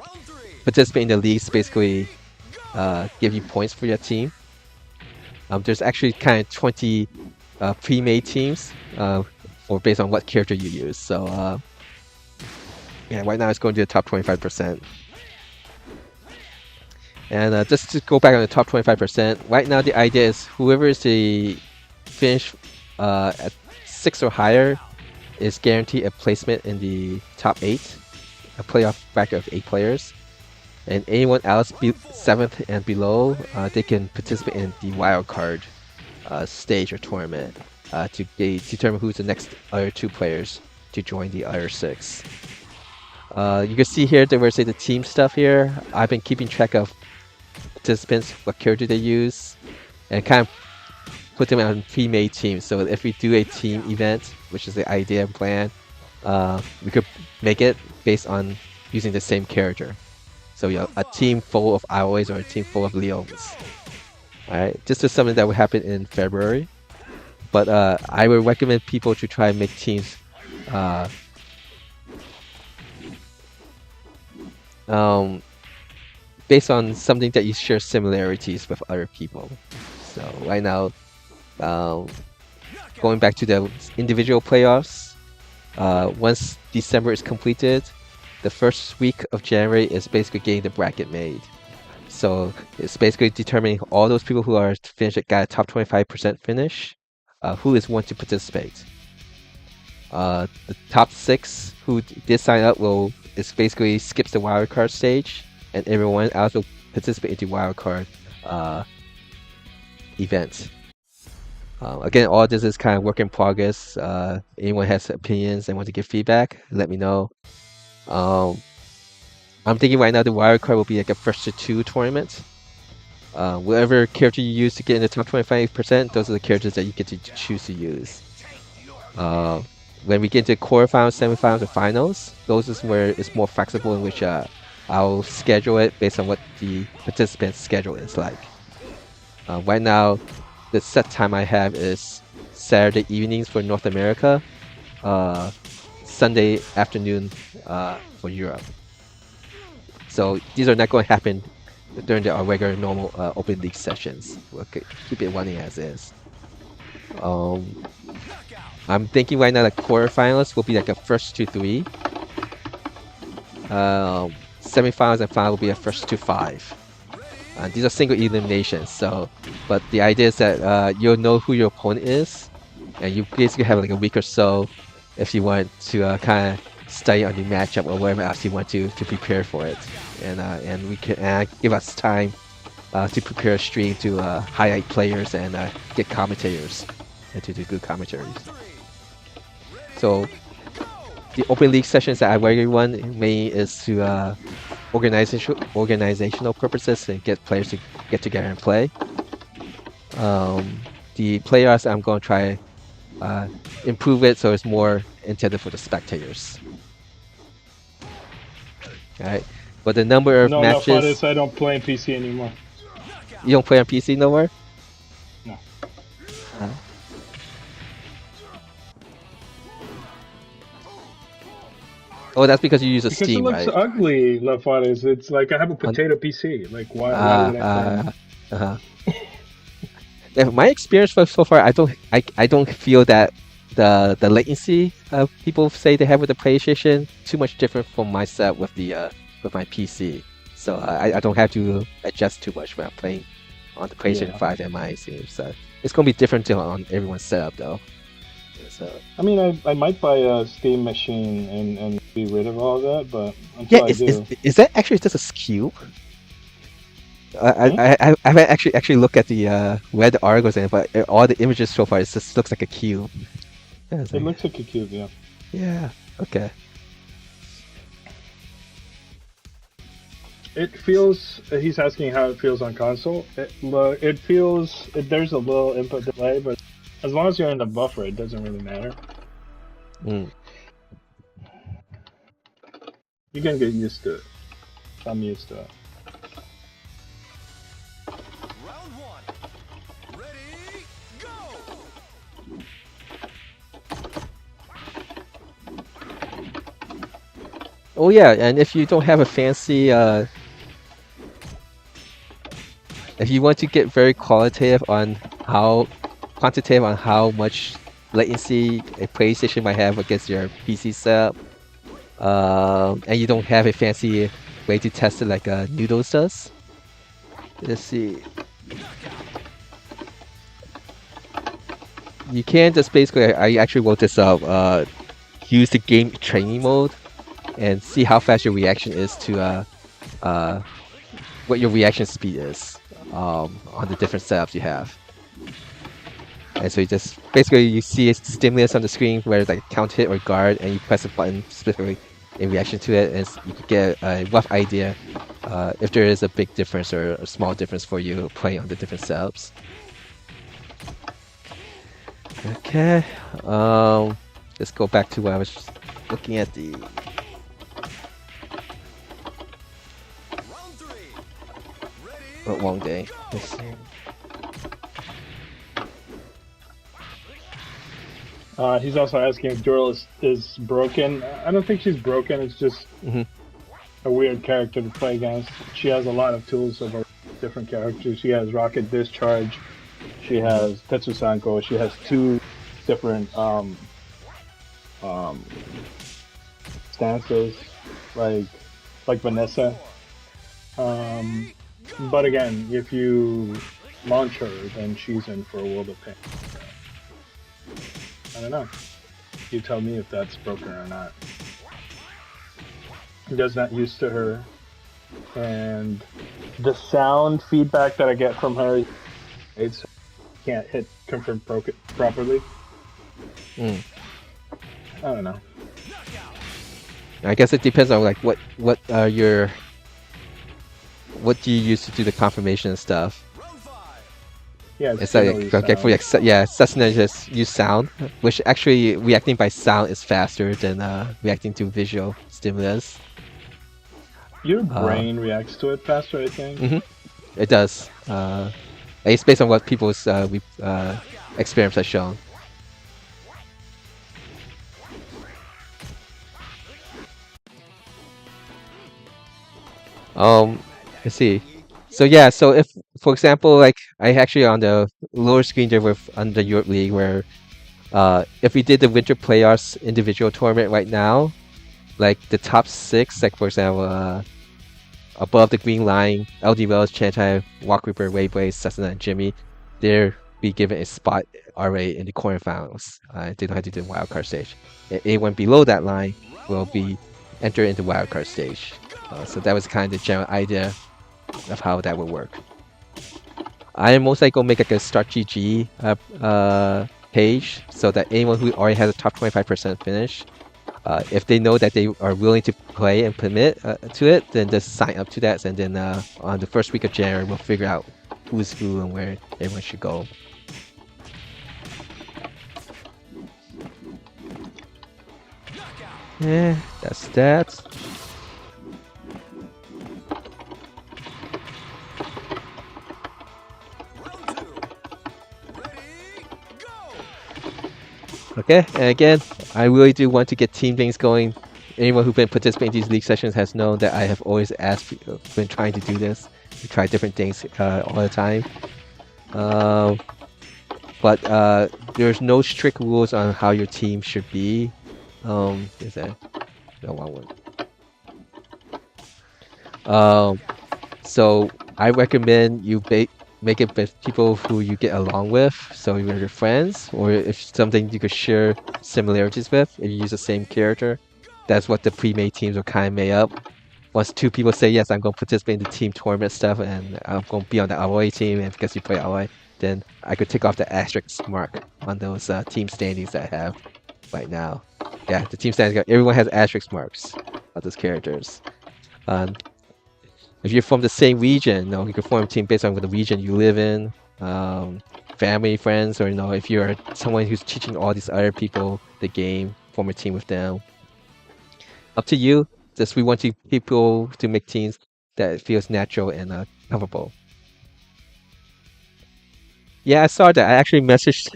3. Participate in the leagues basically give you points for your team. There's actually kind of 20 pre-made teams or based on what character you use. So yeah, right now it's going to the top 25%. And just to go back on the top 25%, right now the idea is whoever is the finish at 6 or higher is guaranteed a placement in the top 8, a playoff bracket of 8 players. And anyone else 7th and below, they can participate in the wildcard stage or tournament to determine who's the next other 2 players to join the other 6. You can see here that we're saying the team stuff here. I've been keeping track of participants, what character they use, and kind of put them on pre-made teams. So if we do a team event, which is the idea and plan, we could make it based on using the same character. So you know, a team full of Aois or a team full of Leons. Alright, this is something that will happen in February. But I would recommend people to try and make teams based on something that you share similarities with other people. So right now, going back to the individual playoffs, once December is completed, the first week of January is basically getting the bracket made. So it's basically determining all those people who are finished, got a top 25% finish, who is want to participate. The top 6 who did sign up is basically skips the wildcard stage, and everyone else will participate in the wildcard event. Again, all this is kind of work in progress. Anyone has opinions and want to give feedback, let me know. I'm thinking right now the wildcard will be like a first to 2 tournament. Whatever character you use to get in the top 25%, those are the characters that you get to choose to use. When we get into quarterfinals, semifinals, or finals, those is where it's more flexible, in which I'll schedule it based on what the participants' schedule is like. Right now, the set time I have is Saturday evenings for North America, Sunday afternoon for Europe. So these are not going to happen during the regular normal open league sessions. We'll keep it running as is. I'm thinking right now that quarterfinals will be like a first to 3. Semifinals and final will be a first to 5. These are single eliminations. So, but the idea is that you'll know who your opponent is, and you basically have like a week or so if you want to kind of study on the matchup or whatever else you want to prepare for it, and we can give us time to prepare a stream to highlight players and get commentators and to do good commentaries. So the open league sessions that I regularly run mainly is to organizational purposes and get players to get together and play. The playoffs, I'm going to try improve it so it's more intended for the spectators. Alright, but the number of matches. I don't play on PC anymore. You don't play on PC no more? No. Oh, that's because you use a Steam, right? Because it looks ugly, Lafares. It's like I have a potato PC. Like why would I play? Yeah, my experience so far, I don't feel that the latency people say they have with the PlayStation too much different from my setup with my PC. So I don't have to adjust too much when I'm playing on the PlayStation 5 and my Steam. So it's gonna be different on everyone's setup though. So I mean, I might buy a Steam machine and be rid of all of that, but yeah, until I do, is that actually just a skew? hmm? I haven't actually looked at the where the articles in, but all the images so far it just looks like a cube. Yeah, it's It like, looks like a cube, yeah. yeah, okay. It feels. He's asking how it feels on console. It feels. There's a little input delay, but as long as you're in the buffer, it doesn't really matter. Mm. You can get used to it. I'm used to it. Round one. Ready, go! Oh yeah, and if you don't have a fancy, if you want to get very quantitative on how much latency a PlayStation might have against your PC setup, and you don't have a fancy way to test it like Noodles does. Let's see. You can just basically, I actually wrote this up, use the game training mode and see how fast your reaction is to what your reaction speed is on the different setups you have. And so you just basically you see a stimulus on the screen where it's like count hit or guard, and you press a button specifically in reaction to it, and you can get a rough idea if there is a big difference or a small difference for you playing on the different setups. Okay, let's go back to what I was looking at the. Round three. Ready, Oh, long day. Let's see. He's also asking if Doral is broken. I don't think she's broken. It's just Mhm. a weird character to play against. She has a lot of tools of her different characters. She has Rocket Discharge. She has Tetsusanko. She has two different stances, like Vanessa. But again, if you launch her, then she's in for a world of pain. I don't know. You tell me if that's broken or not. I'm just not used to her, and the sound feedback that I get from her, it's can't hit confirm properly. Mm. I don't know. I guess it depends on like what do you use to do the confirmation and stuff. round five. Yeah, It's like generally okay for sound. yeah, Cessna just use sound, which actually reacting by sound is faster than reacting to visual stimulus. Your brain reacts to it faster, I think. Mhm. It does. It's based on what people's experiments have shown. Let's see. So yeah, so if for example, like I actually on the lower screen there with on the Europe League where if we did the winter playoffs individual tournament right now, like the top 6, like for example, above the green line, LD Wells, Chantai, Walk Reaper, Wayblaze, Cessna, and Jimmy, they'll be given a spot already in the quarterfinals. They don't have to do the wildcard stage. Anyone below that line will be entered into wildcard stage. So that was kind of the general idea of how that would work. I am most likely going to make like a Start GG page so that anyone who already has a top 25% finish, if they know that they are willing to play and commit to it, then just sign up to that, and then on the first week of January we'll figure out who's who and where everyone should go. Yeah, that's that. Round two. Ready, go! Okay, and again, I really do want to get team things going. Anyone who's been participating in these league sessions has known that I have always been trying to do this. We try different things all the time. But there's no strict rules on how your team should be. Is that no one? So I recommend you make it with people who you get along with, so you're your friends, or if something you could share similarities with, if you use the same character. That's what the pre-made teams are kind of made up. Once two people say yes, I'm going to participate in the team tournament stuff, and I'm going to be on the Aoi team, and because you play Aoi, then I could take off the asterisk mark on those team standings that I have right now. Yeah, the team standings, everyone has asterisk marks of those characters. Um, if you're from the same region, you can form a team based on the region you live in, family, friends, or if you're someone who's teaching all these other people the game, form a team with them. Up to you. Just we want people to make teams that feels natural and comfortable. Yeah, I saw that. I actually messaged,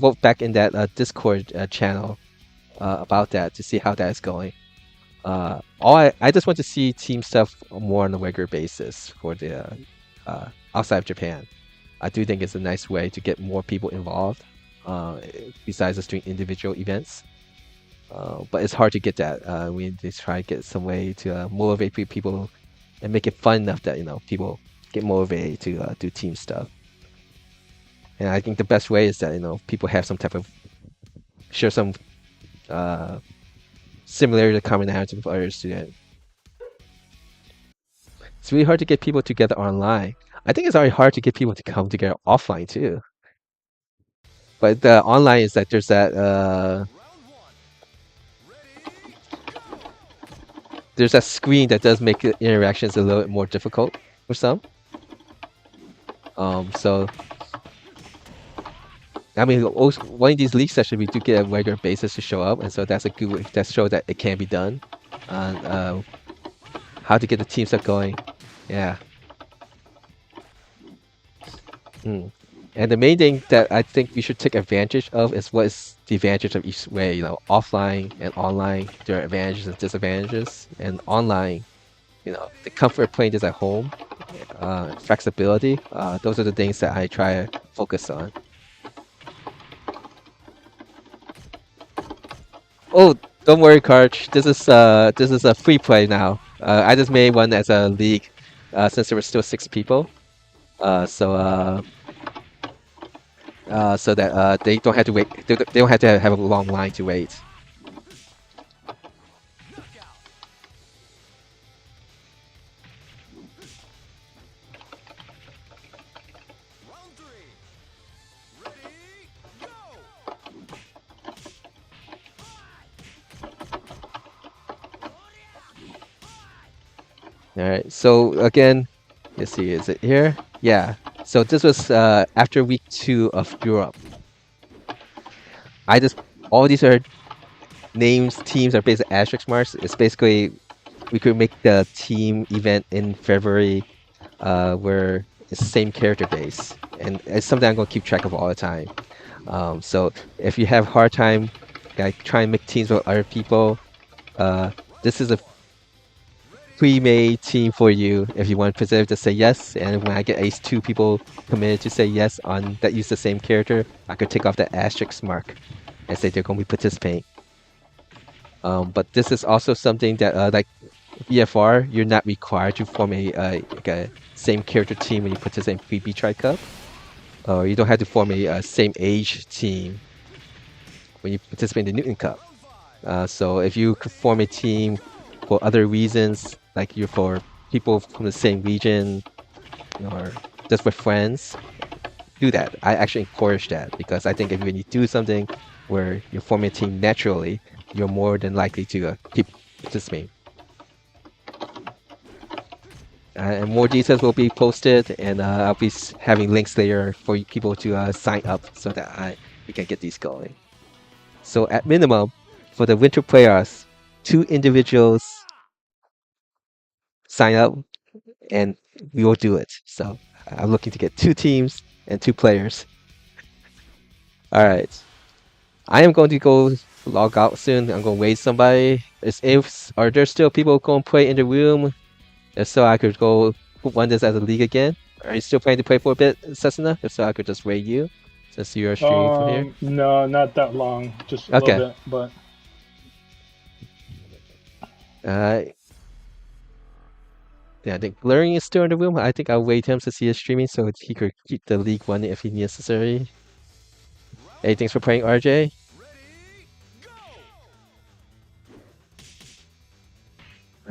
wrote back in that Discord channel about that to see how that is going. I just want to see team stuff more on a regular basis for the outside of Japan. I do think it's a nice way to get more people involved, besides just doing individual events. But it's hard to get that. We just try to get some way to motivate people and make it fun enough that people get motivated to do team stuff. And I think the best way is that people have some type of share some similarity to commonality with other students. It's really hard to get people together online. I think it's already hard to get people to come together offline too. But the online is that there's that screen that does make the interactions a little bit more difficult for some. So I mean, one of these league sessions we do get a regular basis to show up, and so that's a good way that shows that it can be done. And how to get the team stuff going, yeah. And the main thing that I think we should take advantage of is what is the advantage of each way. Offline and online, there are advantages and disadvantages. And online, the comfort of playing this at home, flexibility, those are the things that I try to focus on. Oh, don't worry, Karch. This is a free play now. I just made one as a league, since there were still 6 people. So that they don't have to wait. They don't have to have a long line to wait. Round 3. Ready, go! All right. So again, let's see. Is it here? Yeah. So this was after week 2 of Europe. All these are names, teams are based on asterisk marks. It's basically we could make the team event in February, where it's the same character base, and it's something I'm gonna keep track of all the time. So if you have a hard time, try and make teams with other people. This is a pre-made team for you if you want Pacific to say yes, and when I get at least 2 people committed to say yes on that use the same character, I could take off the asterisk mark and say they're going to be participating. But this is also something that like VFR, you're not required to form a same character team when you participate in PB Tri Cup. Or you don't have to form a same age team when you participate in the Newton Cup. So if you could form a team for other reasons, like you're for people from the same region or just with friends, do that. I actually encourage that because I think if when you do something where you're forming a team naturally, you're more than likely to keep participating. And more details will be posted, and I'll be having links later for people to sign up so that we can get these going. So at minimum, for the winter playoffs, 2 individuals sign up, and we will do it. So I'm looking to get 2 teams and 2 players. All right, I am going to go log out soon. I'm going to wait somebody. Are there still people going to play in the room? If so, I could go run this as a league again. Are you still planning to play for a bit, Cessna? If so, I could just raid you since you're streaming from here. No, not that long. Just a little bit, but. Yeah, I think Blurring is still in the room. I think I'll wait him to see his streaming so he could keep the league running if he necessary. Hey, thanks for playing, RJ. Ready, go!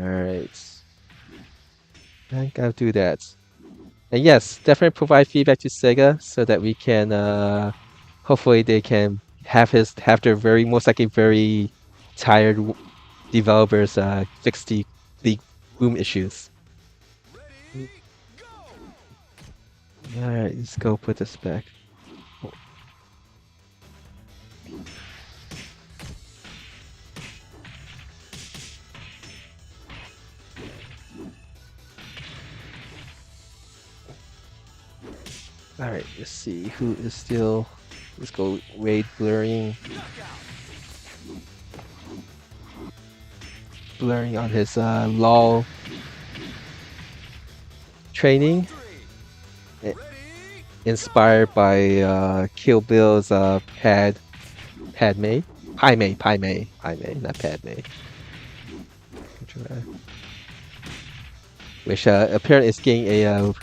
Alright. I think I'll do that. And yes, definitely provide feedback to Sega so that we can hopefully they can have their very most likely very tired developers fix the boom issues. Ready, go! Alright, let's go put this back. Alright, let's see who is still. Let's go Raid Blurring. Blurring on his LOL training. Ready, Inspired by Kill Bill's Padme, not Padme. Which apparently is getting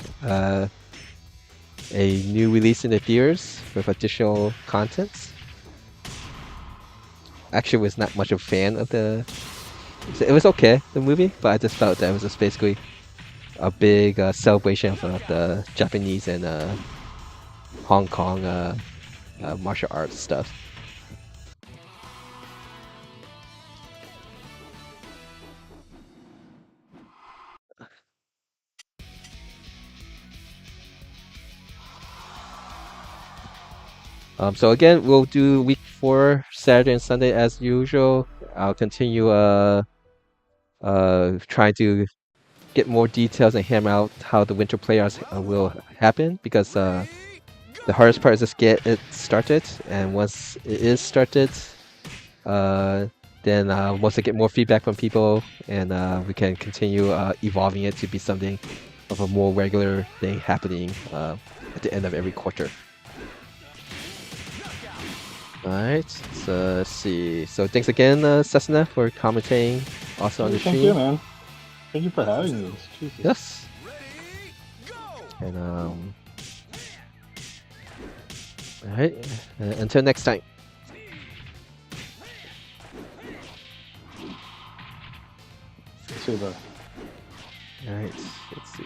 a new release in the theaters with additional contents. Actually, was not much of a fan of the. It was okay, the movie, but I just felt that it was just basically a big celebration of the Japanese and Hong Kong martial arts stuff. So again, we'll do week 4 Saturday and Sunday as usual. I'll continue trying to get more details and hammer out how the winter playoffs will happen, because the hardest part is just get it started, and once it is started, then once I get more feedback from people, and we can continue evolving it to be something of a more regular thing happening at the end of every quarter. Alright, so let's see. So thanks again, Cessna, for commentating also on the stream. Thank you, man. Thank you for having me. Jesus. Yes. ready, go! And alright, until next time. See you, bro. Alright, let's see.